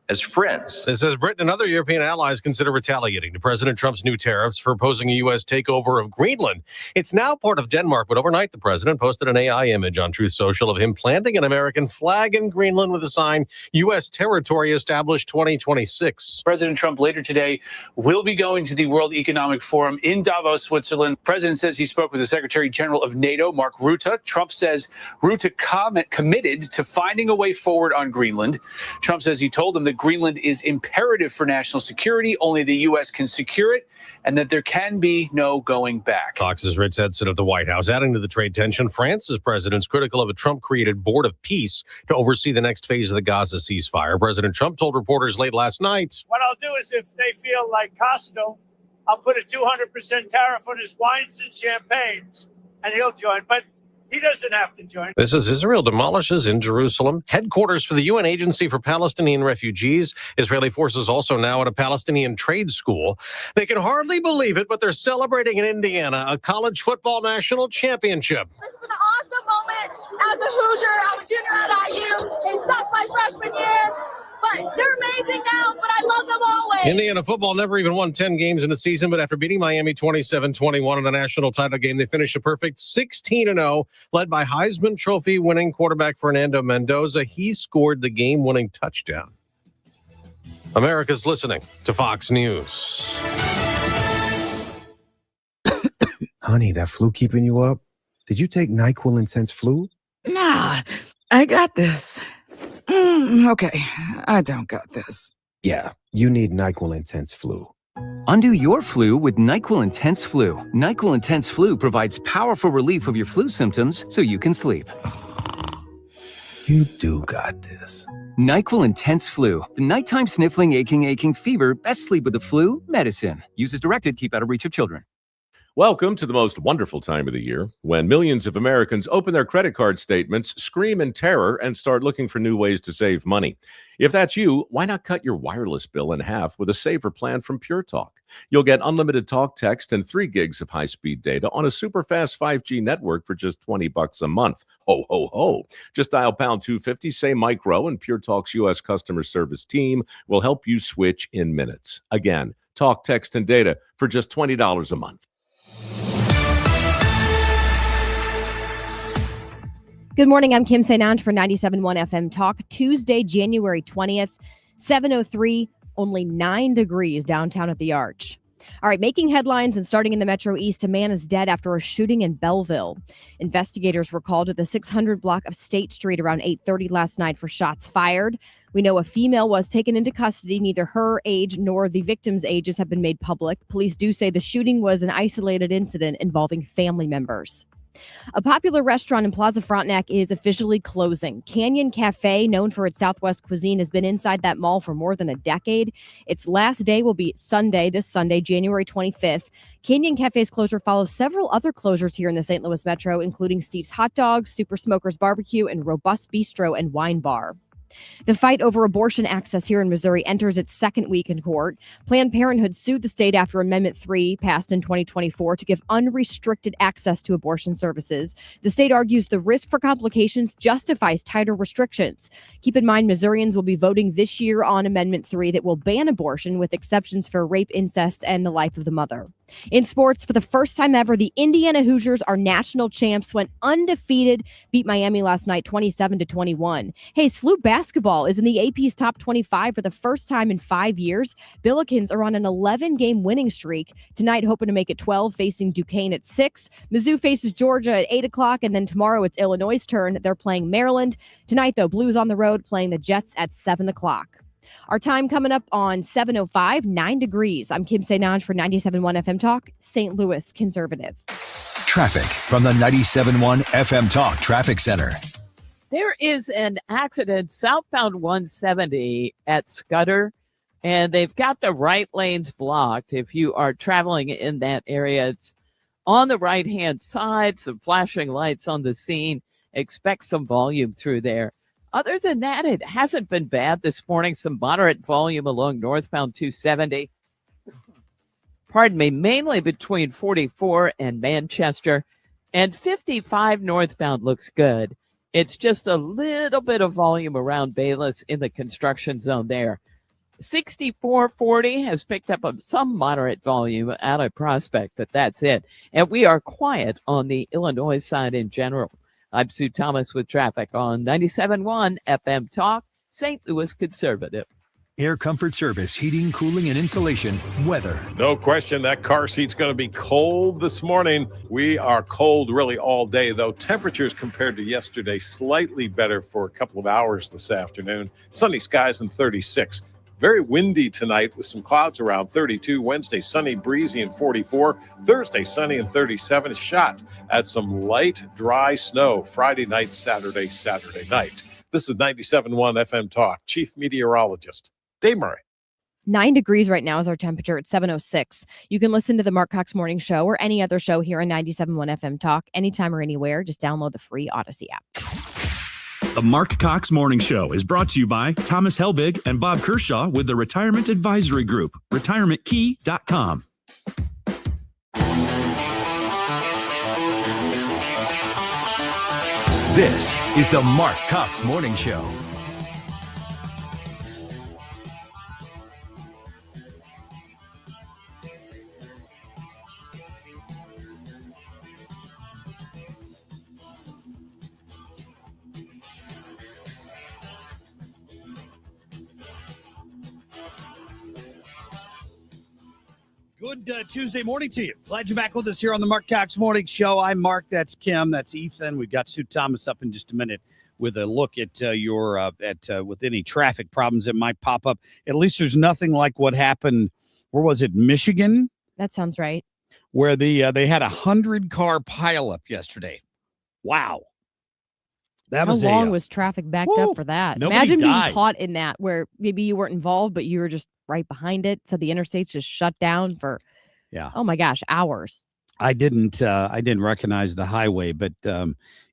as friends. This as Britain and other European allies consider retaliating to President Trump's new tariffs for opposing a U.S. takeover of Greenland. It's now part of Denmark, but overnight the president posted an AI image on Truth Social of him planting an American flag in Greenland with a sign, U.S. territory established 2026. President Trump later today will be going to the World Economic Forum in Davos, Switzerland. The president says he spoke with the Secretary General of NATO, Mark Rutte. Trump says Rutte committed to finding a way forward on Greenland. Trump says he told him that Greenland is imperative for national security. Only the U.S. can secure it, and that there can be no going back. Fox's Rich Edson of the White House. Adding to the trade tension, France's president's critical of a Trump-created board of peace to oversee the next phase of the Gaza ceasefire. President Trump told reporters late last night, what I'll do is if they feel like Costco, I'll put a 200% tariff on his wines and champagnes, and he'll join. But he doesn't have to join. This is Israel demolishes in Jerusalem headquarters for the UN Agency for Palestinian Refugees. Israeli forces also now at a Palestinian trade school. They can hardly believe it, but they're celebrating in Indiana a college football national championship. This is an awesome moment. As a Hoosier, I was junior at IU. They sucked my freshman year. But they're amazing now, but I love them always. Indiana football never even won 10 games in a season, but after beating Miami 27-21 in the national title game, they finished a perfect 16-0, led by Heisman Trophy winning quarterback Fernando Mendoza. He scored the game-winning touchdown. America's listening to Fox News. Honey, that flu keeping you up? Did you take NyQuil Intense Flu? Nah, I got this. Okay, I don't got this. Yeah, you need NyQuil Intense Flu. Undo your flu with NyQuil Intense Flu. NyQuil Intense Flu provides powerful relief of your flu symptoms so you can sleep. You do got this. NyQuil Intense Flu. The nighttime sniffling, aching fever. Best sleep with the flu medicine. Use as directed. Keep out of reach of children. Welcome to the most wonderful time of the year, when millions of Americans open their credit card statements, scream in terror, and start looking for new ways to save money. If that's you, why not cut your wireless bill in half with a saver plan from Pure Talk? You'll get unlimited talk, text, and 3 gigs of high-speed data on a super-fast 5G network for just $20 a month. Ho, ho, ho. Just dial pound 250, say micro, and Pure Talk's U.S. customer service team will help you switch in minutes. Again, talk, text, and data for just $20 a month. Good morning. I'm Kim St. Ange for 97.1 FM Talk. Tuesday, January 20th, 7:03, only 9 degrees downtown at the Arch. All right, making headlines and starting in the Metro East, a man is dead after a shooting in Belleville. Investigators were called to the 600 block of State Street around 8:30 last night for shots fired. We know a female was taken into custody. Neither her age nor the victim's ages have been made public. Police do say the shooting was an isolated incident involving family members. A popular restaurant in Plaza Frontenac is officially closing. Canyon Cafe, known for its Southwest cuisine, has been inside that mall for more than a decade. Its last day will be this Sunday, January 25th. Canyon Cafe's closure follows several other closures here in the St. Louis Metro, including Steve's Hot Dogs, Super Smokers Barbecue, and Robust Bistro and Wine Bar. The fight over abortion access here in Missouri enters its second week in court. Planned Parenthood sued the state after Amendment 3 passed in 2024 to give unrestricted access to abortion services. The state argues the risk for complications justifies tighter restrictions. Keep in mind, Missourians will be voting this year on Amendment 3 that will ban abortion with exceptions for rape, incest, and the life of the mother. In sports, for the first time ever, the Indiana Hoosiers are national champs, went undefeated, beat Miami last night 27-21. Hey, SLU basketball is in the AP's top 25 for the first time in 5 years. Billikens are on an 11-game winning streak. Tonight, hoping to make it 12, facing Duquesne at 6. Mizzou faces Georgia at 8 o'clock, and then tomorrow it's Illinois' turn. They're playing Maryland. Tonight, though, Blues on the road playing the Jets at 7 o'clock. Our time coming up on 7:05, 9 degrees. I'm Kim St. for 97.1 FM Talk, St. Louis Conservative. Traffic from the 97.1 FM Talk Traffic Center. There is an accident southbound 170 at Scudder, and they've got the right lanes blocked. If you are traveling in that area, it's on the right-hand side, some flashing lights on the scene. Expect some volume through there. Other than that, it hasn't been bad this morning. Some moderate volume along northbound 270. Pardon me, mainly between 44 and Manchester. And 55 northbound looks good. It's just a little bit of volume around Bayless in the construction zone there. 6440 has picked up some moderate volume out of Prospect, but that's it. And we are quiet on the Illinois side in general. I'm Sue Thomas with traffic on 97.1 FM Talk, St. Louis Conservative. Air Comfort Service, heating, cooling, and insulation, weather. No question that car seat's going to be cold this morning. We are cold really all day, though. Temperatures compared to yesterday slightly better for a couple of hours this afternoon. Sunny skies and 36. Very windy tonight with some clouds around 32. Wednesday, sunny, breezy, and 44. Thursday, sunny and 37. Shot at some light, dry snow Friday night, Saturday night. This is 97.1 FM Talk. Chief Meteorologist Dave Murray. 9 degrees right now is our temperature at 7:06. You can listen to the Marc Cox Morning Show or any other show here on 97.1 FM Talk anytime or anywhere. Just download the free Odyssey app. The Marc Cox Morning Show is brought to you by Thomas Helbig and Bob Kershaw with the Retirement Advisory Group, retirementkey.com. This is the Marc Cox Morning Show. Good Tuesday morning to you. Glad you're back with us here on the Marc Cox Morning Show. I'm Mark. That's Kim. That's Ethan. We've got Sue Thomas up in just a minute with a look at with any traffic problems that might pop up. At least there's nothing like what happened. Where was it? Michigan? That sounds right. Where they had 100-car pileup yesterday. Wow. How long was traffic backed up for that? Imagine being caught in that where maybe you weren't involved, but you were just right behind it. So the interstate's just shut down for, oh my gosh, hours. I didn't recognize the highway, but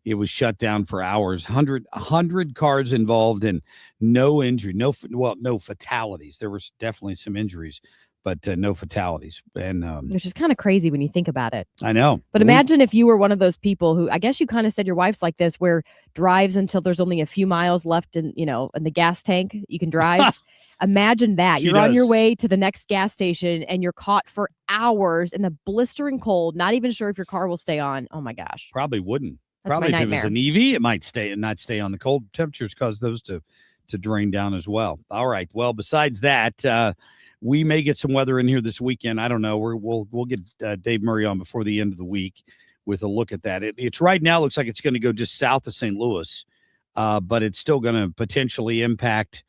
it was shut down for hours. 100 cars involved and no injury, no fatalities. There was definitely some injuries, but no fatalities. And which is kind of crazy when you think about it. I know. But imagine if you were one of those people who, I guess you kind of said your wife's like this, where drives until there's only a few miles left in the gas tank you can drive. Imagine that. You're on your way to the next gas station and you're caught for hours in the blistering cold, not even sure if your car will stay on. Oh my gosh. Probably wouldn't. That's Probably my if it was nightmare. an EV, it might stay and not stay on. The cold temperatures cause those to drain down as well. All right. Well, besides that, we may get some weather in here this weekend. I don't know. We'll get Dave Murray on before the end of the week with a look at that. It's right now looks like it's going to go just south of St. Louis, but it's still going to potentially impact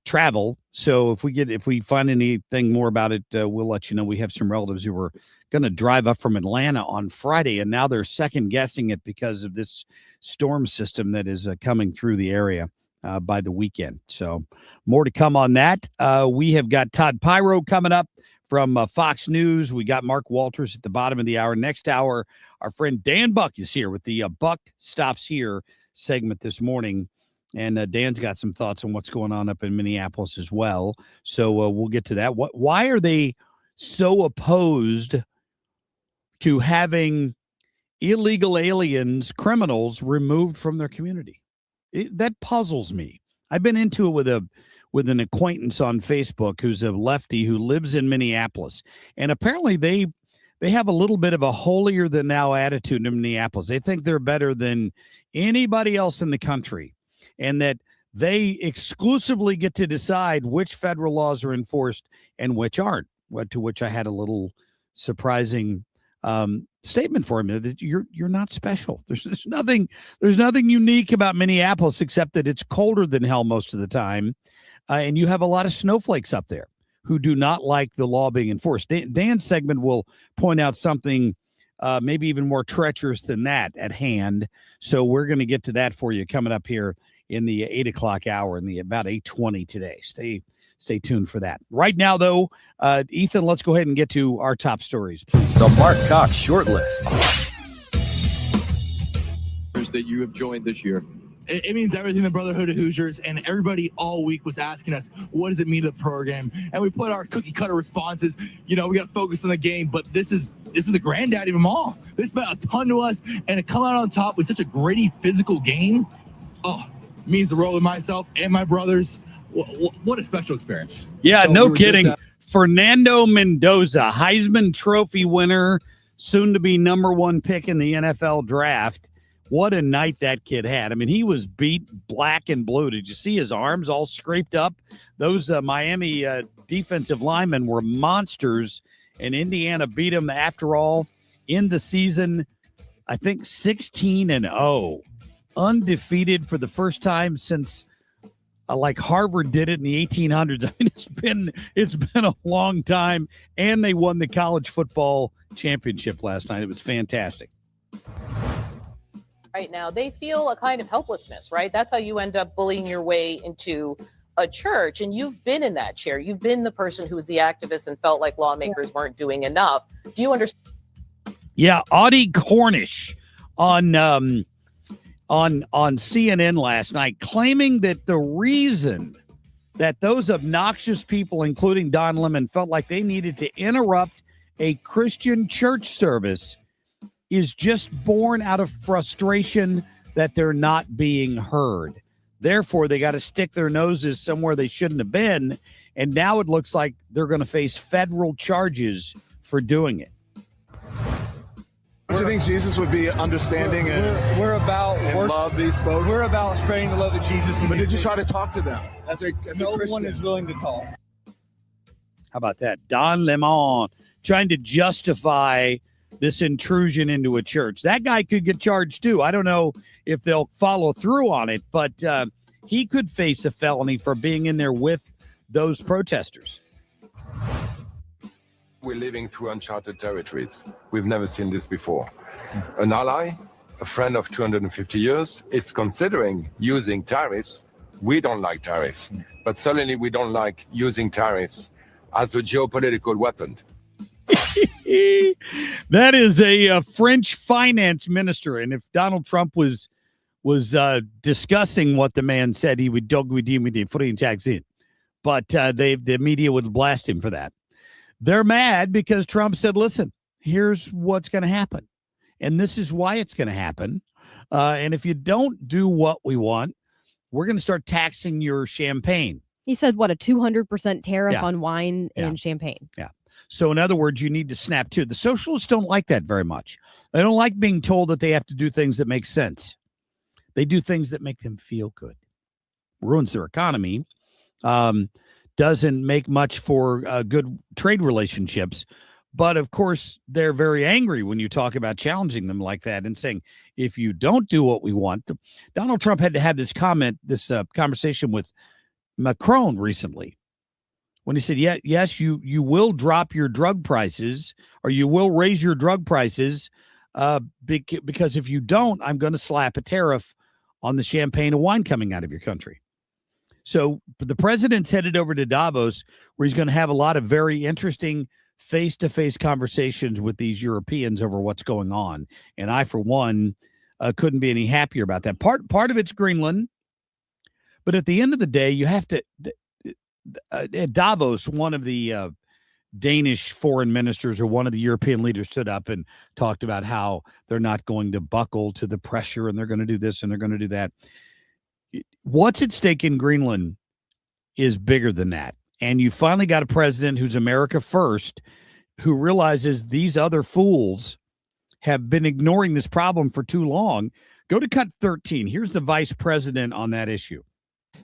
travel. So if we find anything more about it, we'll let you know. We have some relatives who were going to drive up from Atlanta on Friday, and now they're second guessing it because of this storm system that is coming through the area by the weekend. So more to come on that. We have got Todd Piro coming up from Fox News. We got Mark Walters at the bottom of the hour. Next hour, our friend Dan Buck is here with the Buck Stops Here segment this morning. And Dan's got some thoughts on what's going on up in Minneapolis as well. So we'll get to that. Why are they so opposed to having illegal aliens, criminals, removed from their community? That puzzles me. I've been into it with an acquaintance on Facebook who's a lefty who lives in Minneapolis. And apparently they have a little bit of a holier than thou attitude in Minneapolis. They think they're better than anybody else in the country, and that they exclusively get to decide which federal laws are enforced and which aren't. To which I had a little surprising statement for him that you're not special. There's nothing unique about Minneapolis except that it's colder than hell most of the time, and you have a lot of snowflakes up there who do not like the law being enforced. Dan's segment will point out something maybe even more treacherous than that at hand. So we're going to get to that for you coming up here in the 8 o'clock hour, in the about 8:20 today. Stay tuned for that. Right now, though, Ethan, let's go ahead and get to our top stories. The Marc Cox Shortlist. That you have joined this year. It means everything to Brotherhood of Hoosiers, and everybody all week was asking us, what does it mean to the program? And we put our cookie cutter responses. We got to focus on the game, but this is the granddaddy of them all. This meant a ton to us, and to come out on top with such a gritty physical game, means the world to myself and my brothers. What a special experience. Yeah, So no we were kidding. just, Fernando Mendoza, Heisman Trophy winner, soon to be number one pick in the NFL draft. What a night that kid had. I mean, he was beat black and blue. Did you see his arms all scraped up? Those Miami defensive linemen were monsters, and Indiana beat them after all in the season, I think 16-0. Undefeated for the first time since like Harvard did it in the 1800s. I mean, it's been a long time, and they won the college football championship last night. It was fantastic. Right now, they feel a kind of helplessness, right? That's how you end up bullying your way into a church. And you've been in that chair. You've been the person who was the activist and felt like lawmakers weren't doing enough. Do you understand? Yeah, Audie Cornish on CNN last night, claiming that the reason that those obnoxious people, including Don Lemon, felt like they needed to interrupt a Christian church service is just born out of frustration that they're not being heard. Therefore, they got to stick their noses somewhere they shouldn't have been. And now it looks like they're going to face federal charges for doing it. Do you think Jesus would be understanding and we're about love these folks? We're about spreading the love of Jesus. But did you try to talk to them? No one is willing to talk. How about that? Don Lemon trying to justify this intrusion into a church. That guy could get charged too. I don't know if they'll follow through on it, but he could face a felony for being in there with those protesters. We're living through uncharted territories. We've never seen this before. An ally, a friend of 250 years, is considering using tariffs. We don't like tariffs, but certainly we don't like using tariffs as a geopolitical weapon. That is a French finance minister, and if Donald Trump was discussing what the man said, he would dog with the foreign tax in, but the media would blast him for that. They're mad because Trump said, "Listen, here's what's going to happen, and this is why it's going to happen. And if you don't do what we want, we're going to start taxing your champagne." He said, "What, a 200% tariff on wine and champagne?" Yeah. So in other words, you need to snap to. The socialists don't like that very much. They don't like being told that they have to do things that make sense. They do things that make them feel good. Ruins their economy. Doesn't make much for good trade relationships. But of course, they're very angry when you talk about challenging them like that and saying, if you don't do what we want. Donald Trump had to have this conversation with Macron recently, when he said, yes, you will drop your drug prices, or you will raise your drug prices, because if you don't, I'm going to slap a tariff on the champagne and wine coming out of your country. So the president's headed over to Davos, where he's going to have a lot of very interesting face-to-face conversations with these Europeans over what's going on. And I, for one, couldn't be any happier about that. Part of it's Greenland. But at the end of the day, you have to at Davos, one of the Danish foreign ministers or one of the European leaders stood up and talked about how they're not going to buckle to the pressure and they're going to do this and they're going to do that. What's at stake in Greenland is bigger than that. And you finally got a president who's America first, who realizes these other fools have been ignoring this problem for too long. Go to cut 13. Here's the vice president on that issue.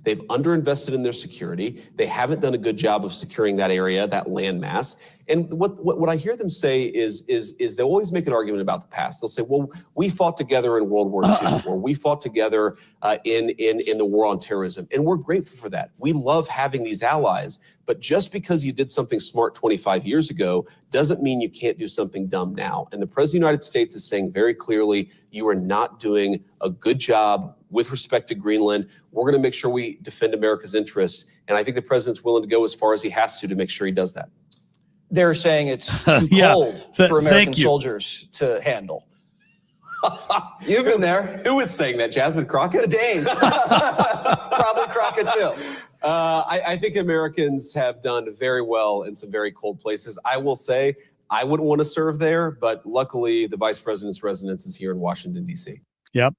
They've underinvested in their security. They haven't done a good job of securing that area, that landmass. And what I hear them say is they always make an argument about the past. They'll say, well, we fought together in World War II, or we fought together in the war on terrorism. And we're grateful for that. We love having these allies. But just because you did something smart 25 years ago doesn't mean you can't do something dumb now. And the President of the United States is saying very clearly, you are not doing a good job with respect to Greenland. We're going to make sure we defend America's interests. And I think the president's willing to go as far as he has to make sure he does that. They're saying it's too cold for American you. soldiers to handle. You've been there. Who was saying that? Jasmine Crockett? The Danes. Probably Crockett too. I think Americans have done very well in some very cold places. I will say I wouldn't want to serve there, but luckily the vice president's residence is here in Washington, D.C. Yep.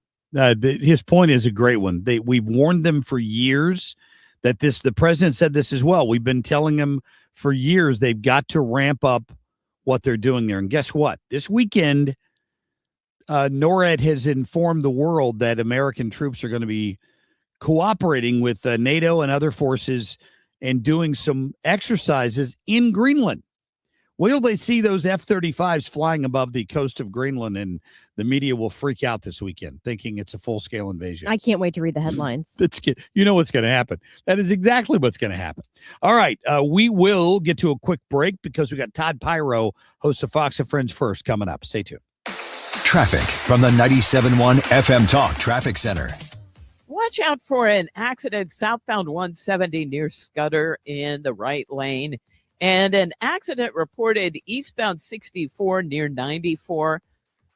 His point is a great one. We've warned them for years that the president said this as well. We've been telling them for years they've got to ramp up what they're doing there. And guess what? This weekend, NORAD has informed the world that American troops are going to be cooperating with NATO and other forces and doing some exercises in Greenland. Wait till they see those F-35s flying above the coast of Greenland, and the media will freak out this weekend, thinking it's a full-scale invasion. I can't wait to read the headlines. You know what's going to happen. That is exactly what's going to happen. All right, we will get to a quick break because we got Todd Piro, host of Fox and Friends First, coming up. Stay tuned. Traffic from the 97.1 FM Talk Traffic Center. Watch out for an accident southbound 170 near Scudder in the right lane. And an accident reported eastbound 64 near 94.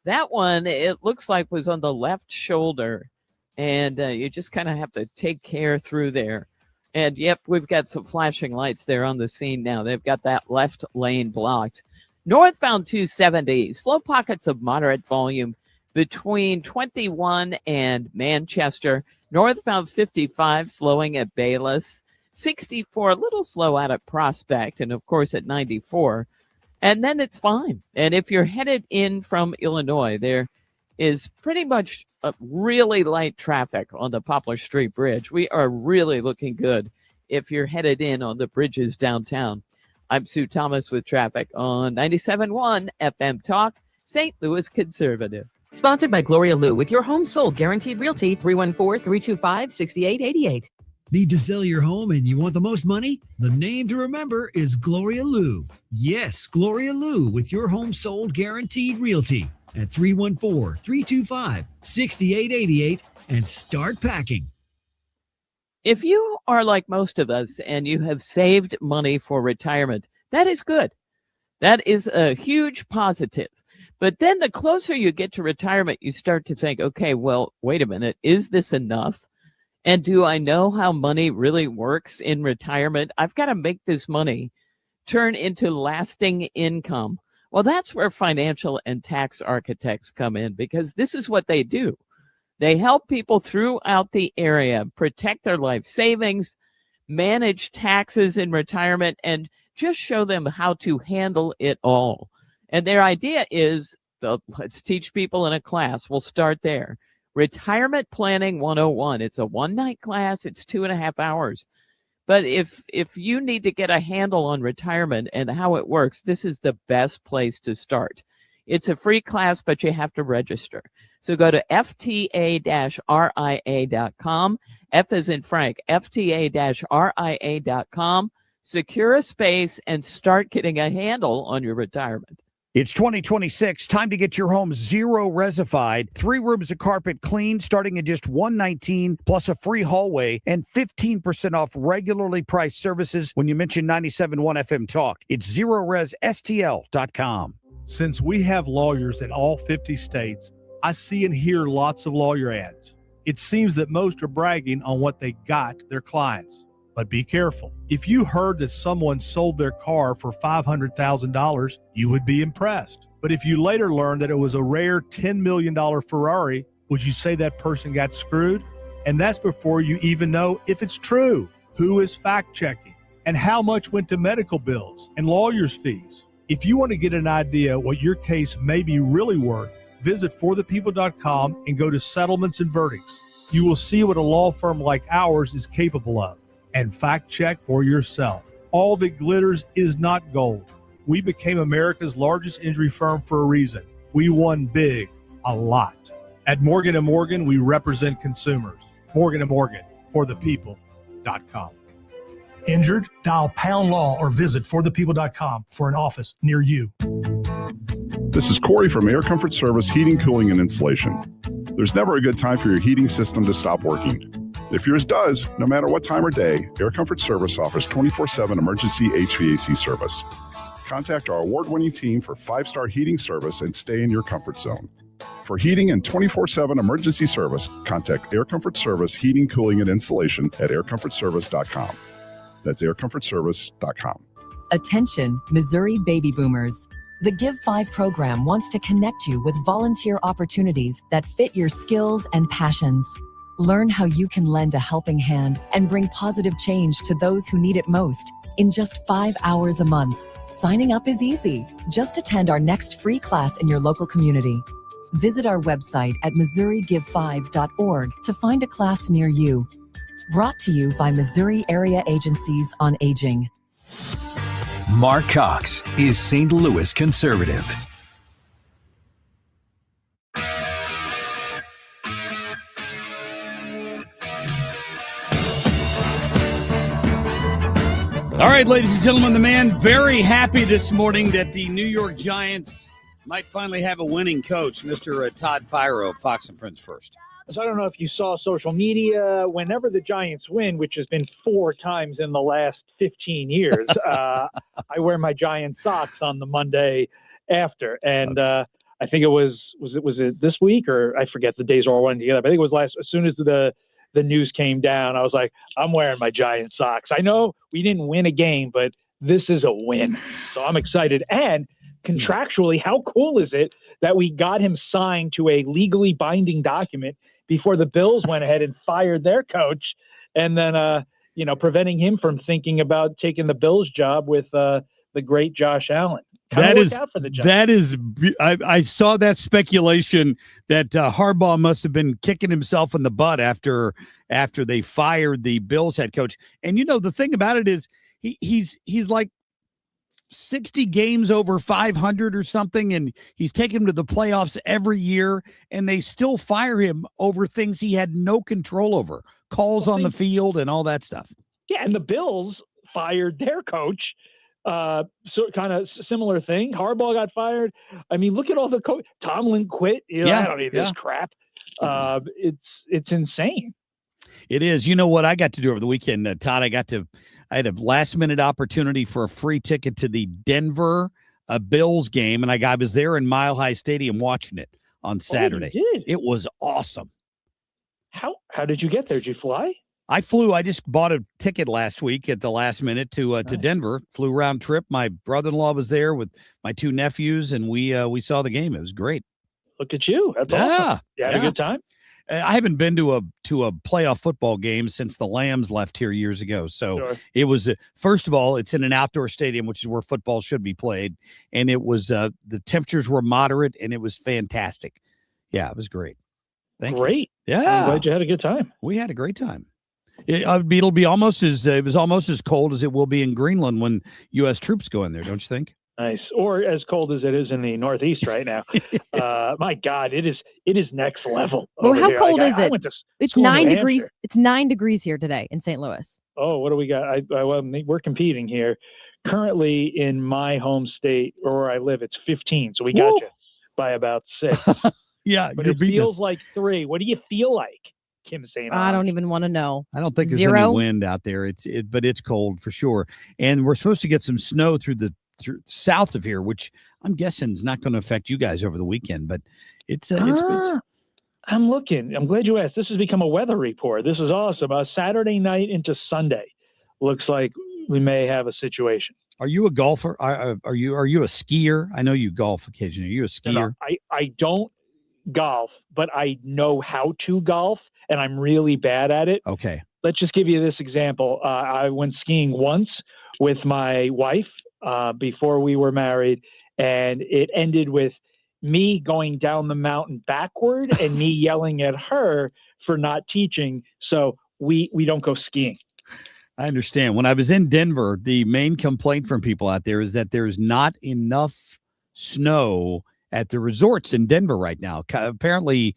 That one, it looks like, was on the left shoulder. And you just kind of have to take care through there. And, yep, we've got some flashing lights there on the scene now. They've got that left lane blocked. Northbound 270, slow pockets of moderate volume between 21 and Manchester. Northbound 55, slowing at Bayless. 64, a little slow out at Prospect, and of course at 94. And then it's fine. And if you're headed in from Illinois, there is pretty much a really light traffic on the Poplar Street Bridge. We are really looking good if you're headed in on the bridges downtown. I'm Sue Thomas with traffic on 97.1 FM Talk, St. Louis Conservative. Sponsored by Gloria Lou with your home sold guaranteed realty 314-325-6888. Need to sell your home and you want the most money? The name to remember is Gloria Lou. Yes, Gloria Lou with your home sold guaranteed realty at 314-325-6888 and start packing. If you are like most of us and you have saved money for retirement, that is good. That is a huge positive. But then the closer you get to retirement, you start to think, okay, well, wait a minute, is this enough? And do I know how money really works in retirement? I've got to make this money turn into lasting income. Well, that's where financial and tax architects come in, because this is what they do. They help people throughout the area protect their life savings, manage taxes in retirement, and just show them how to handle it all. And their idea is, let's teach people in a class. We'll start there. Retirement Planning 101. It's a one-night class. It's 2.5 hours. But if you need to get a handle on retirement and how it works, this is the best place to start. It's a free class, but you have to register. So go to fta-ria.com. F as in Frank, fta-ria.com. Secure a space and start getting a handle on your retirement. It's 2026. Time to get your home zero resified. 3 rooms of carpet clean, starting at just $119, plus a free hallway and 15% off regularly priced services when you mention 97.1 FM Talk. It's ZeroResSTL.com. Since we have lawyers in all 50 states, I see and hear lots of lawyer ads. It seems that most are bragging on what they got their clients. But be careful. If you heard that someone sold their car for $500,000, you would be impressed. But if you later learned that it was a rare $10 million Ferrari, would you say that person got screwed? And that's before you even know if it's true. Who is fact-checking? And how much went to medical bills and lawyers' fees? If you want to get an idea what your case may be really worth, visit forthepeople.com and go to settlements and verdicts. You will see what a law firm like ours is capable of. And fact-check for yourself. All that glitters is not gold. We became America's largest injury firm for a reason. We won big, a lot. At Morgan & Morgan, we represent consumers. Morgan & Morgan, forthepeople.com. Injured? Dial pound law or visit forthepeople.com for an office near you. This is Corey from Air Comfort Service Heating, Cooling, and Installation. There's never a good time for your heating system to stop working. If yours does, no matter what time or day, Air Comfort Service offers 24/7 emergency HVAC service. Contact our award-winning team for 5-star heating service and stay in your comfort zone. For heating and 24/7 emergency service, contact Air Comfort Service Heating, Cooling, and Installation at aircomfortservice.com. That's aircomfortservice.com. Attention, Missouri baby boomers. The Give 5 program wants to connect you with volunteer opportunities that fit your skills and passions. Learn how you can lend a helping hand and bring positive change to those who need it most in just 5 hours a month. Signing up is easy. Just attend our next free class in your local community. Visit our website at MissouriGive5.org to find a class near you. Brought to you by Missouri Area Agencies on Aging. Marc Cox is St. Louis conservative. All right, ladies and gentlemen, the man very happy this morning that the New York Giants might finally have a winning coach, Mr. Todd Piro of Fox and Friends First. So I don't know if you saw social media. Whenever the Giants win, which has been 4 times in the last 15 years, I wear my Giant socks on the Monday after. And I think it was it this week, or I forget, the days are all running together. But I think it was as soon as the news came down, I was like, I'm wearing my Giant socks. I know we didn't win a game, but this is a win. So I'm excited. And contractually, how cool is it that we got him signed to a legally binding document before the Bills went ahead and fired their coach, and then, preventing him from thinking about taking the Bills job with the great Josh Allen. That is, I saw that speculation that Harbaugh must have been kicking himself in the butt after they fired the Bills head coach. And the thing about it is he's like 60 games over 500 or something, and he's taken him to the playoffs every year, and they still fire him over things he had no control over, calls on the field and all that stuff. Yeah, and the Bills fired their coach. So kind of similar thing. Harbaugh got fired. I mean, look at all the coach. Tomlin quit. I don't need this crap. It's insane. It is. You know what I got to do over the weekend, Todd? I had a last-minute opportunity for a free ticket to the Denver Bills game, and I was there in Mile High Stadium watching it on Saturday. You did? It was awesome. How did you get there? Did you fly? I flew. I just bought a ticket last week at the last minute to Denver. Flew round trip. My brother-in-law was there with my 2 nephews, and we saw the game. It was great. Look at you. That's awesome. You had a good time? I haven't been to a playoff football game since the Lambs left here years ago. So Sure. It was, first of all, it's in an outdoor stadium, which is where football should be played. And it was, the temperatures were moderate, and it was fantastic. Yeah, it was great. Thank you. Yeah. I'm glad you had a good time. We had a great time. It'll be almost it was almost as cold as it will be in Greenland when U.S. troops go in there, don't you think? Nice. Or as cold as it is in the Northeast right now. My God, it is next level. Well, how here. cold is it? It's 9 New degrees. Hampshire. It's 9 degrees here today in St. Louis. Oh, what do we got? We're competing here. Currently in my home state, or where I live, it's 15. So we got you by about 6. Yeah, but it feels like 3. What do you feel like, Kim St. I don't even want to know. I don't think there's 0? any wind out there. But it's cold for sure. And we're supposed to get some snow through south of here, which I'm guessing is not going to affect you guys over the weekend. But it's I'm looking. I'm glad you asked. This has become a weather report. This is awesome. Saturday night into Sunday. Looks like we may have a situation. Are you a golfer? Are you a skier? I know you golf occasionally. Are you a skier? No, I don't golf, but I know how to golf, and I'm really bad at it. Okay. Let's just give you this example. I went skiing once with my wife before we were married, and it ended with me going down the mountain backward and me yelling at her for not teaching. So we don't go skiing. I understand. When I was in Denver, the main complaint from people out there is that there's not enough snow at the resorts in Denver right now. Apparently,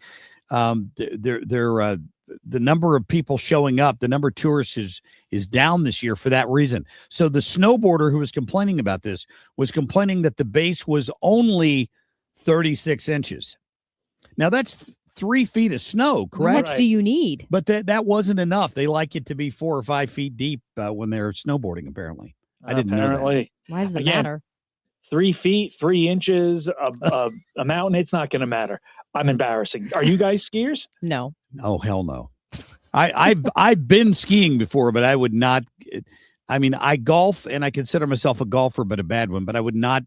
the number of people showing up, the number of tourists is down this year for that reason. So the snowboarder who was complaining about this was complaining that the base was only 36 inches. Now that's 3 feet of snow, correct? How much do you need? But that wasn't enough. They like it to be 4 or 5 feet deep when they're snowboarding, apparently. I didn't know that. Why does it matter? 3 feet, 3 inches, a mountain, it's not going to matter. I'm embarrassing. Are you guys skiers? No. Oh, hell no. I've been skiing before, but I would not. I mean, I golf and I consider myself a golfer, but a bad one. But I would not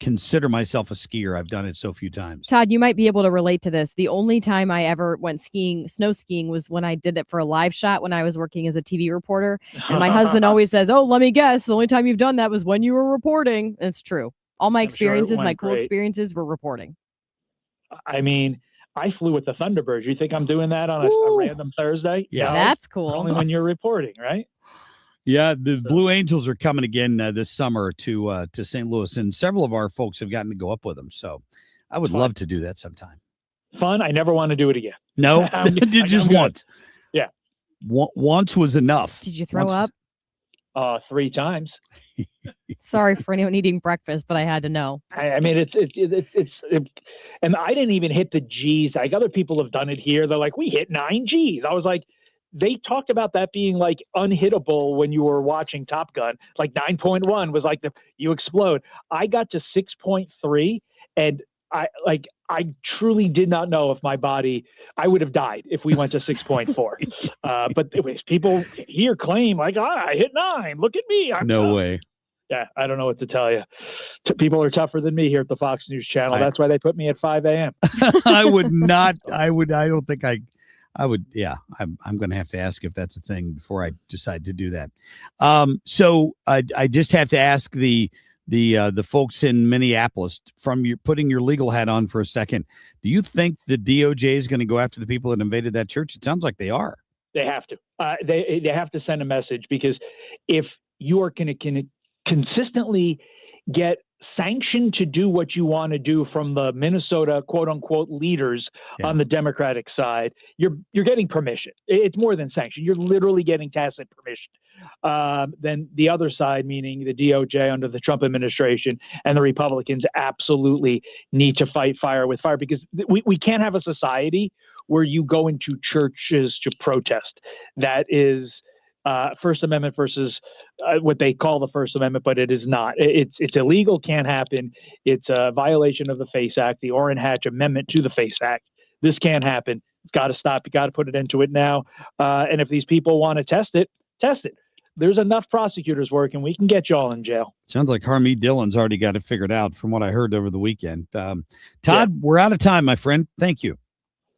consider myself a skier. I've done it so few times. Todd, you might be able to relate to this. The only time I ever went skiing, snow skiing, was when I did it for a live shot when I was working as a TV reporter. And my husband always says, "Oh, let me guess. The only time you've done that was when you were reporting." And it's true. All my experiences, my cool experiences were reporting. I mean, I flew with the Thunderbirds. You think I'm doing that on a random Thursday? Yeah. No, That's cool. Only when you're reporting, right? Yeah, the Blue Angels are coming again this summer to St. Louis, and several of our folks have gotten to go up with them. So I would love to do that sometime. Fun. I never want to do it again. No, just once. Yeah. Once was enough. Did you throw up? 3 times. Sorry for anyone eating breakfast, but I had to know. I mean, it's and I didn't even hit the G's. Like other people have done it here. They're like, we hit 9 G's. I was like, they talked about that being like unhittable when you were watching Top Gun. Like 9.1 was like you explode. I got to 6.3, and I truly did not know if my body, I would have died if we went to 6.4. But people here claim like, I hit 9. Look at me. No way. Yeah, I don't know what to tell you. People are tougher than me here at the Fox News Channel. That's why they put me at 5 a.m. I would not. I don't think I would. Yeah, I'm going to have to ask if that's a thing before I decide to do that. So I just have to ask the folks in Minneapolis, from putting your legal hat on for a second. Do you think the DOJ is going to go after the people that invaded that church? It sounds like they are. They have to. They have to send a message, because if you are going to consistently get sanctioned to do what you want to do from the Minnesota quote unquote leaders on the Democratic side, you're getting permission. It's more than sanction. You're literally getting tacit permission. Then the other side, meaning the DOJ under the Trump administration and the Republicans, absolutely need to fight fire with fire, because we can't have a society where you go into churches to protest. That is First Amendment versus what they call the First Amendment, but it is not. It's illegal, can't happen. It's a violation of the FACE Act, the Orrin Hatch Amendment to the FACE Act. This can't happen. It's got to stop. You got to put it into it now. And if these people want to test it, test it. There's enough prosecutors working. We can get you all in jail. Sounds like Harmeet Dillon's already got it figured out from what I heard over the weekend. Todd, we're out of time, my friend. Thank you.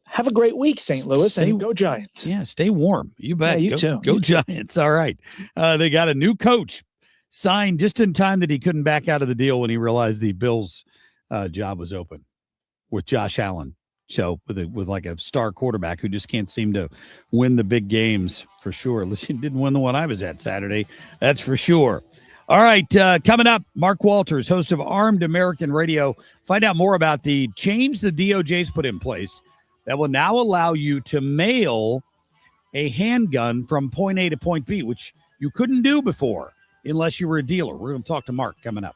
Have a great week, St. Louis, and go Giants. Yeah, stay warm. You bet. Yeah, you too. Go Giants. All right. They got a new coach signed just in time that he couldn't back out of the deal when he realized the Bills' job was open with Josh Allen. So with like a star quarterback who just can't seem to win the big games for sure. At least he didn't win the one I was at Saturday. That's for sure. All right, coming up, Mark Walters, host of Armed American Radio. Find out more about the change the DOJ's put in place that will now allow you to mail a handgun from point A to point B, which you couldn't do before unless you were a dealer. We're going to talk to Mark coming up.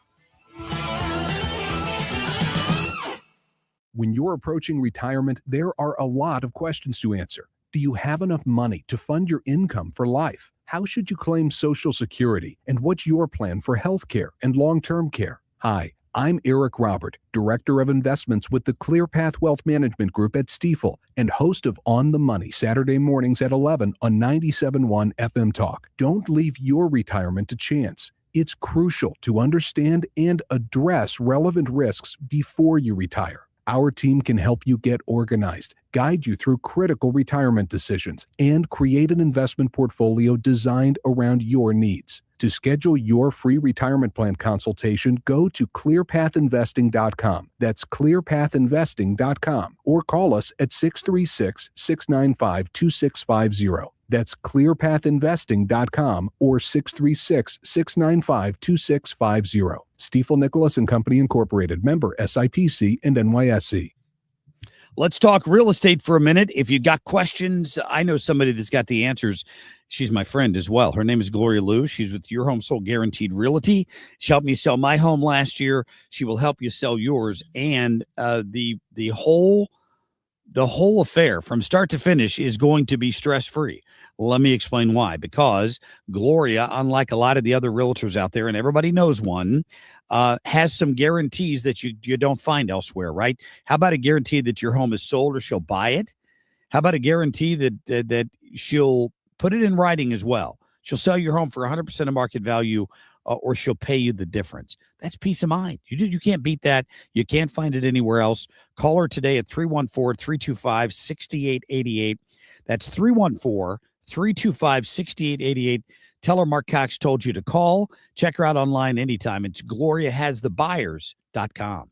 When you're approaching retirement, there are a lot of questions to answer. Do you have enough money to fund your income for life? How should you claim Social Security? And what's your plan for health care and long-term care? Hi, I'm Eric Robert, Director of Investments with the ClearPath Wealth Management Group at Stifel and host of On the Money Saturday mornings at 11 on 97.1 FM Talk. Don't leave your retirement to chance. It's crucial to understand and address relevant risks before you retire. Our team can help you get organized, guide you through critical retirement decisions, and create an investment portfolio designed around your needs. To schedule your free retirement plan consultation, go to clearpathinvesting.com. That's clearpathinvesting.com, or call us at 636-695-2650. That's clearpathinvesting.com or 636-695-2650. Stifel Nicholas and Company Incorporated, member SIPC and NYSE. Let's talk real estate for a minute. If you got questions, I know somebody that's got the answers. She's my friend as well. Her name is Gloria Liu. She's with Your Home Sold Guaranteed Realty. She helped me sell my home last year. She will help you sell yours. And the whole affair from start to finish is going to be stress-free. Let me explain why. Because Gloria, unlike a lot of the other realtors out there, and everybody knows one, has some guarantees that you don't find elsewhere, right? How about a guarantee that your home is sold or she'll buy it? How about a guarantee that she'll put it in writing as well? She'll sell your home for 100% of market value, or she'll pay you the difference. That's peace of mind. You can't beat that. You can't find it anywhere else. Call her today at 314-325-6888. That's 314-325-6888. Tell her Marc Cox told you to call. Check her out online anytime. It's GloriaHasTheBuyers.com.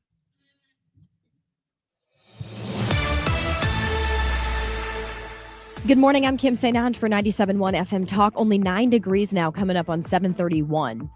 Good morning. I'm Kim St. Ange for 97.1 FM Talk. Only 9 degrees now, coming up on 7:31.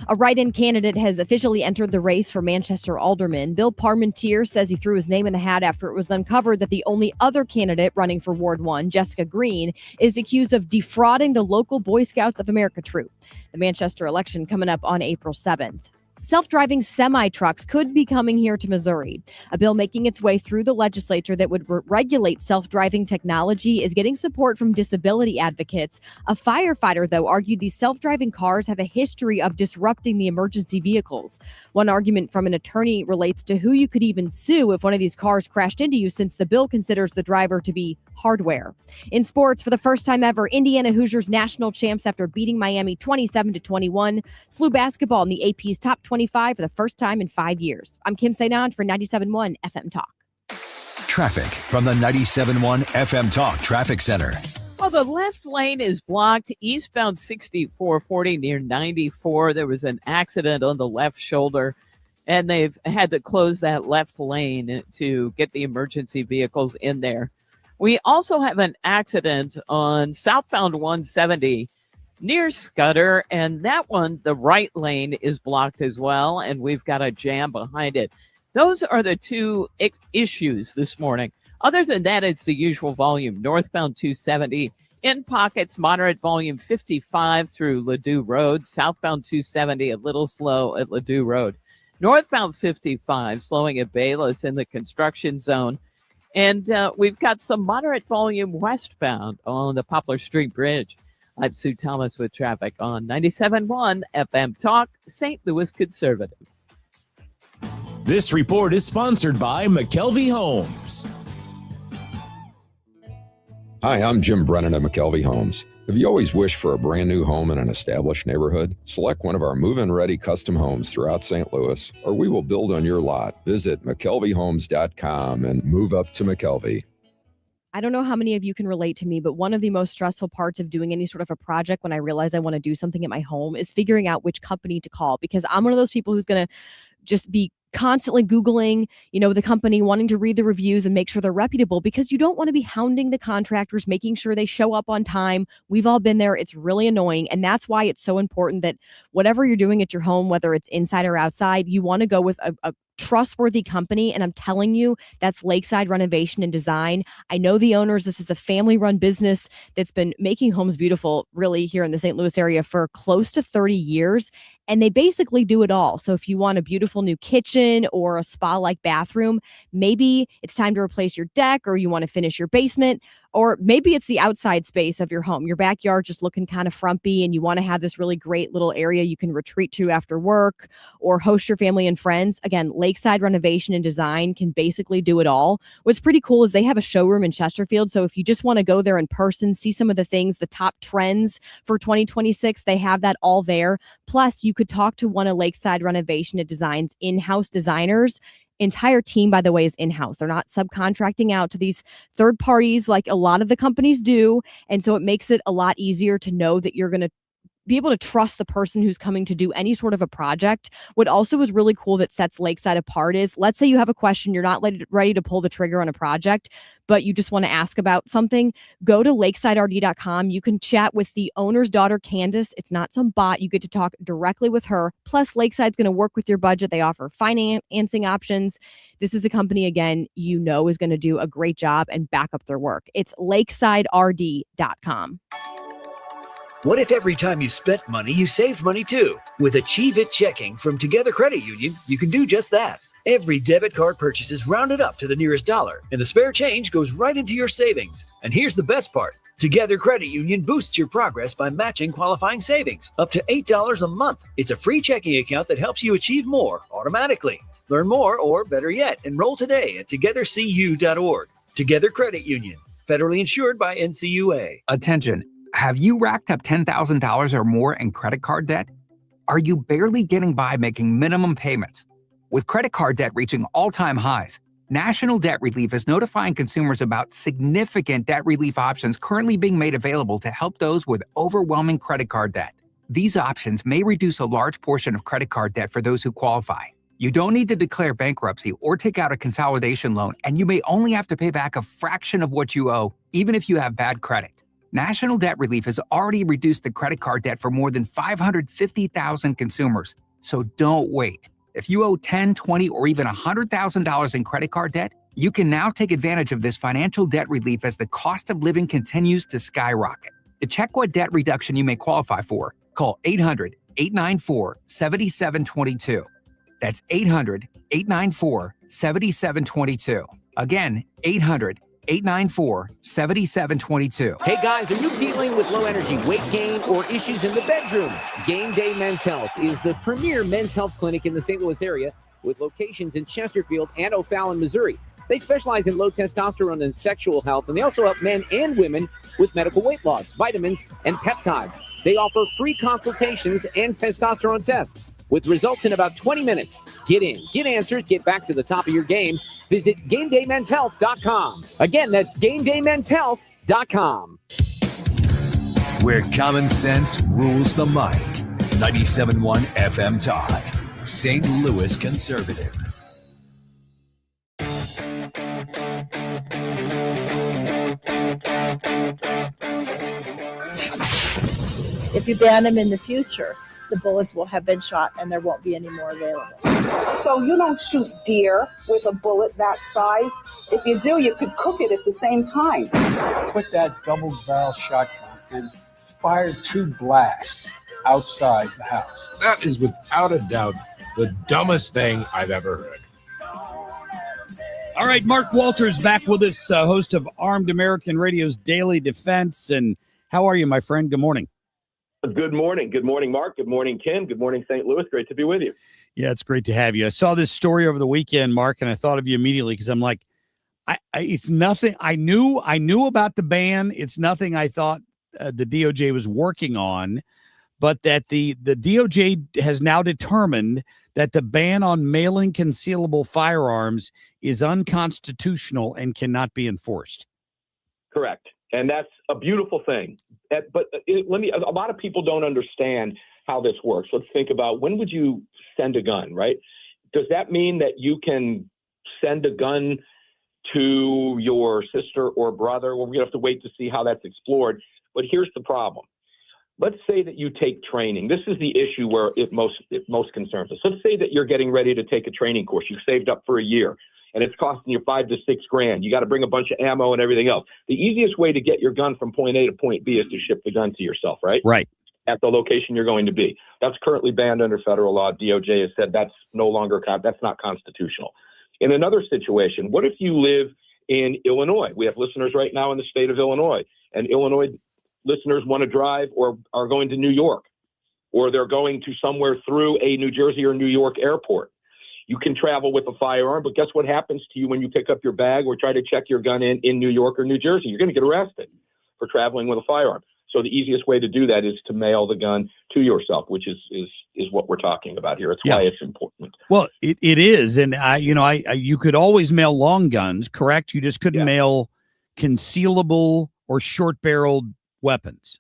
A write-in candidate has officially entered the race for Manchester alderman. Bill Parmentier says he threw his name in the hat after it was uncovered that the only other candidate running for Ward 1, Jessica Green, is accused of defrauding the local Boy Scouts of America troop. The Manchester election coming up on April 7th. Self-driving semi-trucks could be coming here to Missouri. A bill making its way through the legislature that would regulate self-driving technology is getting support from disability advocates. A firefighter, though, argued these self-driving cars have a history of disrupting the emergency vehicles. One argument from an attorney relates to who you could even sue if one of these cars crashed into you, since the bill considers the driver to be hardware. In sports, for the first time ever, Indiana Hoosiers national champs after beating Miami 27-21. SLU basketball in the AP's top 25 for the first time in 5 years. I'm Kim St. Ange for 97.1 FM Talk. Traffic from the 97.1 FM Talk Traffic Center. Well, the left lane is blocked eastbound 6440 near 94. There was an accident on the left shoulder, and they've had to close that left lane to get the emergency vehicles in there. We also have an accident on southbound 170 near Scudder, and that one, the right lane is blocked as well, and we've got a jam behind it. Those are the two issues this morning. Other than that, it's the usual volume. Northbound 270, in pockets, moderate volume 55 through Ladue Road. Southbound 270, a little slow at Ladue Road. Northbound 55, slowing at Bayless in the construction zone. And we've got some moderate volume westbound on the Poplar Street Bridge. I'm Sue Thomas with traffic on 97.1 FM Talk, St. Louis Conservative. This report is sponsored by McKelvey Homes. Hi, I'm Jim Brennan at McKelvey Homes. Have you always wished for a brand new home in an established neighborhood? Select one of our move-in ready custom homes throughout St. Louis, or we will build on your lot. Visit McKelveyhomes.com and move up to McKelvey. I don't know how many of you can relate to me, but one of the most stressful parts of doing any sort of a project when I realize I want to do something at my home is figuring out which company to call, because I'm one of those people who's going to just be constantly Googling, the company, wanting to read the reviews and make sure they're reputable, because you don't want to be hounding the contractors, making sure they show up on time. We've all been there. It's really annoying. And that's why it's so important that whatever you're doing at your home, whether it's inside or outside, you want to go with a trustworthy company. And I'm telling you, that's Lakeside Renovation and Design. I know the owners. This is a family-run business that's been making homes beautiful really here in the St. Louis area for close to 30 years. And they basically do it all. So if you want a beautiful new kitchen or a spa-like bathroom, maybe it's time to replace your deck, or you want to finish your basement, or maybe it's the outside space of your home, your backyard just looking kind of frumpy, and you want to have this really great little area you can retreat to after work or host your family and friends. Again, Lakeside Renovation and Design can basically do it all. What's pretty cool is they have a showroom in Chesterfield. So if you just want to go there in person, see some of the things, the top trends for 2026, they have that all there. Plus, you could talk to one of Lakeside Renovation and Design's in-house designers. Entire team, by the way, is in-house. They're not subcontracting out to these third parties like a lot of the companies do. And so it makes it a lot easier to know that you're going to be able to trust the person who's coming to do any sort of a project. What also is really cool that sets Lakeside apart is, let's say you have a question, you're not ready to pull the trigger on a project, but you just want to ask about something, go to lakesiderd.com. You can chat with the owner's daughter, Candace. It's not some bot. You get to talk directly with her. Plus, Lakeside's going to work with your budget. They offer financing options. This is a company, again, you know is going to do a great job and back up their work. It's lakesiderd.com. What if every time you spent money, you saved money too? With Achieve It Checking from Together Credit Union, you can do just that. Every debit card purchase is rounded up to the nearest dollar, and the spare change goes right into your savings. And here's the best part. Together Credit Union boosts your progress by matching qualifying savings up to $8 a month. It's a free checking account that helps you achieve more automatically. Learn more, or better yet, enroll today at togethercu.org. Together Credit Union, federally insured by NCUA. Attention. Have you racked up $10,000 or more in credit card debt? Are you barely getting by making minimum payments? With credit card debt reaching all-time highs, National Debt Relief is notifying consumers about significant debt relief options currently being made available to help those with overwhelming credit card debt. These options may reduce a large portion of credit card debt for those who qualify. You don't need to declare bankruptcy or take out a consolidation loan, and you may only have to pay back a fraction of what you owe, even if you have bad credit. National Debt Relief has already reduced the credit card debt for more than 550,000 consumers. So don't wait. If you owe $10,000, $20,000, or even $100,000 in credit card debt, you can now take advantage of this financial debt relief as the cost of living continues to skyrocket. To check what debt reduction you may qualify for, call 800-894-7722. That's 800-894-7722. Again, 800-894-7722. Hey guys, are you dealing with low energy weight gain or issues in the bedroom? Game Day Men's Health is the premier men's health clinic in the St. Louis area with locations in Chesterfield and O'Fallon, Missouri. They specialize in low testosterone and sexual health, and they also help men and women with medical weight loss, vitamins, and peptides. They offer free consultations and testosterone tests with results in about 20 minutes. Get in, get answers, get back to the top of your game. Visit GameDayMen'sHealth.com. Again, that's GameDayMen'sHealth.com. Where common sense rules the mic. 97.1 FM Talk. St. Louis Conservative. If you ban them in the future, the bullets will have been shot and there won't be any more available. So you don't shoot deer with a bullet that size. If you do, you could cook it at the same time. Put that double barrel shotgun and fire 2 blasts outside the house. That is without a doubt the dumbest thing I've ever heard. All right, Mark Walters back with us, host of Armed American Radio's Daily Defense. And how are you, my friend? Good morning. Good morning. Good morning, Mark. Good morning, Ken. Good morning, St. Louis. Great to be with you. Yeah, it's great to have you. I saw this story over the weekend, Mark, and I thought of you immediately because I'm like, it's nothing. I knew about the ban. It's nothing I thought the DOJ was working on, but that the DOJ has now determined that the ban on mailing concealable firearms is unconstitutional and cannot be enforced. Correct. And that's a beautiful thing. But a lot of people don't understand how this works. Let's think about, when would you send a gun, right? Does that mean that you can send a gun to your sister or brother? Well, we're going to have to wait to see how that's explored. But here's the problem. Let's say that you take training. This is the issue where it most concerns us. Let's say that you're getting ready to take a training course. You've saved up for a year, and it's costing you $5,000 to $6,000. You got to bring a bunch of ammo and everything else. The easiest way to get your gun from point A to point B is to ship the gun to yourself, right? Right. At the location you're going to be. That's currently banned under federal law. DOJ has said that's no longer, that's not constitutional. In another situation, what if you live in Illinois. We have listeners right now in the state of Illinois, and Illinois listeners want to drive or are going to New York, or they're going to somewhere through a New Jersey or New York airport. You can travel with a firearm, but guess what happens to you when you pick up your bag or try to check your gun in New York or New Jersey? You're going to get arrested for traveling with a firearm. So the easiest way to do that is to mail the gun to yourself, which is what we're talking about here. It's why it's important. Well, it is, and you could always mail long guns, correct? You just couldn't mail concealable or short-barreled weapons.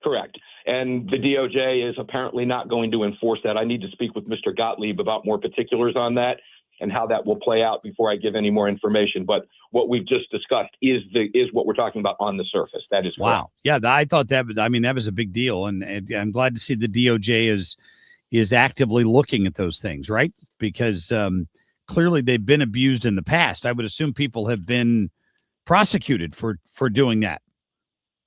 Correct. And the DOJ is apparently not going to enforce that. I need to speak with Mr. Gottlieb about more particulars on that and how that will play out before I give any more information. But what we've just discussed is what we're talking about on the surface. That is wow. correct. Yeah, I thought that was a big deal, and I'm glad to see the DOJ is actively looking at those things, right? Because clearly they've been abused in the past. I would assume people have been prosecuted for doing that.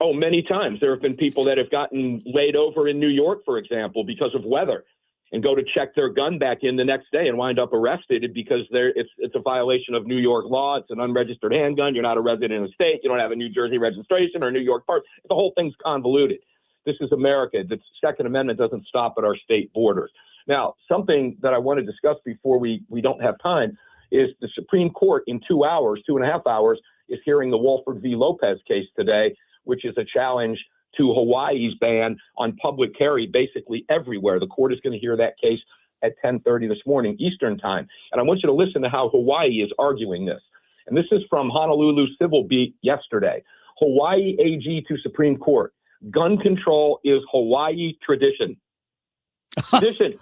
Oh, many times. There have been people that have gotten laid over in New York, for example, because of weather, and go to check their gun back in the next day and wind up arrested because it's a violation of New York law. It's an unregistered handgun. You're not a resident of the state. You don't have a New Jersey registration or New York part. The whole thing's convoluted. This is America. The Second Amendment doesn't stop at our state borders. Now, something that I want to discuss before we don't have time is the Supreme Court in 2.5 hours, is hearing the Walford v. Lopez case today, which is a challenge to Hawaii's ban on public carry basically everywhere. The court is going to hear that case at 10:30 this morning Eastern time. And I want you to listen to how Hawaii is arguing this. And this is from Honolulu Civil Beat yesterday. Hawaii AG to Supreme Court. Gun control is Hawaii tradition. Tradition.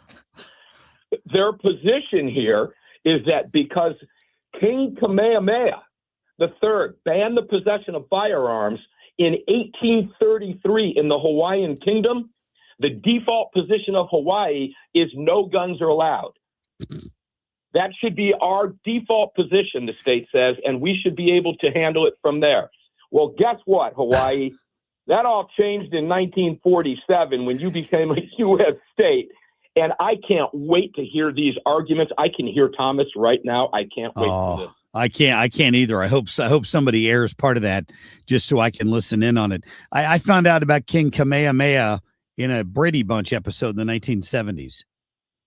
Their position here is that because King Kamehameha III banned the possession of firearms in 1833 in the Hawaiian Kingdom, the default position of Hawaii is no guns are allowed. That should be our default position, the state says, and we should be able to handle it from there. Well, guess what, Hawaii? That all changed in 1947 when you became a U.S. state, and I can't wait to hear these arguments. I can hear Thomas right now. I can't wait for this. I can't either. I hope somebody airs part of that just so I can listen in on it. I found out about King Kamehameha in a Brady Bunch episode in the 1970s.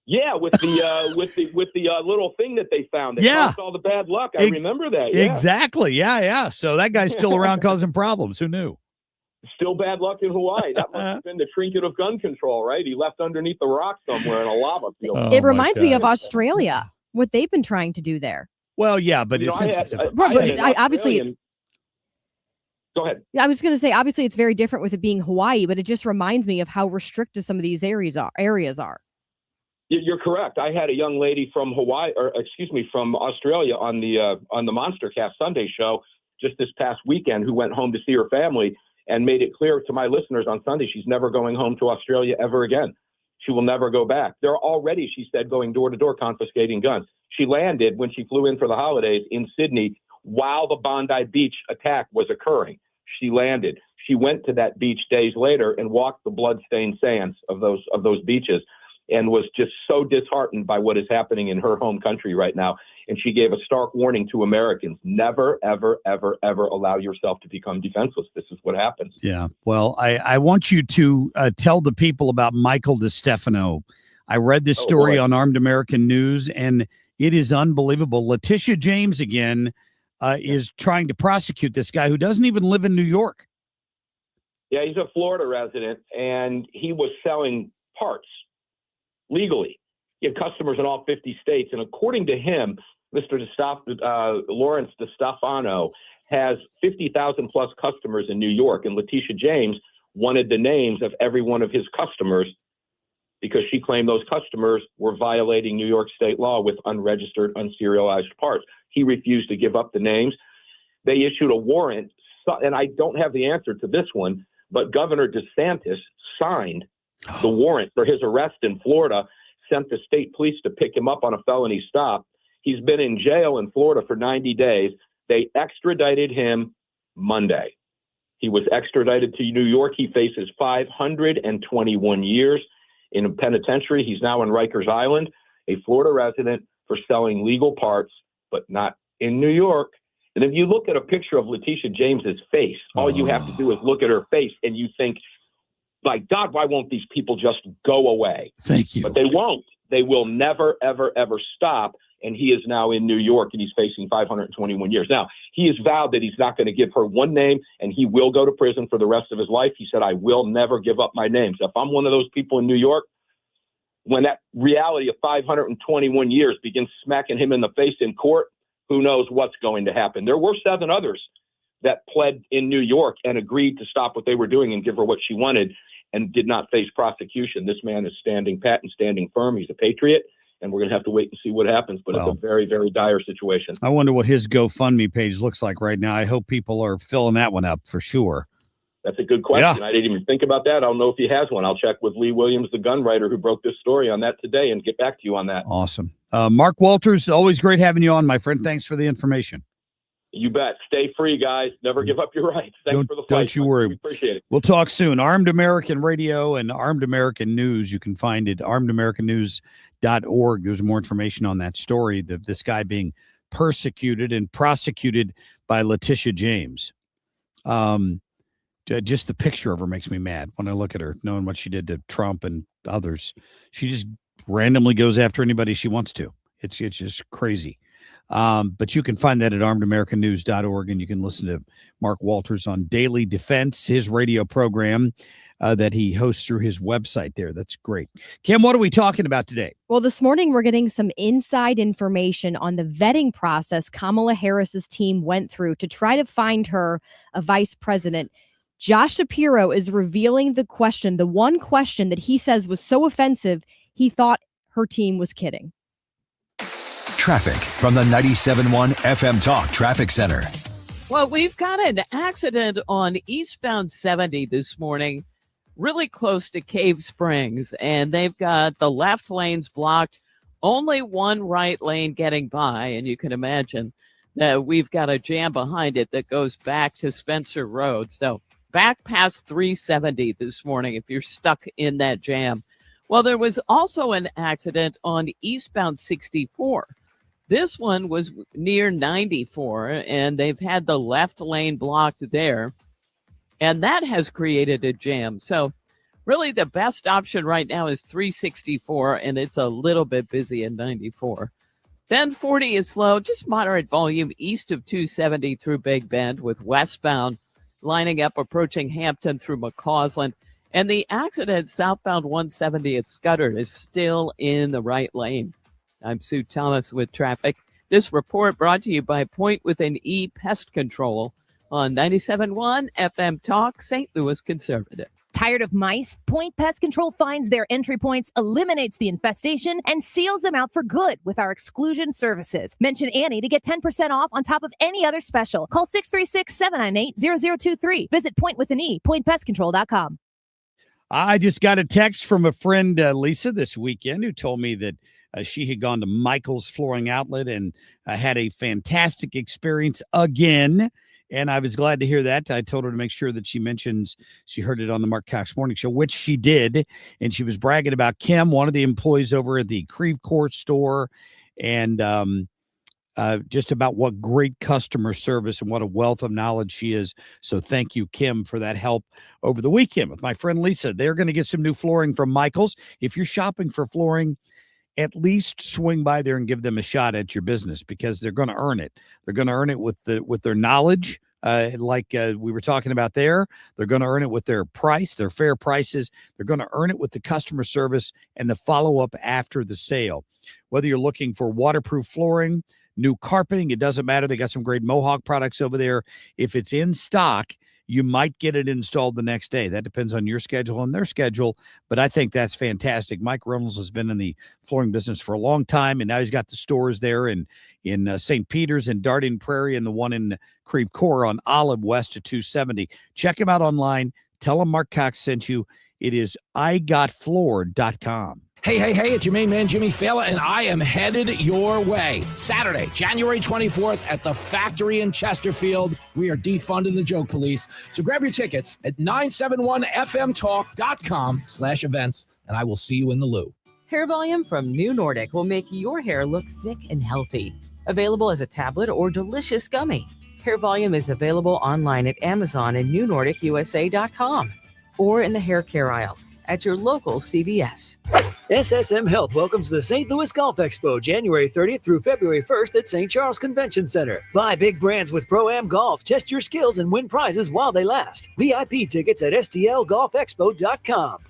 Yeah, with the little thing that they found that caused all the bad luck. I remember that. Yeah. Exactly. Yeah. So that guy's still around causing problems. Who knew? Still bad luck in Hawaii. That must have been the trinket of gun control, right? He left underneath the rock somewhere in a lava field. It reminds me of Australia, what they've been trying to do there. Well, yeah, but obviously. Go ahead. I was going to say, obviously, it's very different with it being Hawaii, but it just reminds me of how restricted some of these areas are. You're correct. I had a young lady from from Australia on the Monster Cast Sunday show just this past weekend who went home to see her family and made it clear to my listeners on Sunday she's never going home to Australia ever again. She will never go back. They're already, she said, going door to door confiscating guns. She landed when she flew in for the holidays in Sydney while the Bondi Beach attack was occurring. She landed. She went to that beach days later and walked the bloodstained sands of those beaches and was just so disheartened by what is happening in her home country right now. And she gave a stark warning to Americans: never, ever, ever, ever allow yourself to become defenseless. This is what happens. Yeah. Well, I want you to tell the people about Michael DeStefano. I read this story on Armed American News, and it is unbelievable. Letitia James again is trying to prosecute this guy who doesn't even live in New York. Yeah, he's a Florida resident, and he was selling parts legally. He had customers in all 50 states, and according to him, Mr. Lawrence DeStefano has 50,000 plus customers in New York, and Letitia James wanted the names of every one of his customers because she claimed those customers were violating New York state law with unregistered, unserialized parts. He refused to give up the names. They issued a warrant, and I don't have the answer to this one, but Governor DeSantis signed the warrant for his arrest in Florida, sent the state police to pick him up on a felony stop. He's been in jail in Florida for 90 days. They extradited him Monday. He was extradited to New York. He faces 521 years in a penitentiary. He's now in Rikers Island, a Florida resident, for selling legal parts, but not in New York. And if you look at a picture of Letitia James's face, all you have to do is look at her face and you think, like, God, why won't these people just go away? Thank you. But they won't. They will never, ever, ever stop. And he is now in New York and he's facing 521 years. Now, he has vowed that he's not going to give her one name and he will go to prison for the rest of his life. He said, I will never give up my name. So if I'm one of those people in New York, when that reality of 521 years begins smacking him in the face in court, who knows what's going to happen. There were 7 others that pled in New York and agreed to stop what they were doing and give her what she wanted and did not face prosecution. This man is standing pat and standing firm. He's a patriot, and we're going to have to wait and see what happens. But it's a very, very dire situation. I wonder what his GoFundMe page looks like right now. I hope people are filling that one up for sure. That's a good question. Yeah. I didn't even think about that. I don't know if he has one. I'll check with Lee Williams, the gun writer who broke this story, on that today and get back to you on that. Awesome. Mark Walters, always great having you on, my friend. Thanks for the information. You bet. Stay free, guys. Never give up your rights. Thanks for the fight. Don't you worry. We appreciate it. We'll talk soon. Armed American Radio and Armed American News. You can find it armedamericannews.org. There's more information on that story, this guy being persecuted and prosecuted by Letitia James. Just the picture of her makes me mad when I look at her, knowing what she did to Trump and others. She just randomly goes after anybody she wants to. It's just crazy. But you can find that at armedamericannews.org, and you can listen to Mark Walters on Daily Defense, his radio program that he hosts through his website there. That's great. Kim, what are we talking about today? Well, this morning we're getting some inside information on the vetting process Kamala Harris's team went through to try to find her a vice president. Josh Shapiro is revealing the one question that he says was so offensive, he thought her team was kidding. Traffic from the 97.1 FM Talk Traffic Center. Well, we've got an accident on eastbound 70 this morning, really close to Cave Springs, and they've got the left lanes blocked, only one right lane getting by, and you can imagine that we've got a jam behind it that goes back to Spencer Road. So back past 370 this morning if you're stuck in that jam. Well, there was also an accident on eastbound 64. This one was near 94, and they've had the left lane blocked there, and that has created a jam. So really the best option right now is 364, and it's a little bit busy in 94. Then 40 is slow, just moderate volume east of 270 through Big Bend, with westbound lining up approaching Hampton through McCausland. And the accident southbound 170 at Scudder is still in the right lane. I'm Sue Thomas with traffic. This report brought to you by Point with an E Pest Control on 97.1 FM Talk, St. Louis Conservative. Tired of mice? Point Pest Control finds their entry points, eliminates the infestation, and seals them out for good with our exclusion services. Mention Annie to get 10% off on top of any other special. Call 636-798-0023. Visit Point with an E, pointpestcontrol.com. I just got a text from a friend, Lisa, this weekend, who told me that she had gone to Michael's Flooring Outlet and had a fantastic experience again. And I was glad to hear that. I told her to make sure that she mentions she heard it on the Marc Cox Morning Show, which she did. And she was bragging about Kim, one of the employees over at the Creve Court store, and just about what great customer service and what a wealth of knowledge she is. So thank you, Kim, for that help over the weekend with my friend Lisa. They're going to get some new flooring from Michael's. If you're shopping for flooring, at least swing by there and give them a shot at your business, because they're going to earn it. They're going to earn it with their knowledge, like we were talking about there. They're going to earn it with their price, their fair prices. They're going to earn it with the customer service and the follow-up after the sale. Whether you're looking for waterproof flooring, new carpeting, it doesn't matter. They got some great Mohawk products over there. If it's in stock, you might get it installed the next day. That depends on your schedule and their schedule, but I think that's fantastic. Mike Reynolds has been in the flooring business for a long time, and now he's got the stores there in St. Peter's and Darden Prairie, and the one in Creve Coeur on Olive west of 270. Check him out online. Tell him Marc Cox sent you. It is igotfloored.com. Hey, it's your main man, Jimmy Fallon, and I am headed your way. Saturday, January 24th at the Factory in Chesterfield. We are defunding the joke police. So grab your tickets at 971fmtalk.com/events, and I will see you in the loo. Hair Volume from New Nordic will make your hair look thick and healthy. Available as a tablet or delicious gummy. Hair Volume is available online at Amazon and NewNordicUSA.com or in the hair care aisle at your local CVS. SSM Health welcomes the St. Louis Golf Expo January 30th through February 1st at St. Charles Convention Center. Buy big brands with Pro-Am Golf, test your skills, and win prizes while they last. VIP tickets at STLGolfExpo.com.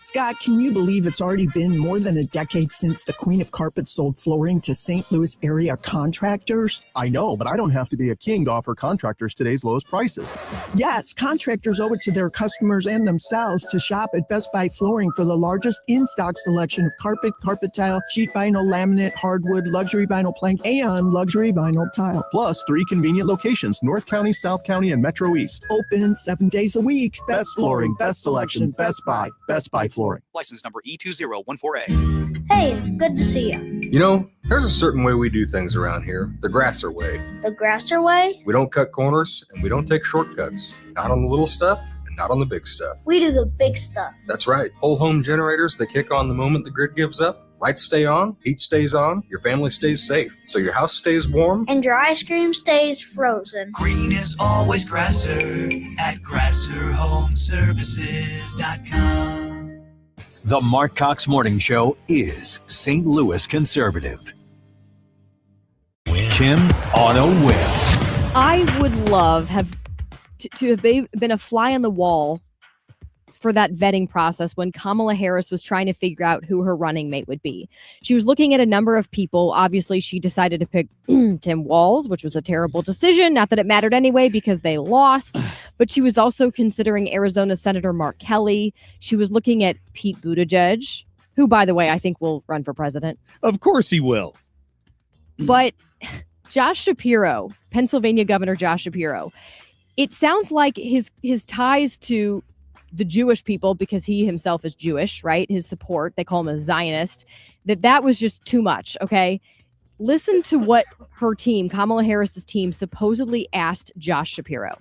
Scott, can you believe it's already been more than a decade since the Queen of Carpet sold flooring to St. Louis area contractors? I know, but I don't have to be a king to offer contractors today's lowest prices. Yes, contractors owe it to their customers and themselves to shop at Best Buy Flooring for the largest in-stock selection of carpet, carpet tile, sheet vinyl, laminate, hardwood, luxury vinyl plank, and luxury vinyl tile. Plus 3 convenient locations, North County, South County, and Metro East. Open 7 days a week. Best flooring, best selection, Best Buy. Best Buy Flooring. License number E2014A. Hey, it's good to see you. You know, there's a certain way we do things around here, the Grasser way. The Grasser way? We don't cut corners and we don't take shortcuts. Not on the little stuff and not on the big stuff. We do the big stuff. That's right. Whole home generators that kick on the moment the grid gives up. Lights stay on, heat stays on, your family stays safe, so your house stays warm. And your ice cream stays frozen. Green is always Grasser at GrasserHomeservices.com. The Marc Cox Morning Show is St. Louis conservative. Kim on a whim. I would love to have been a fly on the wall for that vetting process when Kamala Harris was trying to figure out who her running mate would be. She was looking at a number of people. Obviously, she decided to pick Tim Walz, which was a terrible decision. Not that it mattered anyway because they lost. But she was also considering Arizona Senator Mark Kelly. She was looking at Pete Buttigieg, who, by the way, I think will run for president. Of course he will. But Josh Shapiro, Pennsylvania Governor Josh Shapiro, it sounds like his ties to the Jewish people, because he himself is Jewish, right? His support, they call him a Zionist, that was just too much, okay? Listen to what her team, Kamala Harris's team, supposedly asked Josh Shapiro.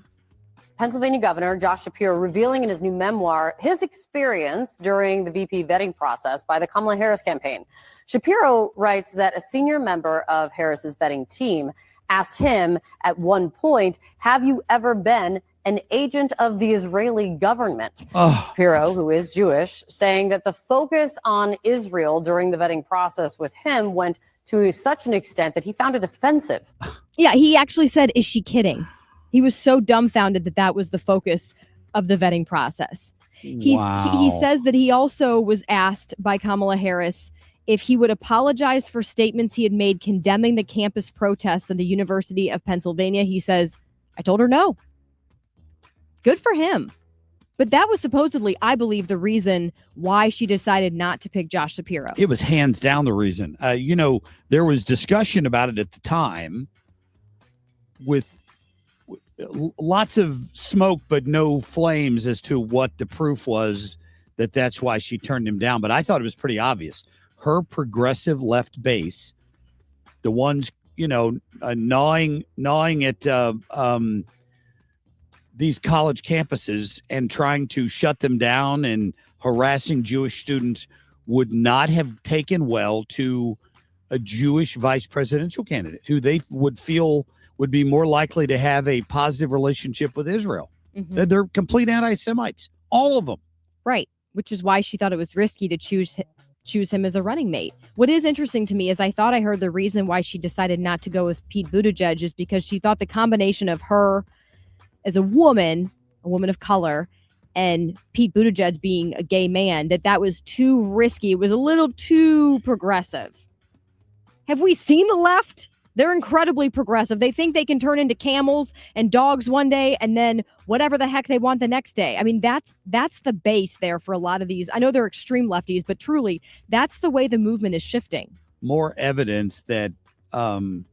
Pennsylvania Governor Josh Shapiro revealing in his new memoir his experience during the VP vetting process by the Kamala Harris campaign. Shapiro writes that a senior member of Harris's vetting team asked him at one point, "Have you ever been an agent of the Israeli government?" Piro, who is Jewish, saying that the focus on Israel during the vetting process with him went to such an extent that he found it offensive. Yeah, he actually said, "Is she kidding?" He was so dumbfounded that was the focus of the vetting process. He says that he also was asked by Kamala Harris if he would apologize for statements he had made condemning the campus protests at the University of Pennsylvania. He says, "I told her no." Good for him. But that was supposedly, I believe, the reason why she decided not to pick Josh Shapiro. It was hands down the reason. There was discussion about it at the time with lots of smoke, but no flames as to what the proof was that's why she turned him down. But I thought it was pretty obvious. Her progressive left base, the ones, gnawing at these college campuses and trying to shut them down and harassing Jewish students, would not have taken well to a Jewish vice presidential candidate who they would feel would be more likely to have a positive relationship with Israel. Mm-hmm. They're complete anti-Semites, all of them. Right, which is why she thought it was risky to choose him as a running mate. What is interesting to me is I thought I heard the reason why she decided not to go with Pete Buttigieg is because she thought the combination of her as a woman of color, and Pete Buttigieg being a gay man, that was too risky. It was a little too progressive. Have we seen the left? They're incredibly progressive. They think they can turn into camels and dogs one day and then whatever the heck they want the next day. I mean, that's the base there for a lot of these. I know they're extreme lefties, but truly, that's the way the movement is shifting. More evidence that more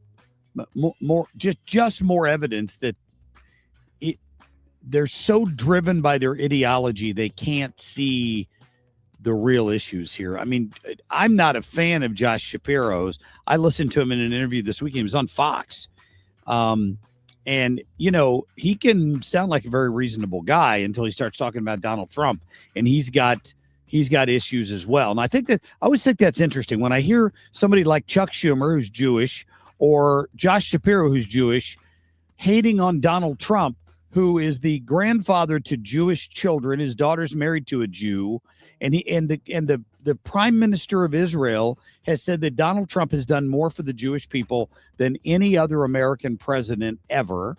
evidence that they're so driven by their ideology, they can't see the real issues here. I mean, I'm not a fan of Josh Shapiro's. I listened to him in an interview this weekend. He was on Fox. And, he can sound like a very reasonable guy until he starts talking about Donald Trump. And he's got issues as well. And I always think that's interesting when I hear somebody like Chuck Schumer, who's Jewish, or Josh Shapiro, who's Jewish, hating on Donald Trump, who is the grandfather to Jewish children. His daughter's married to a Jew, and the prime minister of Israel has said that Donald Trump has done more for the Jewish people than any other American president ever.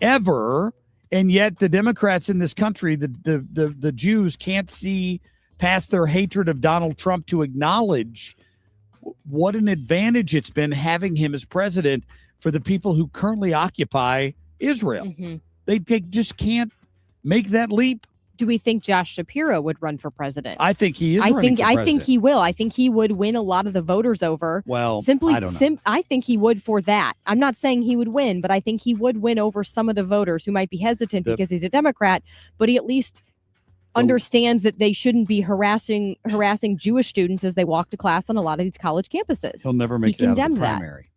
And yet the Democrats in this country, the Jews, can't see past their hatred of Donald Trump to acknowledge what an advantage it's been having him as president for the people who currently occupy Israel. Mm-hmm. They just can't make that leap. Do we think Josh Shapiro would run for president? I think he is running for president. I think he will. I think he would win a lot of the voters over. Well, simply, I don't know. I think he would for that. I'm not saying he would win, but I think he would win over some of the voters who might be hesitant because he's a Democrat, but he at least understands that they shouldn't be harassing Jewish students as they walk to class on a lot of these college campuses. He'll never make it out of the primary.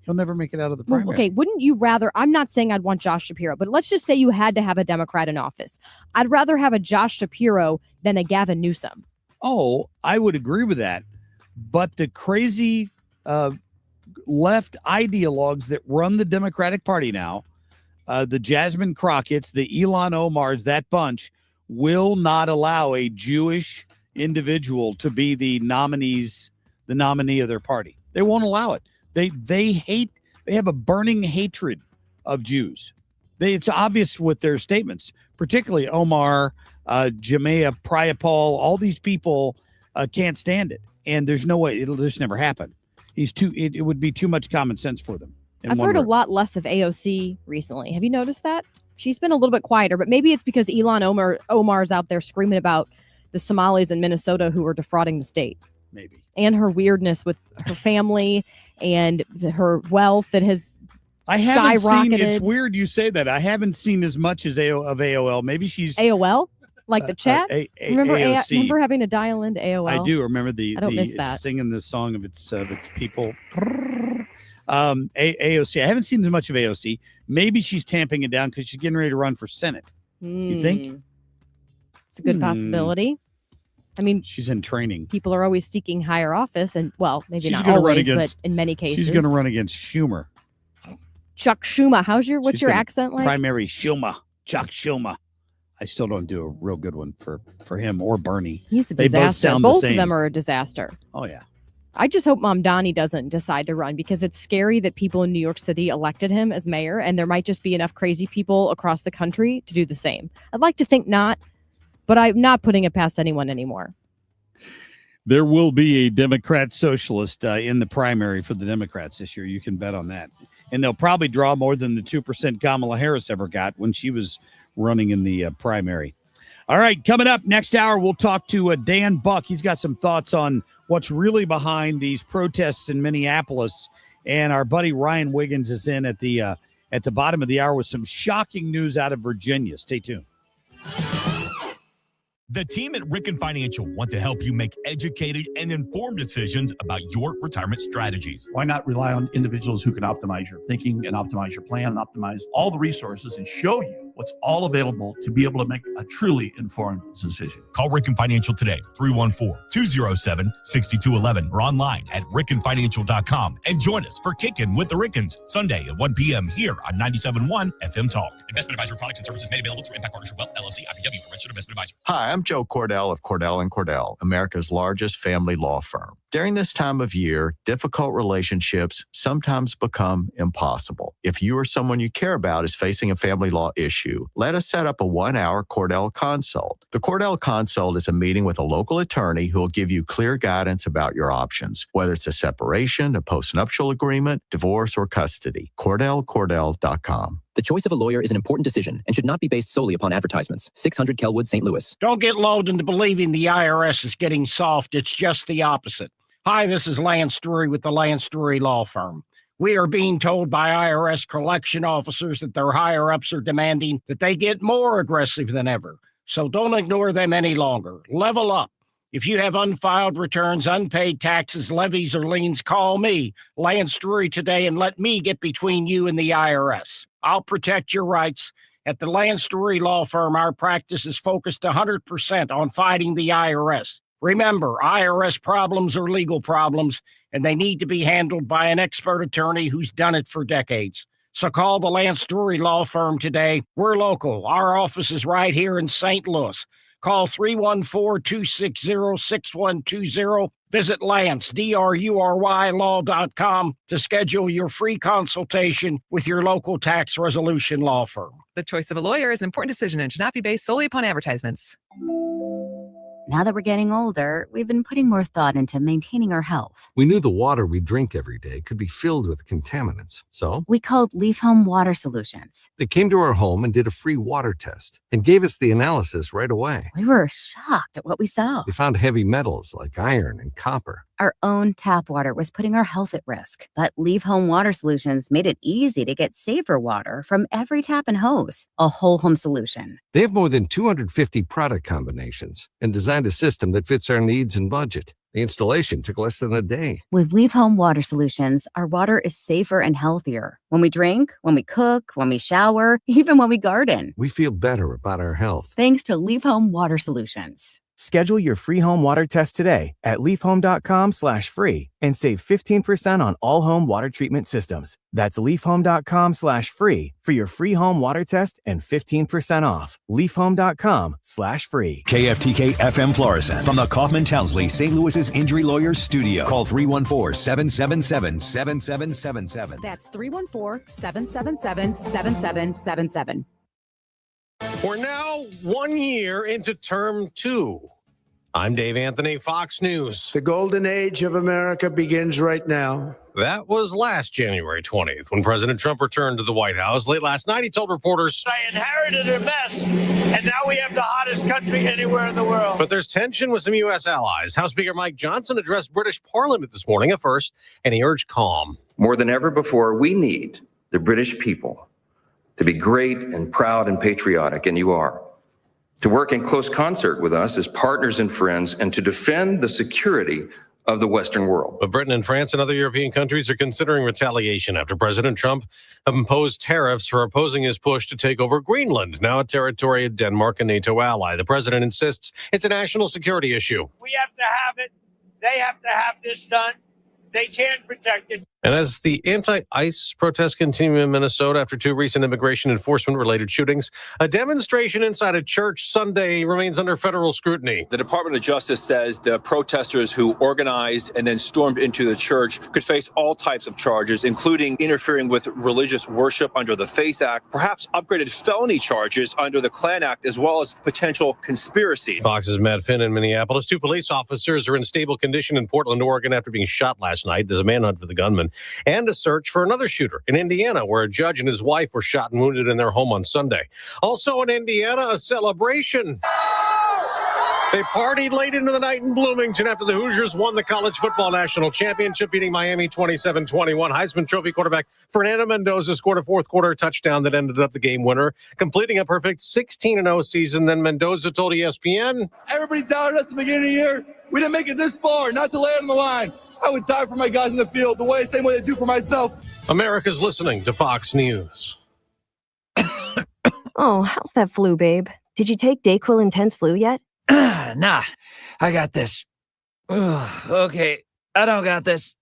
He'll never make it out of the primary. Okay, wouldn't you rather? I'm not saying I'd want Josh Shapiro, but let's just say you had to have a Democrat in office. I'd rather have a Josh Shapiro than a Gavin Newsom. Oh, I would agree with that. But the crazy left ideologues that run the Democratic Party now, the Jasmine Crockett's, the Ilhan Omar's, that bunch, will not allow a Jewish individual to be the nominee of their party. They won't allow it. They have a burning hatred of Jews. It's obvious with their statements, particularly Omar, Jamea Priapal, all these people can't stand it. And there's no way it'll just never happen. It would be too much common sense for them. I've heard a lot less of AOC recently. Have you noticed that? She's been a little bit quieter, but maybe it's because Ilhan Omar's out there screaming about the Somalis in Minnesota who are defrauding the state. Maybe. And her weirdness with her family and her wealth that has skyrocketed. It's weird you say that. I haven't seen as much as of AOL. Maybe she's AOL, like the chat. Remember having to dial into AOL? I do remember I don't miss that. Singing the song of its people. AOC. I haven't seen as much of AOC. Maybe she's tamping it down because she's getting ready to run for Senate. You think? It's a good possibility. I mean, she's in training. People are always seeking higher office, and maybe she's not always, but in many cases, she's going to run against Schumer. Chuck Schumer. What's your accent like? Primary Schumer. Chuck Schumer. I still don't do a real good one for him or Bernie. He's a disaster. Both of them are a disaster. Oh yeah. I just hope Mom Donnie doesn't decide to run because it's scary that people in New York City elected him as mayor, and there might just be enough crazy people across the country to do the same. I'd like to think not, but I'm not putting it past anyone anymore. There will be a Democrat socialist in the primary for the Democrats this year. You can bet on that. And they'll probably draw more than the 2% Kamala Harris ever got when she was running in the primary. All right, coming up next hour, we'll talk to Dan Buck. He's got some thoughts on what's really behind these protests in Minneapolis. And our buddy Ryan Wiggins is in at the bottom of the hour with some shocking news out of Virginia. Stay tuned. The team at Ricken Financial want to help you make educated and informed decisions about your retirement strategies. Why not rely on individuals who can optimize your thinking and optimize your plan and optimize all the resources and show you what's all available to be able to make a truly informed decision? Call Ricken Financial today, 314-207-6211, or online at rickenfinancial.com, and join us for Kickin' with the Rickens, Sunday at 1 p.m. here on 97.1 FM Talk. Investment advisory products and services made available through Impact Partnership Wealth, LLC, IPW, a registered investment advisor. Hi, I'm Joe Cordell of Cordell & Cordell, America's largest family law firm. During this time of year, difficult relationships sometimes become impossible. If you or someone you care about is facing a family law issue, let us set up a 1-hour Cordell Consult. The Cordell Consult is a meeting with a local attorney who will give you clear guidance about your options, whether it's a separation, a postnuptial agreement, divorce, or custody. CordellCordell.com. The choice of a lawyer is an important decision and should not be based solely upon advertisements. 600 Kelwood, St. Louis. Don't get lulled into believing the IRS is getting soft. It's just the opposite. Hi, this is Lance Drury with the Lance Drury Law Firm. We are being told by IRS collection officers that their higher-ups are demanding that they get more aggressive than ever. So don't ignore them any longer. Level up. If you have unfiled returns, unpaid taxes, levies, or liens, call me, Lance Drury, today and let me get between you and the IRS. I'll protect your rights. At the Lance Drury Law Firm, our practice is focused 100% on fighting the IRS. Remember, IRS problems are legal problems, and they need to be handled by an expert attorney who's done it for decades. So call the Lance Drury Law Firm today. We're local. Our office is right here in St. Louis. Call 314-260-6120. Visit Lance, DRURY law.com to schedule your free consultation with your local tax resolution law firm. The choice of a lawyer is an important decision and should not be based solely upon advertisements. Now that we're getting older, we've been putting more thought into maintaining our health. We knew the water we drink every day could be filled with contaminants, so we called Leaf Home Water Solutions. They came to our home and did a free water test and gave us the analysis right away. We were shocked at what we saw. They found heavy metals like iron and copper. Our own tap water was putting our health at risk, but Leaf Home Water Solutions made it easy to get safer water from every tap and hose. A whole home solution. They have more than 250 product combinations and designed a system that fits our needs and budget. The installation took less than a day. With Leaf Home Water Solutions, our water is safer and healthier. When we drink, when we cook, when we shower, even when we garden. We feel better about our health. Thanks to Leaf Home Water Solutions. Schedule your free home water test today at leafhome.com/free and save 15% on all home water treatment systems. That's leafhome.com/free for your free home water test and 15% off. leafhome.com/free. KFTK FM Florissant from the Kaufman Townsley St. Louis's Injury Lawyers Studio. Call 314-777-7777. That's 314-777-7777. We're now 1 year into term 2. I'm Dave Anthony, Fox News. The golden age of America begins right now. That was last January 20th when President Trump returned to the White House. Late last night, he told reporters, I inherited a mess, and now we have the hottest country anywhere in the world. But there's tension with some U.S. allies. House Speaker Mike Johnson addressed British Parliament this morning at first, and he urged calm. More than ever before, we need the British people to be great and proud and patriotic, and you are. To work in close concert with us as partners and friends, and to defend the security of the Western world. But Britain and France and other European countries are considering retaliation after President Trump imposed tariffs for opposing his push to take over Greenland, now a territory of Denmark, a NATO ally. The president insists it's a national security issue. We have to have it. They have to have this done. They can't protect it. And as the anti-ICE protests continue in Minnesota after 2 recent immigration enforcement-related shootings, a demonstration inside a church Sunday remains under federal scrutiny. The Department of Justice says the protesters who organized and then stormed into the church could face all types of charges, including interfering with religious worship under the FACE Act, perhaps upgraded felony charges under the Klan Act, as well as potential conspiracy. Fox's Matt Finn in Minneapolis. 2 police officers are in stable condition in Portland, Oregon after being shot last night. There's a manhunt for the gunman. And a search for another shooter in Indiana, where a judge and his wife were shot and wounded in their home on Sunday. Also in Indiana, a celebration. They partied late into the night in Bloomington after the Hoosiers won the college football national championship, beating Miami 27-21. Heisman Trophy quarterback Fernando Mendoza scored a fourth-quarter touchdown that ended up the game winner, completing a perfect 16-0 season. Then Mendoza told ESPN, everybody doubted us at the beginning of the year. We didn't make it this far, not to lay it on the line. I would die for my guys in the field the same way I do for myself. America's listening to Fox News. Oh, how's that flu, babe? Did you take Dayquil Intense Flu yet? Nah, I got this. Ugh, okay, I don't got this.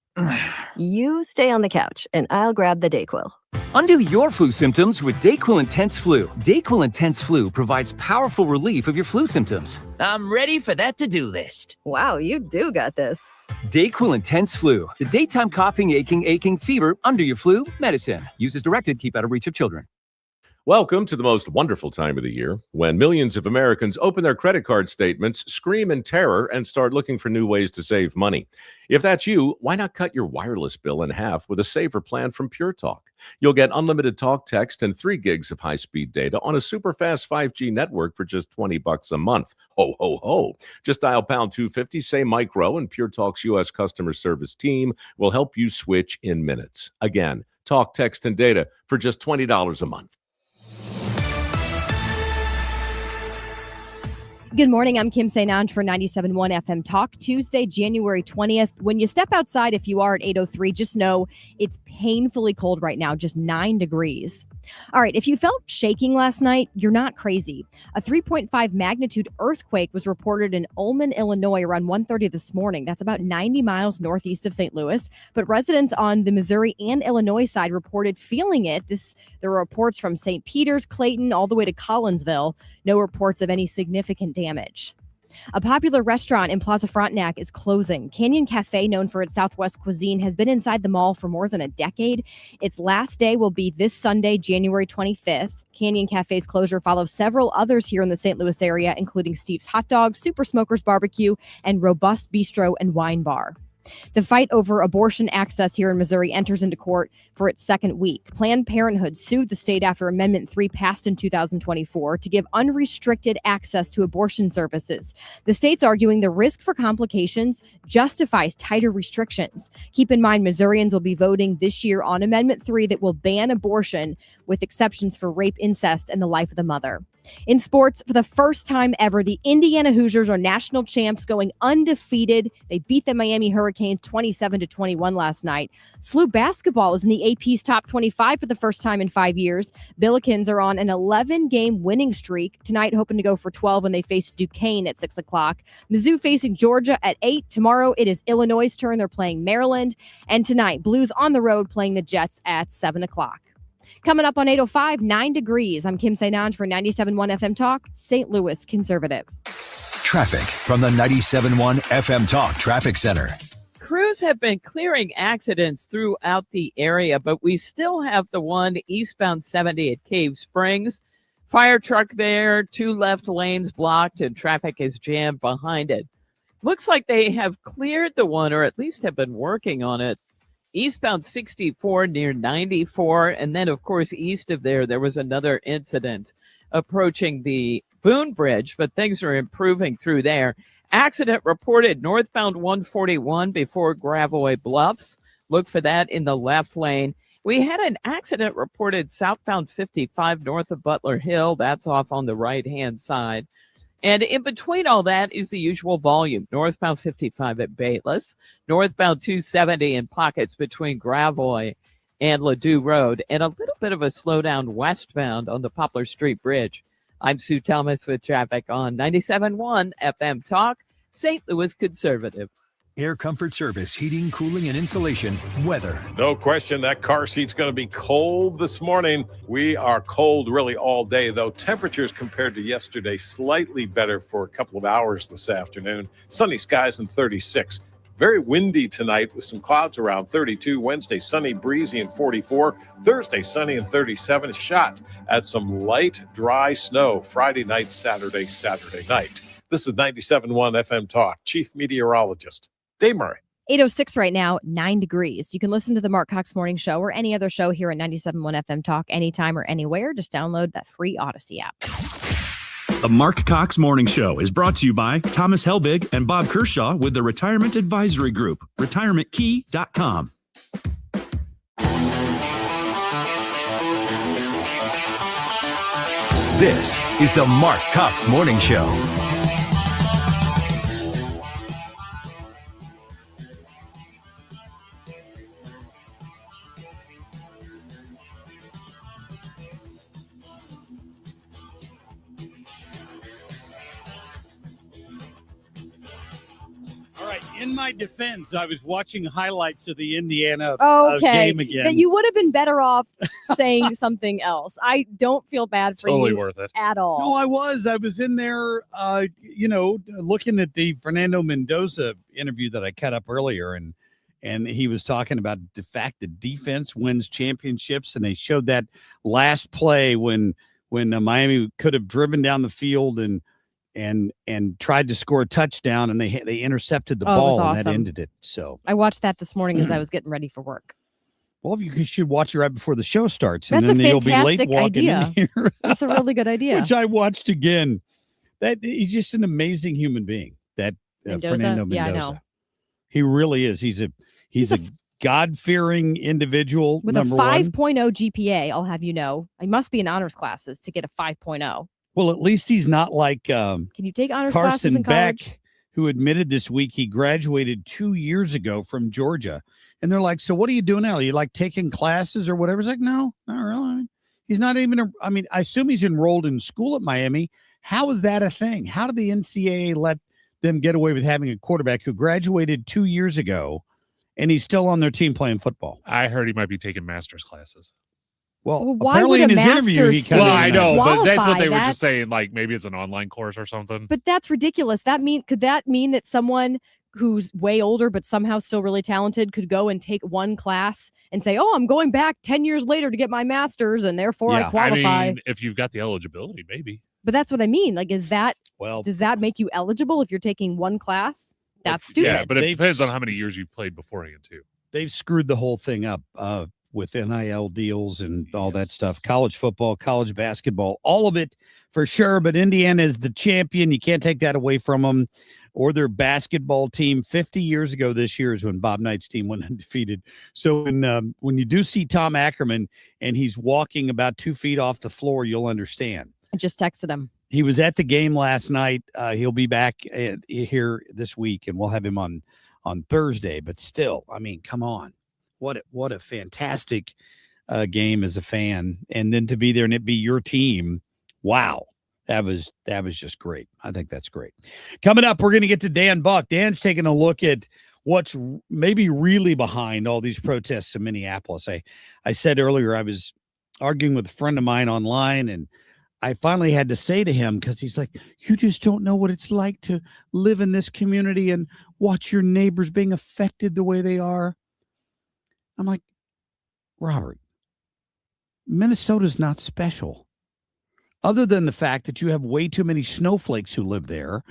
You stay on the couch, and I'll grab the Dayquil. Undo your flu symptoms with Dayquil Intense Flu. Dayquil Intense Flu provides powerful relief of your flu symptoms. I'm ready for that to-do list. Wow, you do got this. Dayquil Intense Flu. The daytime coughing, aching, fever, under your flu medicine. Use as directed. Keep out of reach of children. Welcome to the most wonderful time of the year, when millions of Americans open their credit card statements, scream in terror, and start looking for new ways to save money. If that's you, why not cut your wireless bill in half with a saver plan from Pure Talk? You'll get unlimited talk, text, and 3 gigs of high-speed data on a super fast 5G network for just $20 a month. Ho, ho, ho. Just dial pound 250, say micro, and Pure Talk's U.S. customer service team will help you switch in minutes. Again, talk, text, and data for just $20 a month. Good morning. I'm Kim St. for 97.1 FM Talk, Tuesday, January 20th. When you step outside, if you are at 8:03, just know it's painfully cold right now, just 9 degrees. All right, if you felt shaking last night, you're not crazy. A 3.5 magnitude earthquake was reported in Ullman, Illinois around 1:30 this morning. That's about 90 miles northeast of St. Louis. But residents on the Missouri and Illinois side reported feeling it. There were reports from St. Peters, Clayton, all the way to Collinsville. No reports of any significant damage. A popular restaurant in Plaza Frontenac is closing. Canyon Cafe, known for its Southwest cuisine, has been inside the mall for more than a decade. Its last day will be this Sunday, January 25th. Canyon Cafe's closure follows several others here in the St. Louis area, including Steve's Hot Dogs, Super Smokers Barbecue, and Robust Bistro and Wine Bar. The fight over abortion access here in Missouri enters into court for its second week. Planned Parenthood sued the state after Amendment 3 passed in 2024 to give unrestricted access to abortion services. The state's arguing the risk for complications justifies tighter restrictions. Keep in mind, Missourians will be voting this year on Amendment 3 that will ban abortion with exceptions for rape, incest, and the life of the mother. In sports, for the first time ever, the Indiana Hoosiers are national champs, going undefeated. They beat the Miami Hurricanes 27-21 last night. SLU basketball is in the AP's top 25 for the first time in 5 years. Billikens are on an 11-game winning streak. Tonight, hoping to go for 12 when they face Duquesne at 6 o'clock. Mizzou facing Georgia at 8. Tomorrow, it is Illinois' turn. They're playing Maryland. And tonight, Blues on the road playing the Jets at 7 o'clock. Coming up on 8:05, 9 degrees. I'm Kim St. for 97.1 FM Talk, St. Louis Conservative. Traffic from the 97.1 FM Talk Traffic Center. Crews have been clearing accidents throughout the area, but we still have the one eastbound 70 at Cave Springs. Fire truck there, 2 left lanes blocked, and traffic is jammed behind it. Looks like they have cleared the one, or at least have been working on it, eastbound 64 near 94. And then, of course, east of there was another incident approaching the Boone Bridge, but things are improving through there. Accident reported northbound 141 before Gravois Bluffs. Look for that in the left lane. We had an accident reported southbound 55 north of Butler Hill. That's off on the right-hand side. And in between all that is the usual volume. Northbound 55 at Bayless, northbound 270 in pockets between Gravois and Ladue Road, and a little bit of a slowdown westbound on the Poplar Street Bridge. I'm Sue Thomas with traffic on 97.1 FM Talk, St. Louis Conservative. Air Comfort Service, heating, cooling, and insulation, weather. No question that car seat's going to be cold this morning. We are cold really all day, though. Temperatures compared to yesterday slightly better for a couple of hours this afternoon. Sunny skies and 36. Very windy tonight with some clouds around 32. Wednesday, sunny, breezy and 44. Thursday, sunny and 37. Shot at some light, dry snow Friday night, Saturday night. This is 97.1 FM Talk. Chief Meteorologist Dave Murray. 8:06 right now, 9 degrees. You can listen to the Marc Cox Morning Show or any other show here at 97.1 FM Talk anytime or anywhere. Just download that free Odyssey app. The Marc Cox Morning Show is brought to you by Thomas Helbig and Bob Kershaw with the Retirement Advisory Group, retirementkey.com. This is the Marc Cox Morning Show. In my defense, I was watching highlights of the Indiana game again. You would have been better off saying something else. I don't feel bad for Totally you worth it. at all. No, I was in there, looking at the Fernando Mendoza interview that I cut up earlier, and he was talking about the fact that defense wins championships, and they showed that last play when Miami could have driven down the field and tried to score a touchdown, and they intercepted the ball, and that ended it. So I watched that this morning as I was getting ready for work. Well, you should watch it right before the show starts, That's and then a you'll be late fantastic walking idea. in here. That's a really good idea. Which I watched again. That he's just an amazing human being. That Fernando Mendoza. Yeah, I know. He really is. He's a God-fearing individual. With number a 5.0 GPA, I'll have you know. I must be in honors classes to get a 5.0. Well, at least he's not like Can you take honors classes Carson in college? Beck, who admitted this week he graduated 2 years ago from Georgia. And they're like, so what are you doing now? Are you like taking classes or whatever? It's like, no, not really. He's not even, I assume he's enrolled in school at Miami. How is that a thing? How did the NCAA let them get away with having a quarterback who graduated 2 years ago and he's still on their team playing football? I heard he might be taking master's classes. Well, why apparently would in a his interview, he master's kind of. Well, I know, but that's what they were That's- just saying. Like maybe it's an online course or something. But that's ridiculous. Could that mean that someone who's way older but somehow still really talented could go and take one class and say, "Oh, I'm going back 10 years later to get my master's, and therefore I qualify." I mean, if you've got the eligibility, maybe. But that's what I mean. Like, does that make you eligible if you're taking one class? That's stupid. Yeah, but it depends on how many years you've played beforehand too. They've screwed the whole thing up with NIL deals and all that stuff. College football, college basketball, all of it for sure. But Indiana is the champion. You can't take that away from them or their basketball team. 50 years ago this year is when Bob Knight's team went undefeated. So when you do see Tom Ackerman and he's walking about 2 feet off the floor, you'll understand. I just texted him. He was at the game last night. He'll be back here this week, and we'll have him on Thursday. But still, I mean, come on. What a fantastic game as a fan. And then to be there and it be your team. Wow. That was just great. I think that's great. Coming up, we're going to get to Dan Buck. Dan's taking a look at what's maybe really behind all these protests in Minneapolis. I said earlier I was arguing with a friend of mine online, and I finally had to say to him, because he's like, you just don't know what it's like to live in this community and watch your neighbors being affected the way they are. I'm like, Robert, Minnesota's not special. Other than the fact that you have way too many snowflakes who live there,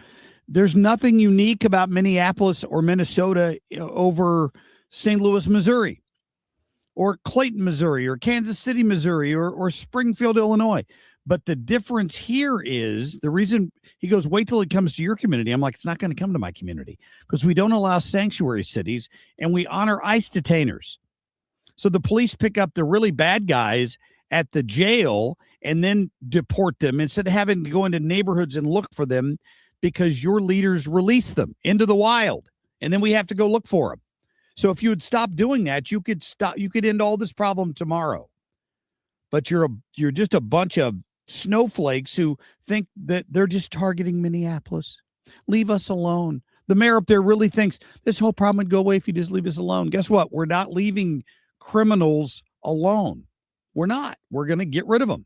there's nothing unique about Minneapolis or Minnesota over St. Louis, Missouri, or Clayton, Missouri, or Kansas City, Missouri, or Springfield, Illinois. But the difference here is the reason he goes, wait till it comes to your community. I'm like, it's not going to come to my community because we don't allow sanctuary cities and we honor ICE detainers. So the police pick up the really bad guys at the jail and then deport them instead of having to go into neighborhoods and look for them because your leaders release them into the wild. And then we have to go look for them. So if you would stop doing that, you could end all this problem tomorrow. But you're just a bunch of snowflakes who think that they're just targeting Minneapolis. Leave us alone. The mayor up there really thinks this whole problem would go away if you just leave us alone. Guess what? We're not leaving criminals alone. We're not. We're going to get rid of them.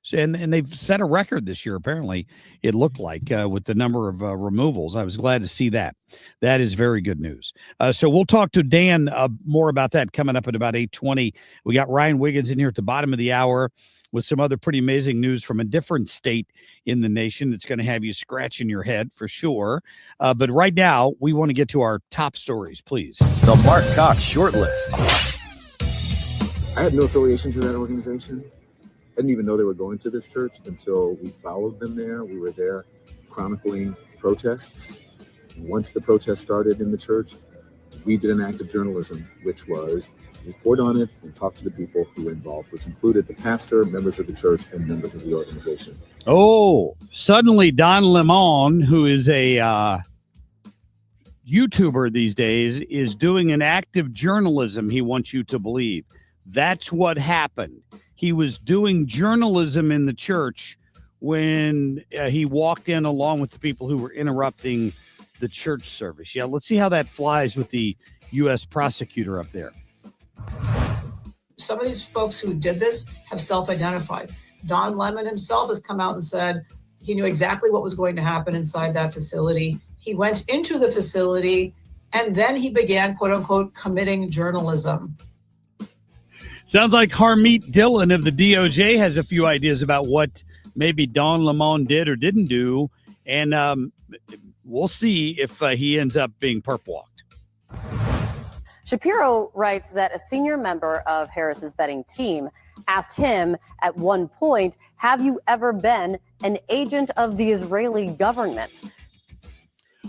So, and they've set a record this year, apparently, it looked like, with the number of removals. I was glad to see that. That is very good news. So we'll talk to Dan more about that coming up at about 8:20. We got Ryan Wiggins in here at the bottom of the hour with some other pretty amazing news from a different state in the nation. It's going to have you scratching your head for sure. But right now, we want to get to our top stories, please. The Marc Cox Shortlist. I had no affiliation to that organization. I didn't even know they were going to this church until we followed them there. We were there chronicling protests. Once the protest started in the church, we did an act of journalism, which was report on it and talk to the people who were involved, which included the pastor, members of the church, and members of the organization. Oh, suddenly Don Lemon, who is a YouTuber these days, is doing an act of journalism, he wants you to believe. That's what happened. He was doing journalism in the church when he walked in along with the people who were interrupting the church service. Yeah, let's see how that flies with the U.S. prosecutor up there. Some of these folks who did this have self-identified. Don Lemon himself has come out and said he knew exactly what was going to happen inside that facility. He went into the facility and then he began, quote unquote, committing journalism. Sounds like Harmeet Dillon of the DOJ has a few ideas about what maybe Don Lemon did or didn't do. And we'll see if he ends up being perp walked. Shapiro writes that a senior member of Harris's vetting team asked him at one point, have you ever been an agent of the Israeli government?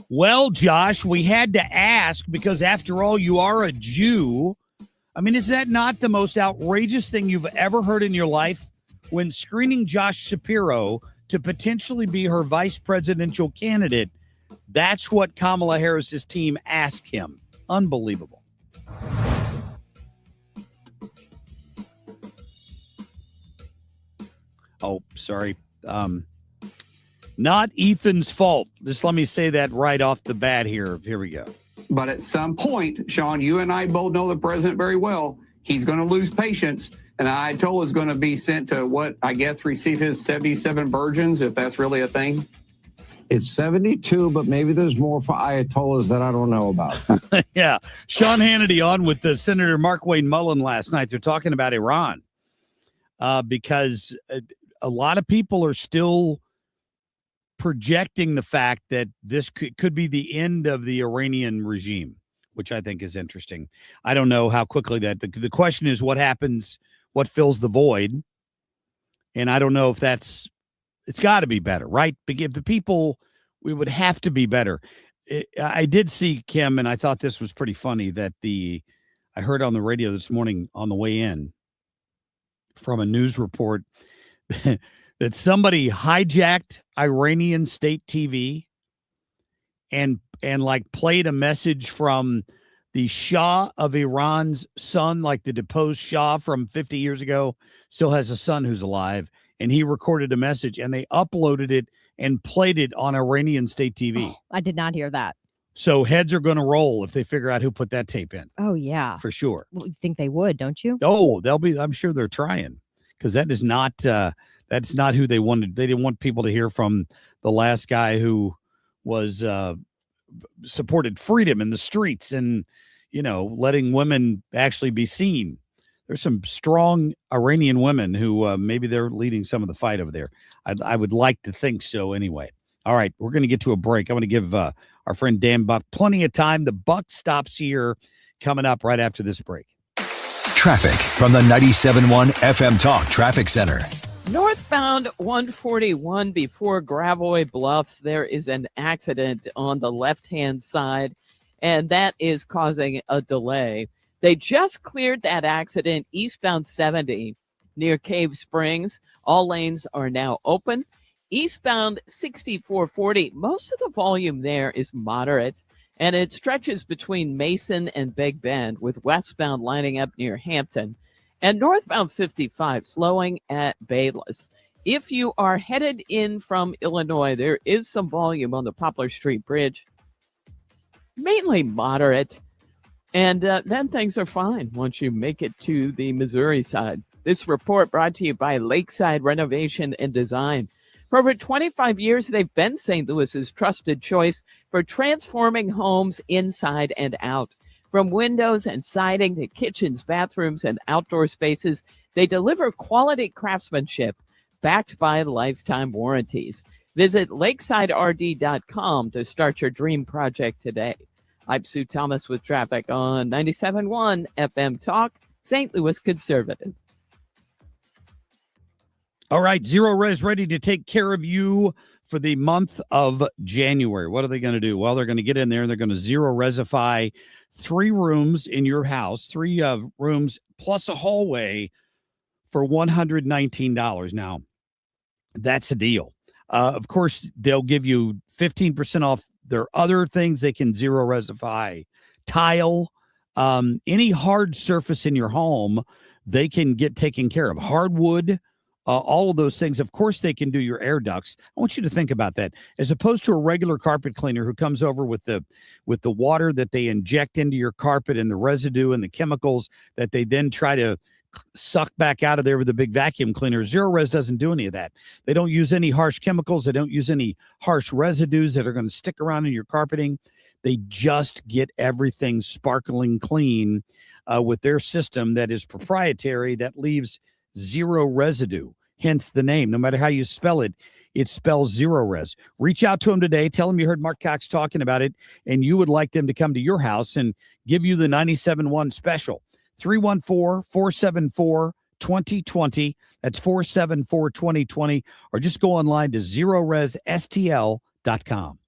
Well, Josh, we had to ask because after all, you are a Jew. I mean, is that not the most outrageous thing you've ever heard in your life? When screening Josh Shapiro to potentially be her vice presidential candidate, that's what Kamala Harris's team asked him. Unbelievable. Oh, sorry. Not Ethan's fault. Just let me say that right off the bat here. Here we go. But at some point, Sean, you and I both know the president very well. He's going to lose patience. And Ayatollah is going to be sent to what, I guess, receive his 77 virgins, if that's really a thing. It's 72, but maybe there's more for Ayatollahs that I don't know about. Yeah. Sean Hannity on with the Senator Mark Wayne Mullen last night. They're talking about Iran because a lot of people are still projecting the fact that this could be the end of the Iranian regime, which I think is interesting. I don't know how quickly that the question is what happens, what fills the void. And I don't know if it's got to be better, right? If the people, we would have to be better. I did see, Kim, and I thought this was pretty funny that I heard on the radio this morning on the way in from a news report that somebody hijacked Iranian state TV and like played a message from the Shah of Iran's son, like the deposed Shah from 50 years ago, still has a son who's alive. And he recorded a message and they uploaded it and played it on Iranian state TV. Oh, I did not hear that. So heads are going to roll if they figure out who put that tape in. Oh, yeah. For sure. Well, you think they would, don't you? Oh, I'm sure they're trying because that is not, that's not who they wanted. They didn't want people to hear from the last guy who was supported freedom in the streets and, letting women actually be seen. There's some strong Iranian women who maybe they're leading some of the fight over there. I would like to think so anyway. All right, we're going to get to a break. I'm going to give our friend Dan Buck plenty of time. The Buck stops here coming up right after this break. Traffic from the 97.1 FM Talk Traffic Center. Northbound 141 before Gravois Bluffs, there is an accident on the left-hand side, and that is causing a delay. They just cleared that accident eastbound 70 near Cave Springs. All lanes are now open. Eastbound 6440, most of the volume there is moderate, and it stretches between Mason and Big Bend, with westbound lining up near Hampton. And northbound 55 slowing at Bayless. If you are headed in from Illinois, there is some volume on the Poplar Street Bridge, mainly moderate. And then things are fine once you make it to the Missouri side. This report brought to you by Lakeside Renovation and Design. For over 25 years, they've been St. Louis's trusted choice for transforming homes inside and out. From windows and siding to kitchens, bathrooms, and outdoor spaces, they deliver quality craftsmanship backed by lifetime warranties. Visit lakesiderd.com to start your dream project today. I'm Sue Thomas with traffic on 97.1 FM Talk, St. Louis Conservative. All right, Zero Res ready to take care of you for the month of January. What are they going to do? Well, they're going to get in there and they're going to zero resify 3 rooms in your house, 3 rooms plus a hallway for $119. Now, that's a deal. Of course, they'll give you 15% off their other things they can zero resify. Tile, any hard surface in your home, they can get taken care of. Hardwood, all of those things. Of course, they can do your air ducts. I want you to think about that. As opposed to a regular carpet cleaner who comes over with the water that they inject into your carpet and the residue and the chemicals that they then try to suck back out of there with a big vacuum cleaner. Zero Res doesn't do any of that. They don't use any harsh chemicals. They don't use any harsh residues that are going to stick around in your carpeting. They just get everything sparkling clean with their system that is proprietary, that leaves zero residue, hence the name. No matter how you spell it, it spells Zero Res. Reach out to them today. Tell them you heard Marc Cox talking about it, and you would like them to come to your house and give you the 97.1 special. 314-474-2020. That's 474-2020. Or just go online to ZeroResSTL.com.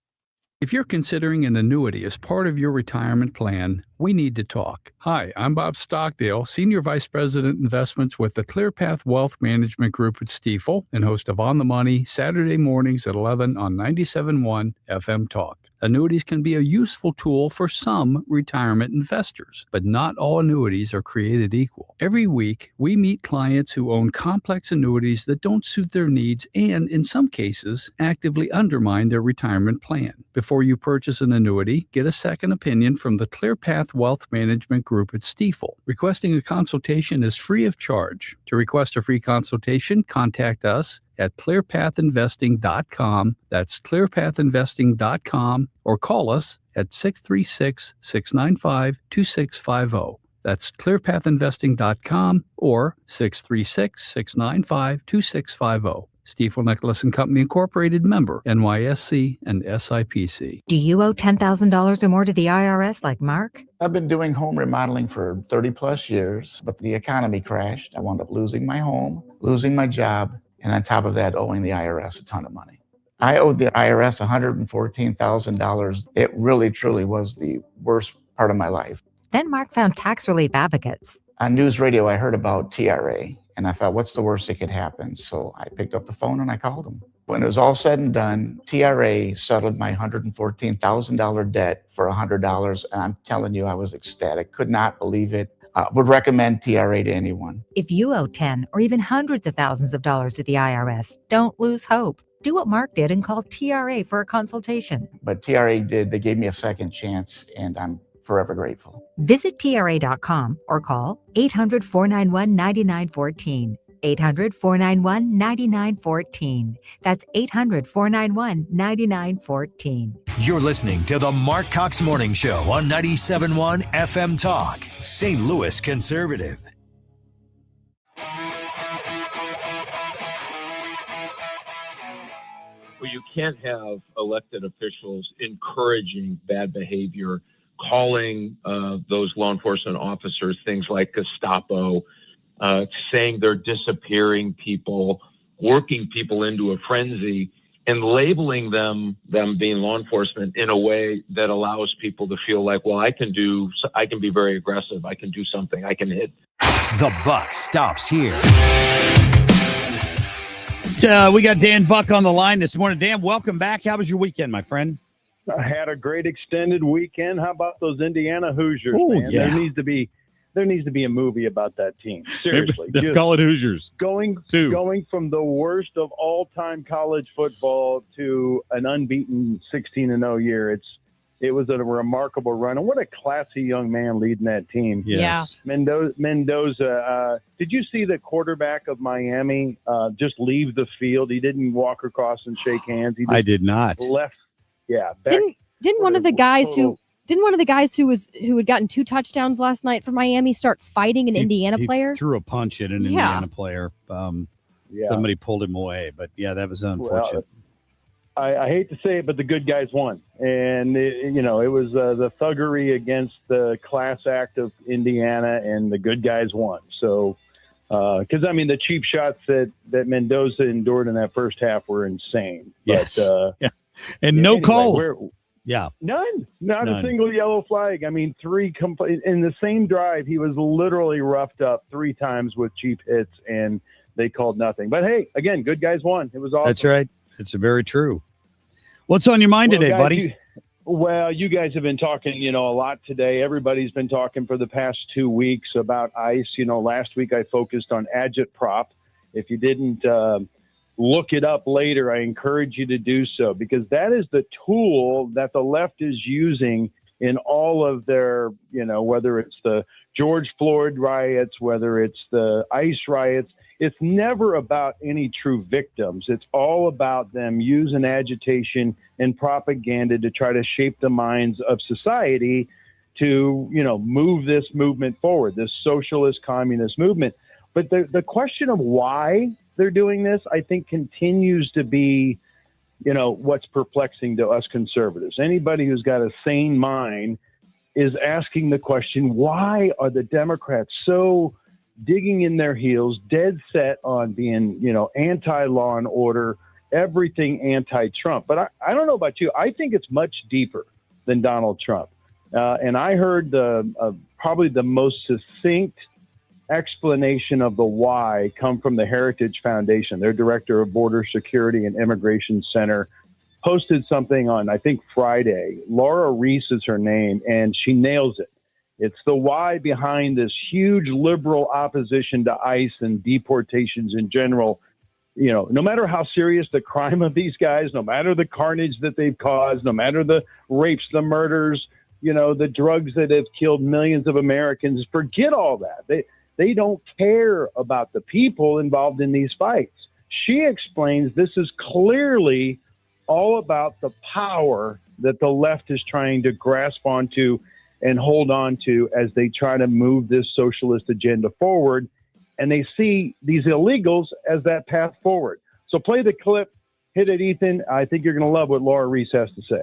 If you're considering an annuity as part of your retirement plan, we need to talk. Hi, I'm Bob Stockdale, Senior Vice President Investments with the ClearPath Wealth Management Group at Stifel and host of On the Money Saturday mornings at 11 on 97.1 FM Talk. Annuities can be a useful tool for some retirement investors, but not all annuities are created equal. Every week, we meet clients who own complex annuities that don't suit their needs and, in some cases, actively undermine their retirement plan. Before you purchase an annuity, get a second opinion from the ClearPath Wealth Management Group at Stifel. Requesting a consultation is free of charge. To request a free consultation, contact us at clearpathinvesting.com. That's clearpathinvesting.com, or call us at 636-695-2650. That's clearpathinvesting.com or 636-695-2650. Stifel Nicholas and Company Incorporated, member NYSE and SIPC. Do you owe $10,000 or more to the IRS like Mark? I've been doing home remodeling for 30 plus years, but the economy crashed. I wound up losing my home, losing my job, and on top of that, owing the IRS a ton of money. I owed the IRS $114,000. It really, truly was the worst part of my life. Then Mark found tax relief advocates. On news radio, I heard about TRA, and I thought, what's the worst that could happen? So I picked up the phone and I called them. When it was all said and done, TRA settled my $114,000 debt for $100, and I'm telling you, I was ecstatic. Could not believe it. Would recommend TRA to anyone. If you owe 10 or even hundreds of thousands of dollars to the IRS, don't lose hope. Do what Mark did and call TRA for a consultation. But TRA did. They gave me a second chance, and I'm forever grateful. Visit TRA.com or call 800-491-9914. 800-491-9914. That's 800-491-9914. You're listening to the Marc Cox Morning Show on 97.1 FM Talk, St. Louis Conservative. Well, you can't have elected officials encouraging bad behavior, calling those law enforcement officers things like Gestapo, saying they're disappearing people, working people into a frenzy, and labeling them being law enforcement in a way that allows people to feel like, well, I can be very aggressive. I can do something. I can hit. The buck stops here. We got Dan Buck on the line this morning. Dan, welcome back. How was your weekend, my friend? I had a great extended weekend. How about those Indiana Hoosiers, man? Yeah. There needs to be a movie about that team. Seriously. They'll call it Hoosiers. Going from the worst of all-time college football to an unbeaten 16-0 year. It was a remarkable run. And what a classy young man leading that team. Yes. Yeah. Mendoza. Did you see the quarterback of Miami just leave the field? He didn't walk across and shake hands. He just I did not. Left. Yeah. Didn't one of the guys who had gotten 2 touchdowns last night for Miami start fighting an Indiana player? Threw a punch at an Indiana player. Somebody pulled him away, but that was unfortunate. Well, I hate to say it, but the good guys won, and it was the thuggery against the class act of Indiana, and the good guys won. So, because the cheap shots that Mendoza endured in that first half were insane. Yes, but, and no calls. None. Not None. A single yellow flag. 3 in the same drive. He was literally roughed up 3 times with cheap hits, and they called nothing. But hey, again, good guys won. It was awesome. That's right. It's very true. What's on your mind today, guys, buddy? You guys have been talking, a lot today. Everybody's been talking for the past 2 weeks about ICE. Last week I focused on agitprop. If you didn't look it up later, I encourage you to do so, because that is the tool that the left is using in all of their, whether it's the George Floyd riots, whether it's the ICE riots. It's never about any true victims. It's all about them using agitation and propaganda to try to shape the minds of society to, move this movement forward, this socialist communist movement. But the question of why they're doing this, I think, continues to be, what's perplexing to us conservatives. Anybody who's got a sane mind is asking the question, why are the Democrats so digging in their heels, dead set on being, anti-law and order, everything anti-Trump? But I don't know about you. I think it's much deeper than Donald Trump. And I heard probably the most succinct explanation of the why come from the Heritage Foundation. Their director of Border Security and Immigration Center posted something on, I think, Friday. Laura Reese is her name, and she nails it. It's the why behind this huge liberal opposition to ICE and deportations in general. You know, no matter how serious the crime of these guys, no matter the carnage that they've caused, no matter the rapes, the murders, you know, the drugs that have killed millions of Americans, forget all that. They don't care about the people involved in these fights. She explains this is clearly all about the power that the left is trying to grasp onto and hold on to as they try to move this socialist agenda forward. And they see these illegals as that path forward. So play the clip, hit it, Ethan. I think you're going to love what Laura Reese has to say.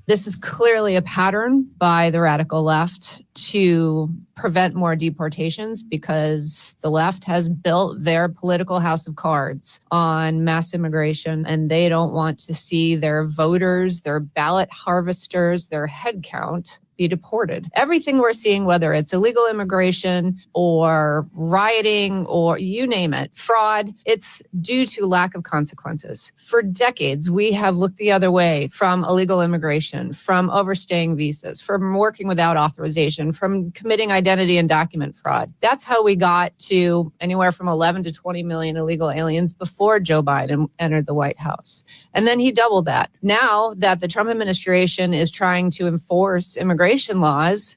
This is clearly a pattern by the radical left to prevent more deportations because the left has built their political house of cards on mass immigration, and they don't want to see their voters, their ballot harvesters, their head count be deported. Everything we're seeing, whether it's illegal immigration or rioting or you name it, fraud, it's due to lack of consequences. For decades, we have looked the other way from illegal immigration, from overstaying visas, from working without authorization, from committing identity and document fraud. That's how we got to anywhere from 11 to 20 million illegal aliens before Joe Biden entered the White House. And then he doubled that. Now that the Trump administration is trying to enforce immigration laws,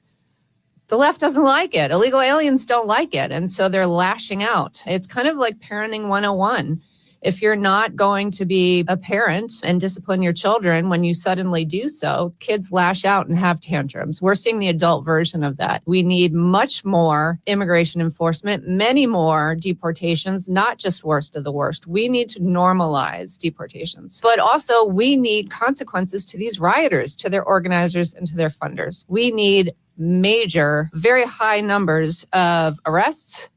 the left doesn't like it. Illegal aliens don't like it. And so they're lashing out. It's kind of like parenting 101. If you're not going to be a parent and discipline your children, when you suddenly do so, kids lash out and have tantrums. We're seeing the adult version of that. We need much more immigration enforcement, many more deportations, not just worst of the worst. We need to normalize deportations. But also, we need consequences to these rioters, to their organizers, and to their funders. We need major, very high numbers of arrests,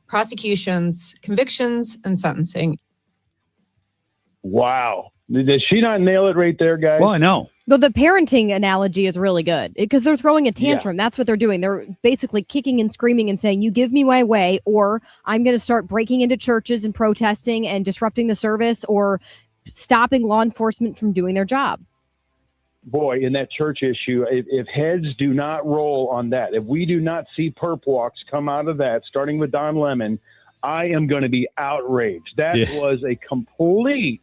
prosecutions, convictions, and sentencing. Wow. Did she not nail it right there, guys? Well, I know. Though the parenting analogy is really good because they're throwing a tantrum. That's what they're doing. They're basically kicking and screaming and saying, you give me my way, or I'm going to start breaking into churches and protesting and disrupting the service or stopping law enforcement from doing their job. Boy, in that church issue, if heads do not roll on that, if we do not see perp walks come out of that, starting with Don Lemon, I am going to be outraged. That was a complete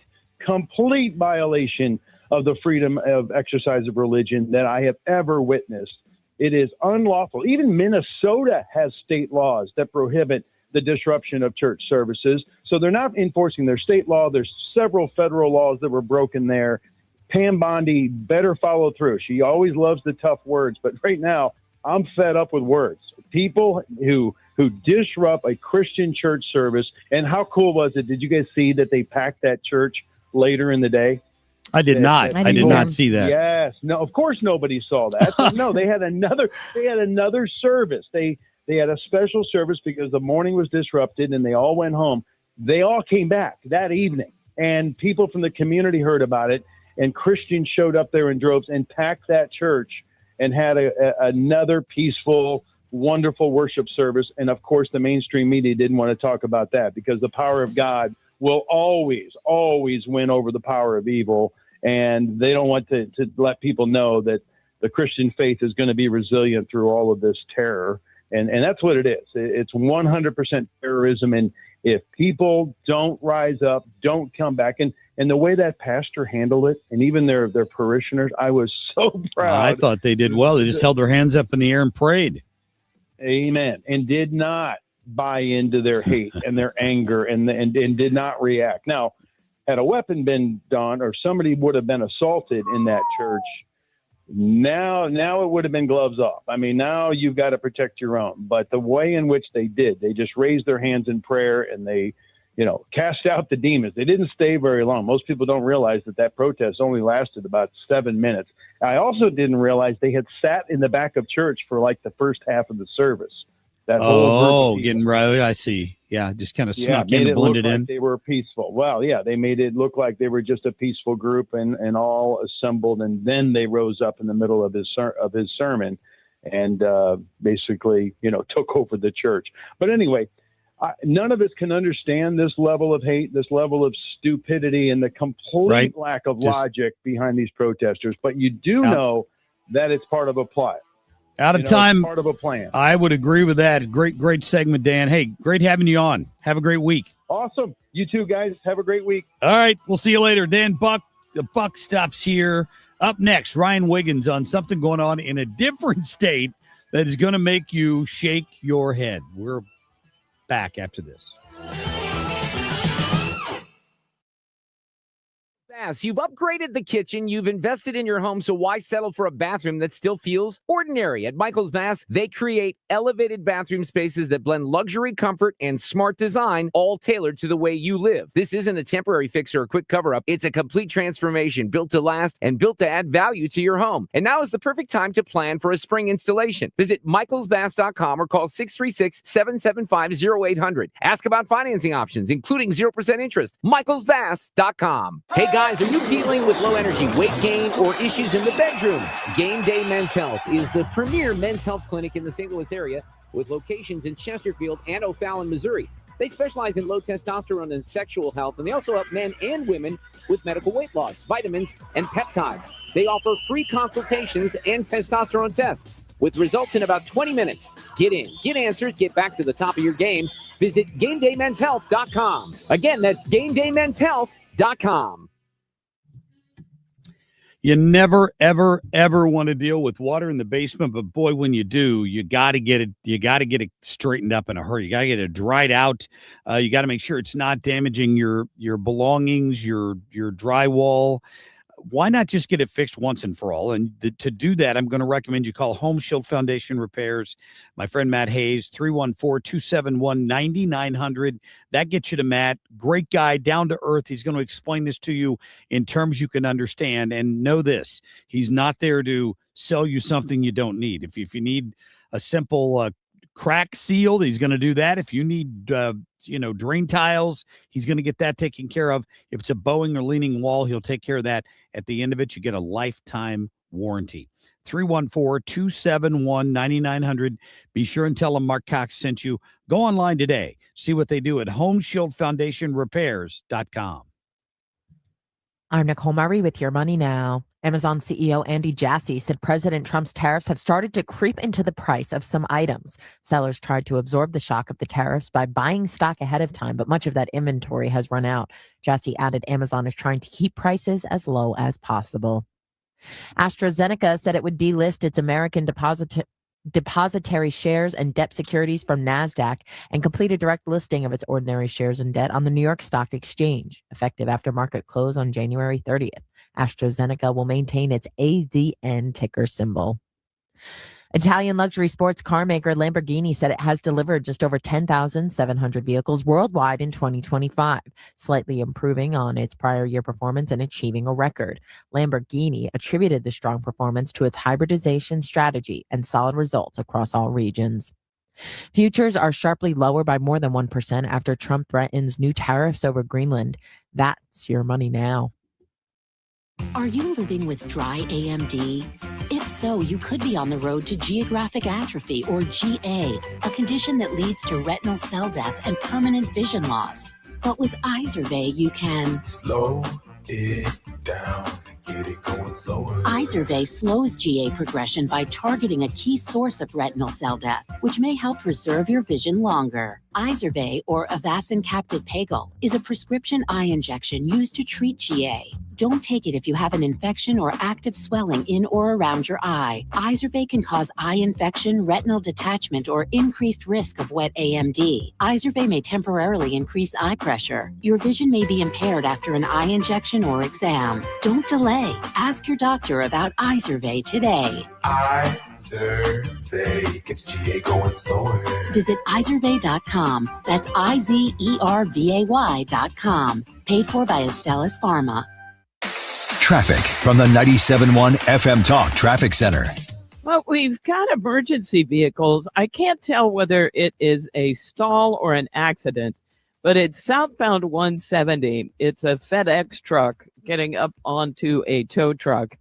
violation of the freedom of exercise of religion that I have ever witnessed. It is unlawful. Even Minnesota has state laws that prohibit the disruption of church services. So they're not enforcing their state law. There's several federal laws that were broken there. Pam Bondi better follow through. She always loves the tough words, but right now I'm fed up with words. People who disrupt a Christian church service. And how cool was it? Did you guys see that they packed that church later in the day? I did not. I did not see that. Yes. No, of course nobody saw that. But no, they had another service. They had a special service because the morning was disrupted and they all went home. They all came back that evening and people from the community heard about it, and Christians showed up there in droves and packed that church and had another peaceful, wonderful worship service. And of course, the mainstream media didn't want to talk about that because the power of God will always win over the power of evil. And they don't want to let people know that the Christian faith is going to be resilient through all of this terror. And that's what it is. It's 100% terrorism. And if people don't rise up, don't come back. And the way that pastor handled it, and even their parishioners, I was so proud. I thought they did well. They just held their hands up in the air and prayed. Amen. And did not buy into their hate and their anger and did not react. Now, had a weapon been done or somebody would have been assaulted in that church, now it would have been gloves off. I mean, now you've got to protect your own. But the way in which they did, they just raised their hands in prayer and they, cast out the demons. They didn't stay very long. Most people don't realize that protest only lasted about 7 minutes. I also didn't realize they had sat in the back of church for like the first half of the service. That whole group of getting right. I see. Yeah, just kind of snuck in made and it blended look in. like they were peaceful. Well, yeah, they made it look like they were just a peaceful group and all assembled, and then they rose up in the middle of his sermon and basically, took over the church. But anyway, none of us can understand this level of hate, this level of stupidity, and the complete lack of logic behind these protesters. But you do know that it's part of a plot. Out of time. It's part of a plan. I would agree with that. Great segment, Dan. Hey, great having you on. Have a great week. Awesome. You too, guys. Have a great week. All right. We'll see you later. Dan Buck, the Buck stops here. Up next, Ryan Wiggins on something going on in a different state that is going to make you shake your head. We're back after this. You've upgraded the kitchen, you've invested in your home, so why settle for a bathroom that still feels ordinary? At Michael's Bass, they create elevated bathroom spaces that blend luxury comfort and smart design, all tailored to the way you live. This isn't a temporary fix or a quick cover-up. It's a complete transformation, built to last and built to add value to your home. And now is the perfect time to plan for a spring installation. Visit michaelsbass.com or call 636-775-0800. Ask about financing options, including 0% interest. michaelsbass.com. Hey, guys, are you dealing with low energy, weight gain, or issues in the bedroom? Game Day Men's Health is the premier men's health clinic in the St. Louis area with locations in Chesterfield and O'Fallon, Missouri. They specialize in low testosterone and sexual health, and they also help men and women with medical weight loss, vitamins, and peptides. They offer free consultations and testosterone tests with results in about 20 minutes. Get in, get answers, get back to the top of your game. Visit GameDayMen'sHealth.com. Again, that's GameDayMen'sHealth.com. You never, ever, ever want to deal with water in the basement, but boy, when you do, you got to get it. You got to get it straightened up in a hurry. You got to get it dried out. You got to make sure it's not damaging your belongings, your drywall. Why not just get it fixed once and for all? And to do that, I'm going to recommend you call Home Shield Foundation Repairs. My friend Matt Hayes, 314-271-9900. That gets you to Matt. Great guy, down to earth. He's going to explain this to you in terms you can understand. And know this, he's not there to sell you something you don't need. If you need a simple crack sealed, he's going to do that. If you need drain tiles, he's going to get that taken care of. If it's a bowing or leaning wall, he'll take care of that. At the end of it, you get a lifetime warranty. 314-271-9900. Be sure and tell them Marc Cox sent you. Go online today. See what they do at HomeshieldFoundationRepairs.com. I'm Nicole Murray with Your Money Now. Amazon CEO Andy Jassy said President Trump's tariffs have started to creep into the price of some items. Sellers tried to absorb the shock of the tariffs by buying stock ahead of time, but much of that inventory has run out. Jassy added Amazon is trying to keep prices as low as possible. AstraZeneca said it would delist its American depository shares and debt securities from NASDAQ and complete a direct listing of its ordinary shares and debt on the New York Stock Exchange, effective after market close on January 30th. AstraZeneca will maintain its AZN ticker symbol. Italian luxury sports car maker Lamborghini said it has delivered just over 10,700 vehicles worldwide in 2025, slightly improving on its prior year performance and achieving a record. Lamborghini attributed the strong performance to its hybridization strategy and solid results across all regions. Futures are sharply lower by more than 1% after Trump threatens new tariffs over Greenland. That's Your Money Now. Are you living with dry AMD? If so, you could be on the road to geographic atrophy, or GA, a condition that leads to retinal cell death and permanent vision loss. But with Izervay, you can slow it down, get it going slower. Izervay slows GA progression by targeting a key source of retinal cell death, which may help preserve your vision longer. Izervay, or Avastin Capted Pagel, is a prescription eye injection used to treat GA. Don't take it if you have an infection or active swelling in or around your eye. Izervay can cause eye infection, retinal detachment, or increased risk of wet AMD. Izervay may temporarily increase eye pressure. Your vision may be impaired after an eye injection or exam. Don't delay. Ask your doctor about Izervay today. Izervay gets GA going slower. Visit Izervay.com. That's IZERVAY.com. Paid for by Astellas Pharma. Traffic from the 97.1 FM Talk Traffic Center. Well, we've got emergency vehicles. I can't tell whether it is a stall or an accident, but it's southbound 170. It's a FedEx truck getting up onto a tow truck,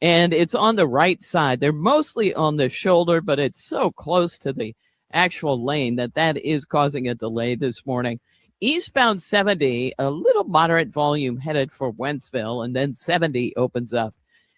and it's on the right side. They're mostly on the shoulder, but it's so close to the actual lane that is causing a delay this morning. Eastbound 70, a little moderate volume headed for Wentzville, and then 70 opens up.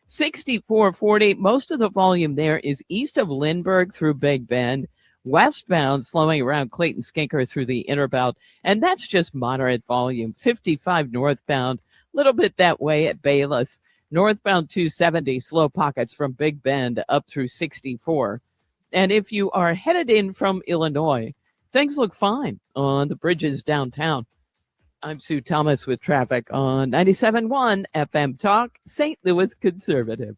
6440, most of the volume there is east of Lindbergh through Big Bend, westbound slowing around Clayton Skinker through the inner belt, and that's just moderate volume. 55 northbound, a little bit that way at Bayless. Northbound 270, slow pockets from Big Bend up through 64. And if you are headed in from Illinois, things look fine on the bridges downtown. I'm Sue Thomas with traffic on 97.1 FM Talk, St. Louis Conservative.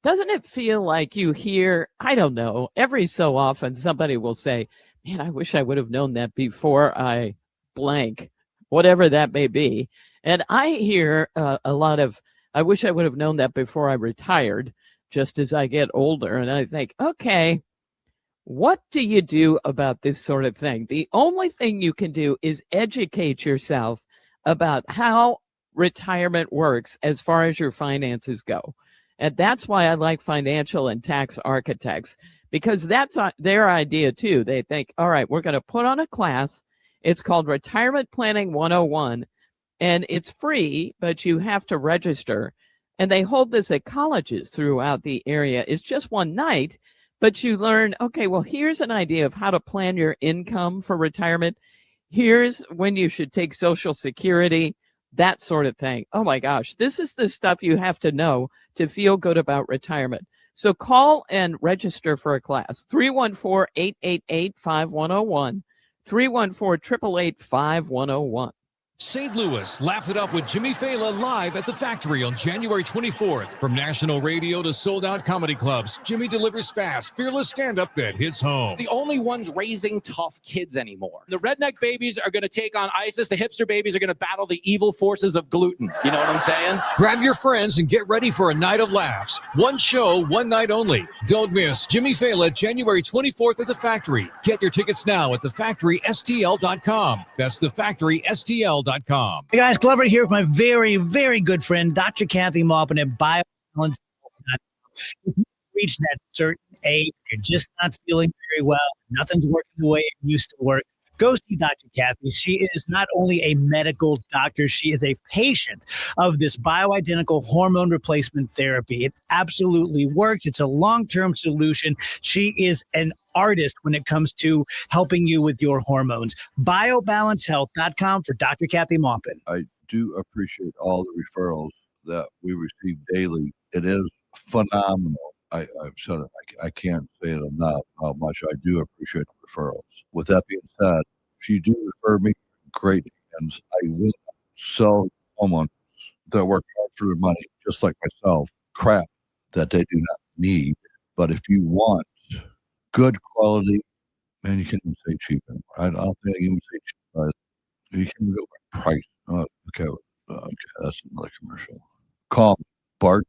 Doesn't it feel like you hear, I don't know, every so often somebody will say, man, I wish I would have known that before I blank, whatever that may be. And I hear a lot of, I wish I would have known that before I retired, just as I get older. And I think, okay, what do you do about this sort of thing? The only thing you can do is educate yourself about how retirement works as far as your finances go. And that's why I like financial and tax architects, because that's their idea too. They think, all right, we're going to put on a class. It's called Retirement Planning 101, and it's free, but you have to register. And they hold this at colleges throughout the area. It's just one night. But you learn, okay, well, here's an idea of how to plan your income for retirement. Here's when you should take Social Security, that sort of thing. Oh, my gosh, this is the stuff you have to know to feel good about retirement. So call and register for a class, 314-888-5101, 314-888-5101. St. Louis, laugh it up with Jimmy Fallon live at the Factory on January 24th. From national radio to sold-out comedy clubs, Jimmy delivers fast, fearless stand-up that hits home. The only ones raising tough kids anymore. The redneck babies are going to take on ISIS. The hipster babies are going to battle the evil forces of gluten. You know what I'm saying? Grab your friends and get ready for a night of laughs. One show, one night only. Don't miss Jimmy Fallon, January 24th at the Factory. Get your tickets now at thefactorystl.com. That's thefactorystl.com. Hey guys, Glover here with my very, very good friend, Dr. Kathy Maupin at BioBalance. If you reach that certain age, you're just not feeling very well, nothing's working the way it used to work, go see Dr. Kathy. She is not only a medical doctor, she is a patient of this bioidentical hormone replacement therapy. It absolutely works. It's a long-term solution. She is an artist when it comes to helping you with your hormones. BioBalanceHealth.com for Dr. Kathy Maupin. I do appreciate all the referrals that we receive daily. It is phenomenal. I've said it. I can't say it enough how much I do appreciate the referrals. With that being said, if you do refer me, great hands. I will sell homeowners that work hard for their money, just like myself, crap that they do not need. But if you want good quality, man, you can't even say cheap anymore. I don't think you can say cheap, but you can go by price. Okay, that's another commercial. Call me, Bart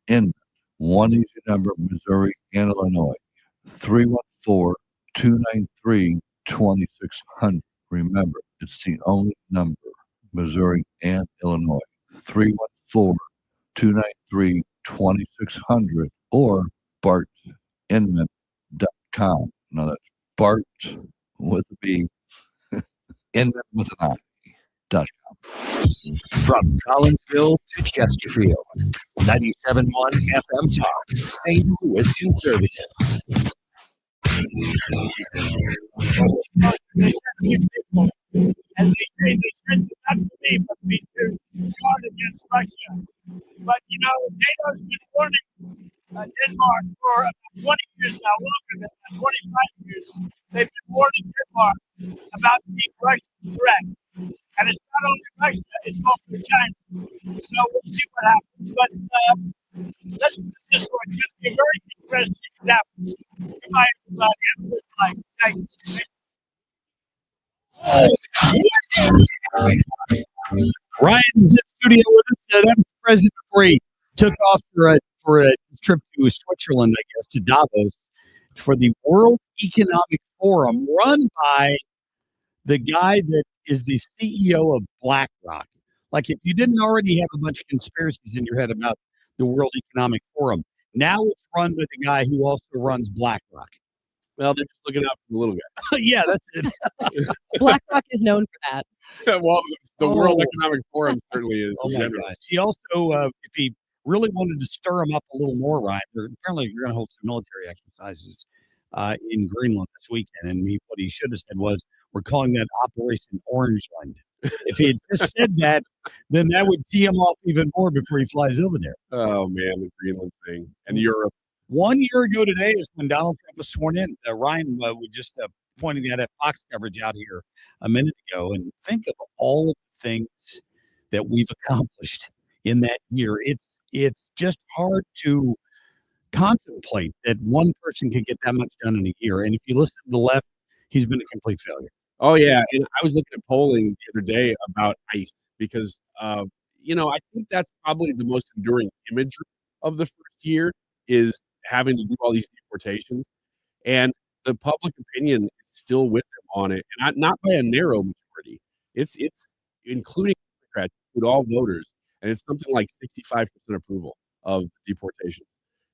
in one easy number, Missouri and Illinois, 314-293-2600. Remember, it's the only number, Missouri and Illinois, 314-293-2600 or bartinman.com. Now that's Bart with a B, Inman with an I.com. From Collinsville to Chesterfield, 97.1 FM Talk, St. Louis Conservative. And they said not to me, but we to guard against Russia. But you know, NATO's been warning Denmark for about 20 years now, longer than that, 25 years. They've been warning Denmark about the Russian threat. And it's not only Russia, it's also China. So we'll see what happens. But let's put it this way. It's going to be a very interesting example. Goodbye, everybody. Have a good night. Thank you. Ryan is in studio with us. That was President before he took off for for a trip to Switzerland, I guess, to Davos for the World Economic Forum run by the guy that is the CEO of BlackRock. Like, if you didn't already have a bunch of conspiracies in your head about the World Economic Forum, now it's run by the guy who also runs BlackRock. Well, they're just looking out for the little guy. Yeah, that's it. BlackRock is known for that. Well, the World Oh. Economic Forum certainly is. Oh in my general. gosh. He also, if he really wanted to stir him up a little more, Ryan, apparently you're going to hold some military exercises in Greenland this weekend. And what he should have said was, we're calling that Operation Orangeland. If he had just said that, then that would tee him off even more before he flies over there. Oh, man, the Greenland thing. And Europe. 1 year ago today is when Donald Trump was sworn in. Ryan was just pointing that at Fox coverage out here a minute ago. And think of all of the things that we've accomplished in that year. It's just hard to contemplate that one person can get that much done in a year. And if you listen to the left, he's been a complete failure. Oh, yeah. And I was looking at polling the other day about ICE because, I think that's probably the most enduring imagery of the first year is having to do all these deportations. And the public opinion is still with them on it, and not by a narrow majority. It's including Democrats, include all voters, and it's something like 65% approval of deportations.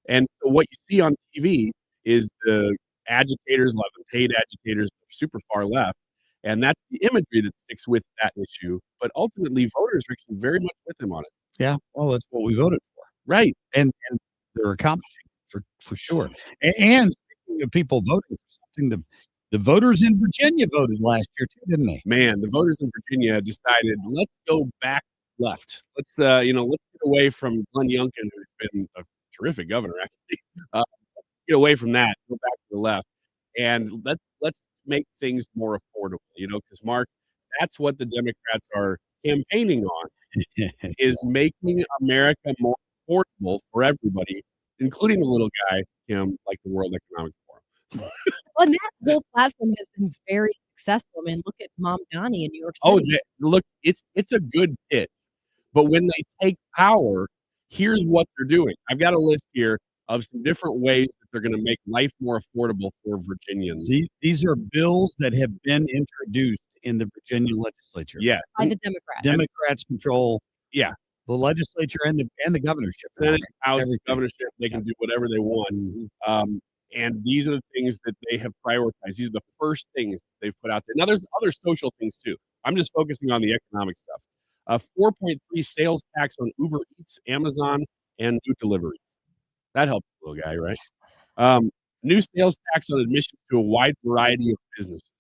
And so what you see on TV is the agitators, a lot of them paid agitators, super far left, and that's the imagery that sticks with that issue. But ultimately, voters are actually very much with him on it. Yeah, well, that's what we voted for, right? And they're accomplishing for sure. And speaking of people voting for something, the voters in Virginia voted last year too, didn't they? Man, the voters in Virginia decided, let's go back left. Let's get away from Glenn Youngkin, who's been a terrific governor, actually. Get away from that, go back to the left, and let's make things more affordable. Because Mark, that's what the Democrats are campaigning on, is making America more affordable for everybody, including the little guy, him, like the World Economic Forum. Well, and that whole platform has been very successful. I mean, look at Mamdani in New York Oh, City. look, it's a good pitch, but when they take power, here's what they're doing. I've got a list here of some different ways that they're going to make life more affordable for Virginians. These are bills that have been introduced in the Virginia legislature. Yes. By the Democrats. Democrats control the legislature and the governorship. Senate, House, Everything. governorship, they can do whatever they want. And these are the things that they have prioritized. These are the first things they've put out there. Now, there's other social things too. I'm just focusing on the economic stuff. 4.3 sales tax on Uber Eats, Amazon, and new deliveries. That helps the little guy, right? New sales tax on admissions to a wide variety of businesses.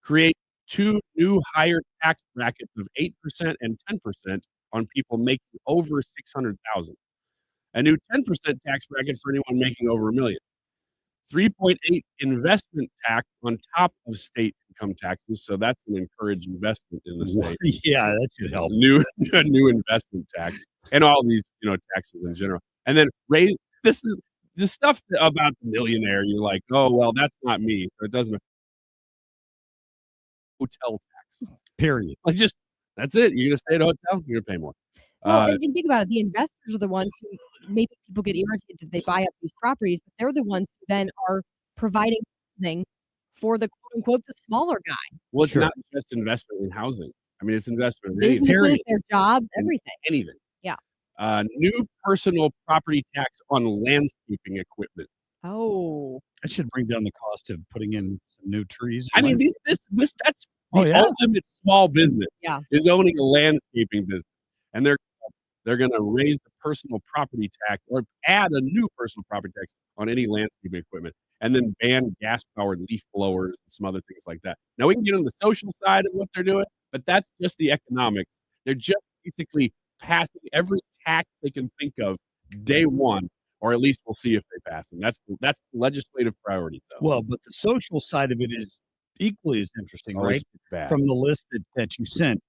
Create 2 new higher tax brackets of 8% and 10% on people making over $600,000. A new 10% tax bracket for anyone making over $1 million. 3.8 investment tax on top of state income taxes, so that's an encouraged investment in the state. Yeah, that should help. New investment tax, and all these taxes in general, and then raise. This is the stuff about the millionaire. You're like, oh well, that's not me, so it doesn't. Hotel tax, period. That's it. You're gonna stay at a hotel, you're gonna pay more. Well, and think about it. The investors are the ones who maybe people get irritated that they buy up these properties, but they're the ones who then are providing housing for the quote unquote the smaller guy. Well, it's not just investment in housing. I mean, it's investment in anything. Businesses, their jobs, everything. Anything. Yeah. New personal property tax on landscaping equipment. Oh. That should bring down the cost of putting in some new trees. I mean, that's Oh, the yeah. ultimate small business. Yeah. Is owning a landscaping business, and they're going to raise the personal property tax or add a new personal property tax on any landscaping equipment, and then ban gas-powered leaf blowers and some other things like that. Now we can get on the social side of what they're doing, but that's just the economics. They're just basically passing every tax they can think of day one, or at least we'll see if they pass them. That's the legislative priority, though. Well, but the social side of it is equally as interesting, Oh, right? it's bad. From the list that you sent,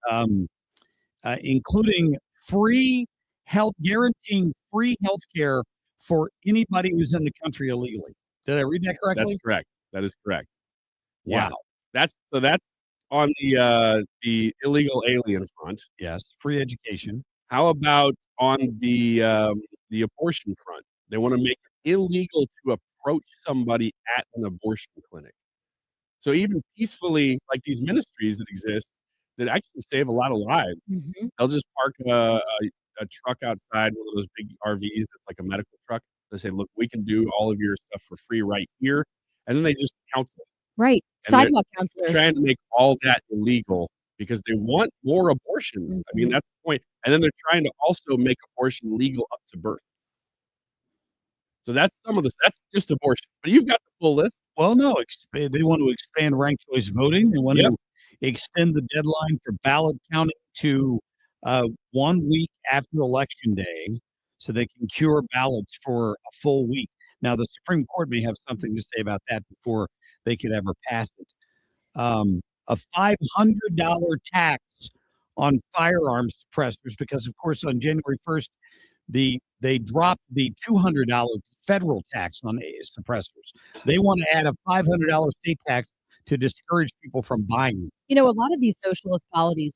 including guaranteeing free health care for anybody who's in the country illegally. Did I read that correctly? That's correct. That is correct. Wow. Yeah. That's on the illegal alien front. Yes, free education. How about on the the abortion front. They want to make it illegal to approach somebody at an abortion clinic. So even peacefully, like these ministries that exist that actually save a lot of lives, they'll just park a truck outside one of those big RVs that's like a medical truck. They say, look, we can do all of your stuff for free right here. And then they just counsel. Right. And they're Sidewalk counselors. trying to make all that illegal because they want more abortions. I mean, that's the point. And then they're trying to also make abortion legal up to birth. So that's some of this. That's just abortion. But you've got the full list. Well, no, they want to expand ranked choice voting. They want to extend the deadline for ballot counting to 1 week after Election Day so they can cure ballots for a full week. Now, the Supreme Court may have something to say about that before they could ever pass it. A $500 tax on firearms suppressors because, of course, on January 1st, they dropped the $200 federal tax on suppressors. They want to add a $500 state tax to discourage people from buying them. You know, a lot of these socialist policies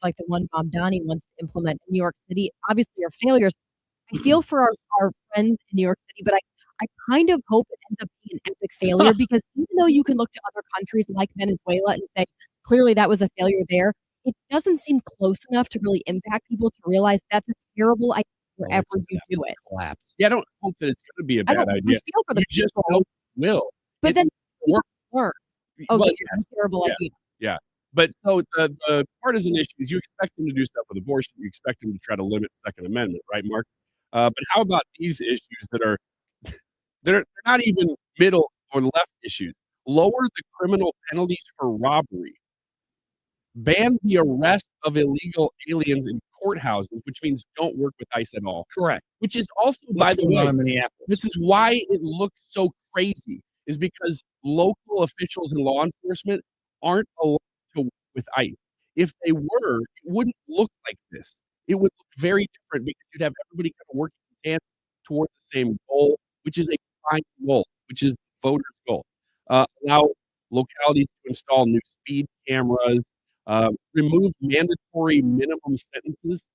like the one Mamdani wants to implement in New York City, obviously are failures. I feel for our friends in New York City, but I kind of hope it ends up being an epic failure because even though you can look to other countries like Venezuela and say, clearly that was a failure there, it doesn't seem close enough to really impact people to realize that's a terrible idea wherever you do it. Collapse. Yeah, I don't hope that it's going to be a bad idea. I feel for the You just people. don't will. But then people learn. Oh, Well, this is a terrible idea. Yeah. But so the partisan issues, you expect them to do stuff with abortion. You expect them to try to limit the Second Amendment, right, Mark? But how about these issues that are they're not even middle or left issues? Lower the criminal penalties for robbery. Ban the arrest of illegal aliens in courthouses, which means don't work with ICE at all. Correct. Which is also, by the way, this is why it looks so crazy, is because local officials and law enforcement aren't allowed to work with ICE. If they were, it wouldn't look like this. It would look very different because you'd have everybody kind of working in tandem toward the same goal, which is a combined goal, which is the voters' goal. Allow localities to install new speed cameras, remove mandatory minimum sentences.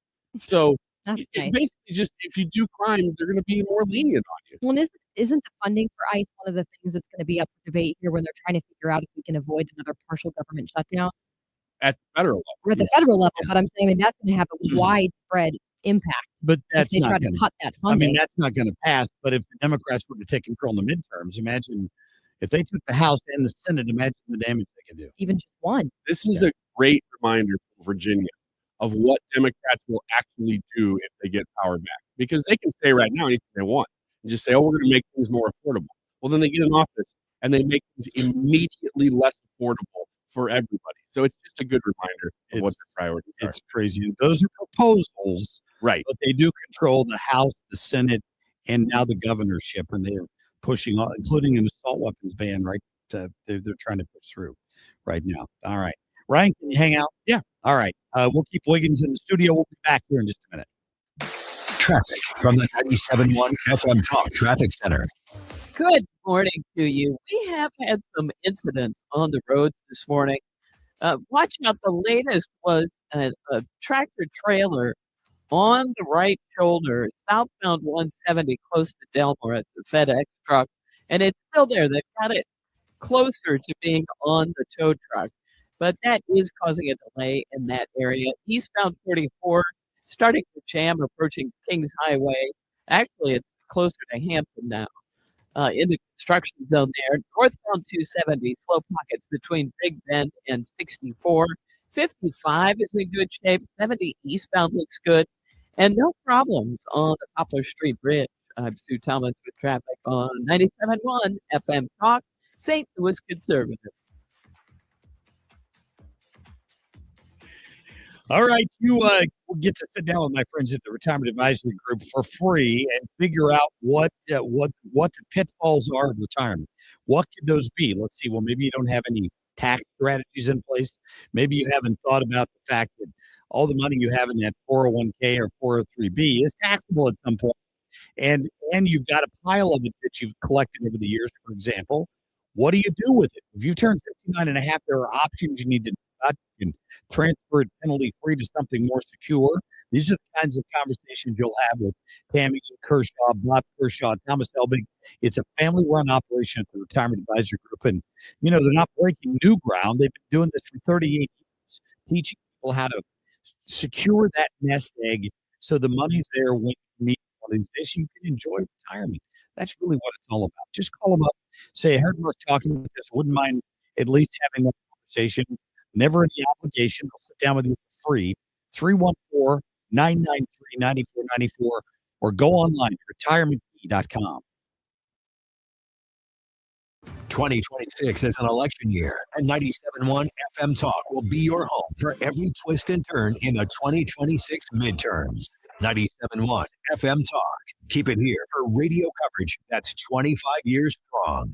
So That's it nice. basically just, if you do crime, they're going to be more lenient on you. Well, isn't the funding for ICE one of the things that's going to be up for debate here when they're trying to figure out if we can avoid another partial government shutdown? At the federal level. Or at the federal level, but I'm saying that's going to have a widespread impact. But that's if they not try gonna, to cut that I funding. mean, that's not going to pass. But if the Democrats were to take control in the midterms, imagine if they took the House and the Senate, imagine the damage they could do. Even just one. This is a great reminder for Virginia of what Democrats will actually do if they get power back. Because they can say right now anything they want and just say, oh, we're going to make things more affordable. Well, then they get in office and they make things immediately less affordable for everybody. So it's just a good reminder of what their priorities are. It's crazy. Those are proposals, right? But they do control the House, the Senate, and now the governorship, and they're pushing, including an assault weapons ban. Right? They're trying to push through right now. All right, Ryan, can you hang out? Yeah. All right. We'll keep Wiggins in the studio. We'll be back here in just a minute. Traffic from the 97.1 FM Talk Traffic Center. Good morning to you. We have had some incidents on the roads this morning. Watch out. The latest was a tractor trailer on the right shoulder, southbound 170, close to Delmore. It's a FedEx truck, and it's still there. They've got it closer to being on the tow truck, but that is causing a delay in that area. Eastbound 44, starting to jam, approaching Kings Highway. Actually, it's closer to Hampton now. In the construction zone there. Northbound 270, slow pockets between Big Bend and 64. 55 is in good shape. 70 eastbound looks good. And no problems on the Poplar Street Bridge. I'm Sue Thomas with traffic on 97.1 FM Talk, St. Louis Conservative. All right, you will get to sit down with my friends at the Retirement Advisory Group for free and figure out what the pitfalls are of retirement. What could those be? Let's see. Well, maybe you don't have any tax strategies in place. Maybe you haven't thought about the fact that all the money you have in that 401k or 403b is taxable at some point, and you've got a pile of it that you've collected over the years. For example, what do you do with it? If you turn 59 and a half, there are options you need to. You can transfer it penalty-free to something more secure. These are the kinds of conversations you'll have with Tammy Kershaw, Bob Kershaw, Thomas Elbig. It's a family-run operation at the Retirement Advisory Group. And, they're not breaking new ground. They've been doing this for 38 years, teaching people how to secure that nest egg so the money's there when you need one of these days so you can enjoy retirement. That's really what it's all about. Just call them up, say, I heard Mark talking about this. Wouldn't mind at least having a conversation. Never any obligation. I'll sit down with you for free. 314-993-9494 or go online, retirementkey.com. 2026 is an election year, and 97.1 FM Talk will be your home for every twist and turn in the 2026 midterms. 97.1 FM Talk. Keep it here for radio coverage that's 25 years strong.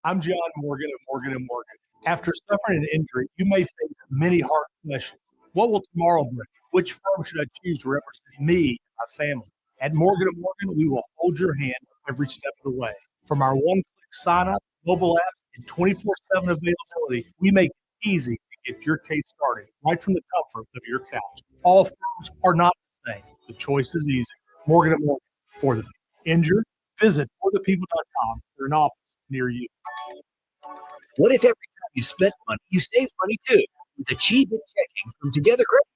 I'm John Morgan of Morgan & Morgan. After suffering an injury, you may face many hard questions. What will tomorrow bring? Which firm should I choose to represent me and my family? At Morgan & Morgan, we will hold your hand every step of the way. From our one-click sign-up, mobile app, and 24/7 availability, we make it easy to get your case started right from the comfort of your couch. All firms are not the same. The choice is easy. Morgan & Morgan, for the injured, visit forthepeople.com for an office near you. What if every time you spend money, you save money too? With the cheap checking from Together Credit,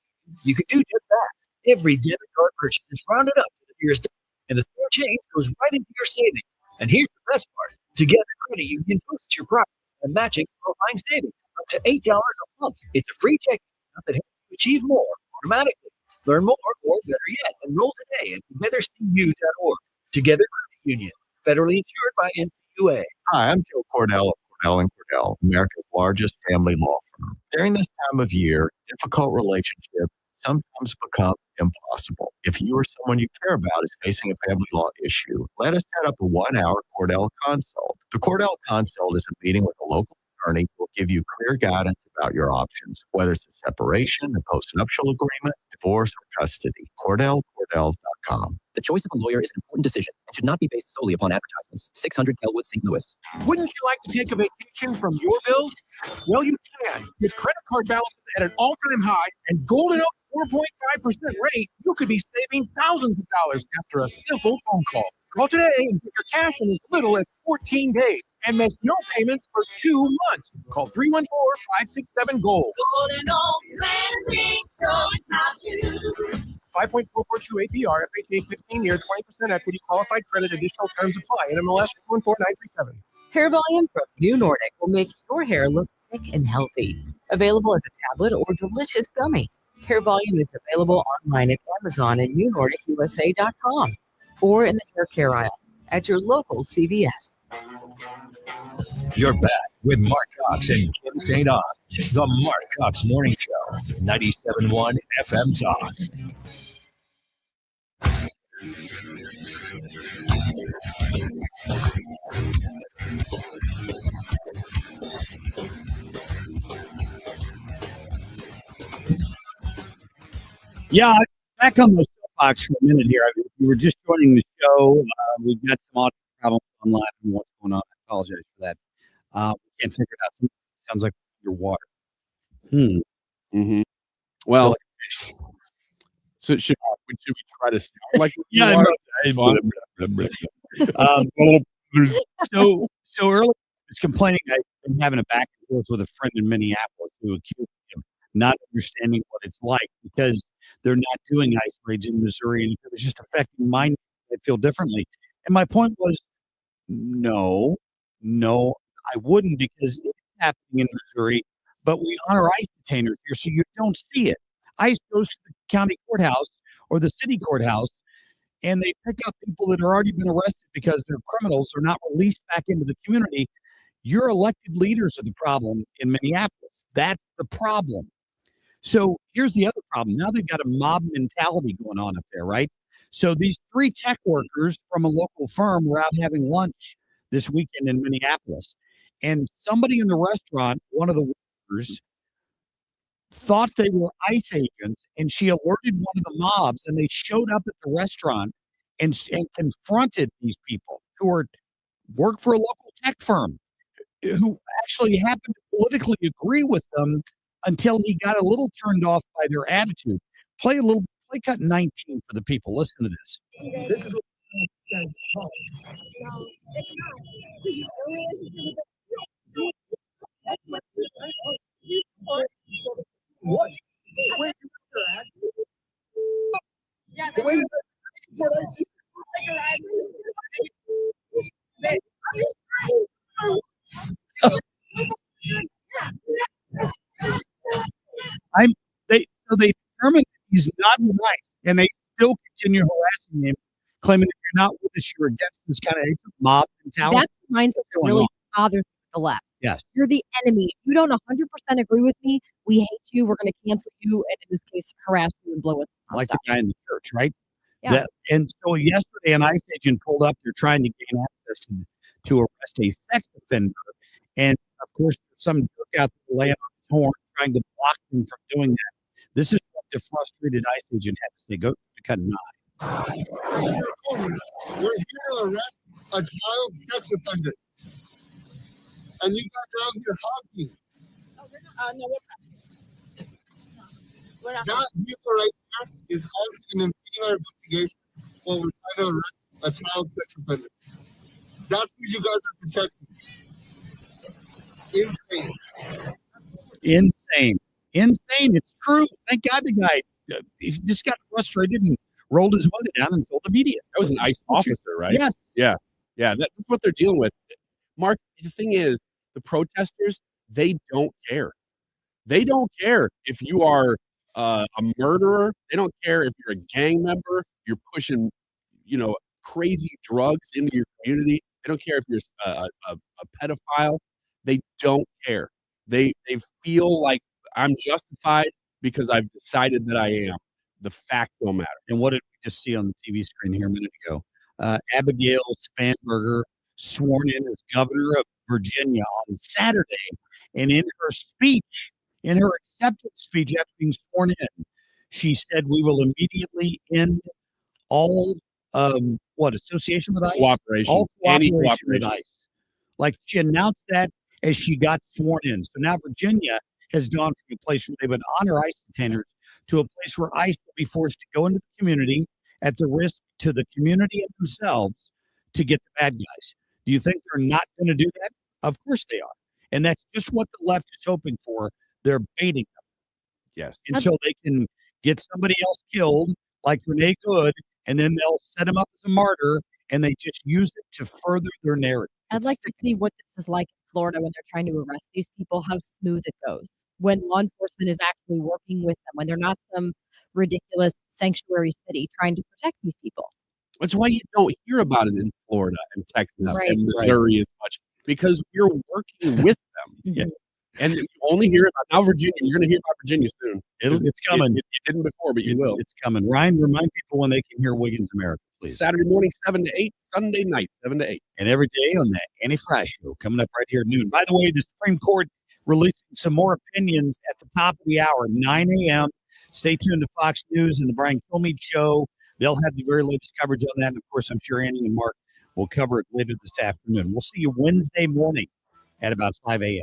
you could do just that. Every debit card purchase is rounded up to the nearest dollar, and the spare change goes right into your savings. And here's the best part. Together Credit Union boosts your profits and matching qualifying savings up to $8 a month. It's a free checking account that helps you achieve more automatically. Learn more, or better yet, enroll today at togethercu.org. Together Credit Union, federally insured by NCUA. Hi, I'm Joe Cordell of Cordell & Cordell, America's largest family law firm. During this time of year, difficult relationships sometimes become impossible. If you or someone you care about is facing a family law issue, let us set up a 1-hour Cordell consult. The Cordell consult is a meeting with a local attorney who will give you clear guidance about your options, whether it's a separation, a postnuptial agreement, divorce, or custody. Cordell.com. The choice of a lawyer is an important decision and should not be based solely upon advertisements. 600 Kelwood, St. Louis. Wouldn't you like to take a vacation from your bills? Well, you can. With credit card balances at an all-time high and Golden Oak 4.5% rate, you could be saving thousands of dollars after a simple phone call. Call today and get your cash in as little as 14 days and make no payments for 2 months. Call 314-567-GOLD. Golden Oak Landing, showing how you. 5.442 APR, FHA 15 years, 20% equity, qualified credit, additional terms apply. NMLS 14937. Hair Volume from New Nordic will make your hair look thick and healthy. Available as a tablet or delicious gummy. Hair Volume is available online at Amazon and NewNordicUSA.com or in the hair care aisle at your local CVS. You're back with Marc Cox and Kim St. Ange. The Marc Cox Morning Show, 97.1 FM Talk. Yeah, back on the soapbox for a minute here. We were just joining the show. We've got some audio problems online. I don't know what's going on. I apologize for that. We can't figure it out. Sounds like your water. Well, so should we try to sound like Yeah, so earlier I was complaining I've been having a back and forth with a friend in Minneapolis who accused me of not understanding what it's like because they're not doing ice raids in Missouri, and if it was just affecting mine, I'd feel differently. And my point was, no, I wouldn't, because it's happening in Missouri, but we honor ICE detainers here, so you don't see it. ICE goes to the county courthouse or the city courthouse, and they pick up people that have already been arrested because they're criminals or not released back into the community. Your elected leaders are the problem in Minneapolis. That's the problem. So here's the other problem. Now they've got a mob mentality going on up there, right? So these 3 tech workers from a local firm were out having lunch this weekend in Minneapolis. And somebody in the restaurant, one of the workers, thought they were ICE agents, and she alerted one of the mobs, and they showed up at the restaurant and confronted these people who work for a local tech firm, who actually happened to politically agree with them until he got a little turned off by their attitude. Play Play cut 19 for the people. Listen to this. This is what? They determined that he's not nice, and they still continue harassing him, claiming if you're not with us, you're against this kind of mob mentality. That's the mindset that really bothers the left. Yes. You're the enemy. If you don't 100% agree with me, we hate you. We're going to cancel you, and in this case, harass you and blow us. Like the guy in the church, right? Yeah. And so yesterday, an ICE agent pulled up. They're trying to gain access to arrest a sex offender. And, of course, there's some jerk out there laying on his horn, trying to block him from doing that. This is what the frustrated ICE agent had to say. Go to cut 9. We're here to arrest a child sex offender. And you guys are out here hogging. Oh, we're not. No, we're not. That vehicle right there is hogging and impeding our investigation while we're trying to arrest a child sex offender. That's who you guys are protecting. Insane. It's true. Thank God the guy he just got frustrated and rolled his window down and told the media. That was an ICE officer, right? Yes. Yeah. That's what they're dealing with. Mark, the thing is, the protesters, they don't care. They don't care if you are a murderer. They don't care if you're a gang member. You're pushing, crazy drugs into your community. They don't care if you're a pedophile. They don't care. They feel like I'm justified because I've decided that I am. The facts don't matter. And what did we just see on the TV screen here a minute ago? Abigail Spanberger sworn in as governor of Virginia on Saturday. And in her speech, in her acceptance speech after being sworn in, she said, we will immediately end all association with ICE? Cooperation. All cooperation with Cooperation. ICE. Like she announced that as she got sworn in. So now Virginia has gone from a place where they would honor ICE detainers to a place where ICE will be forced to go into the community at the risk to the community and themselves to get the bad guys. Do you think they're not going to do that? Of course they are. And that's just what the left is hoping for. They're baiting them. Yes. Until they can get somebody else killed, like Renee Good, and then they'll set him up as a martyr, and they just use it to further their narrative. I'd like to see what this is like in Florida when they're trying to arrest these people, how smooth it goes. When law enforcement is actually working with them, when they're not some ridiculous sanctuary city trying to protect these people. That's why you don't hear about it in Florida and Texas Right. and Missouri as much, because you're working with them. Yeah. And you only hear about now Virginia. You're going to hear about Virginia soon. It's coming. You didn't before, but you will. It's coming. Ryan, remind people when they can hear Wiggins America, please. Saturday morning, 7 to 8. Sunday night, 7 to 8. And every day on the Annie Fry Show, coming up right here at noon. By the way, the Supreme Court releasing some more opinions at the top of the hour, 9 a.m. Stay tuned to Fox News and the Brian Kilmeade Show. They'll have the very latest coverage on that. And, of course, I'm sure Annie and Mark will cover it later this afternoon. We'll see you Wednesday morning at about 5 a.m.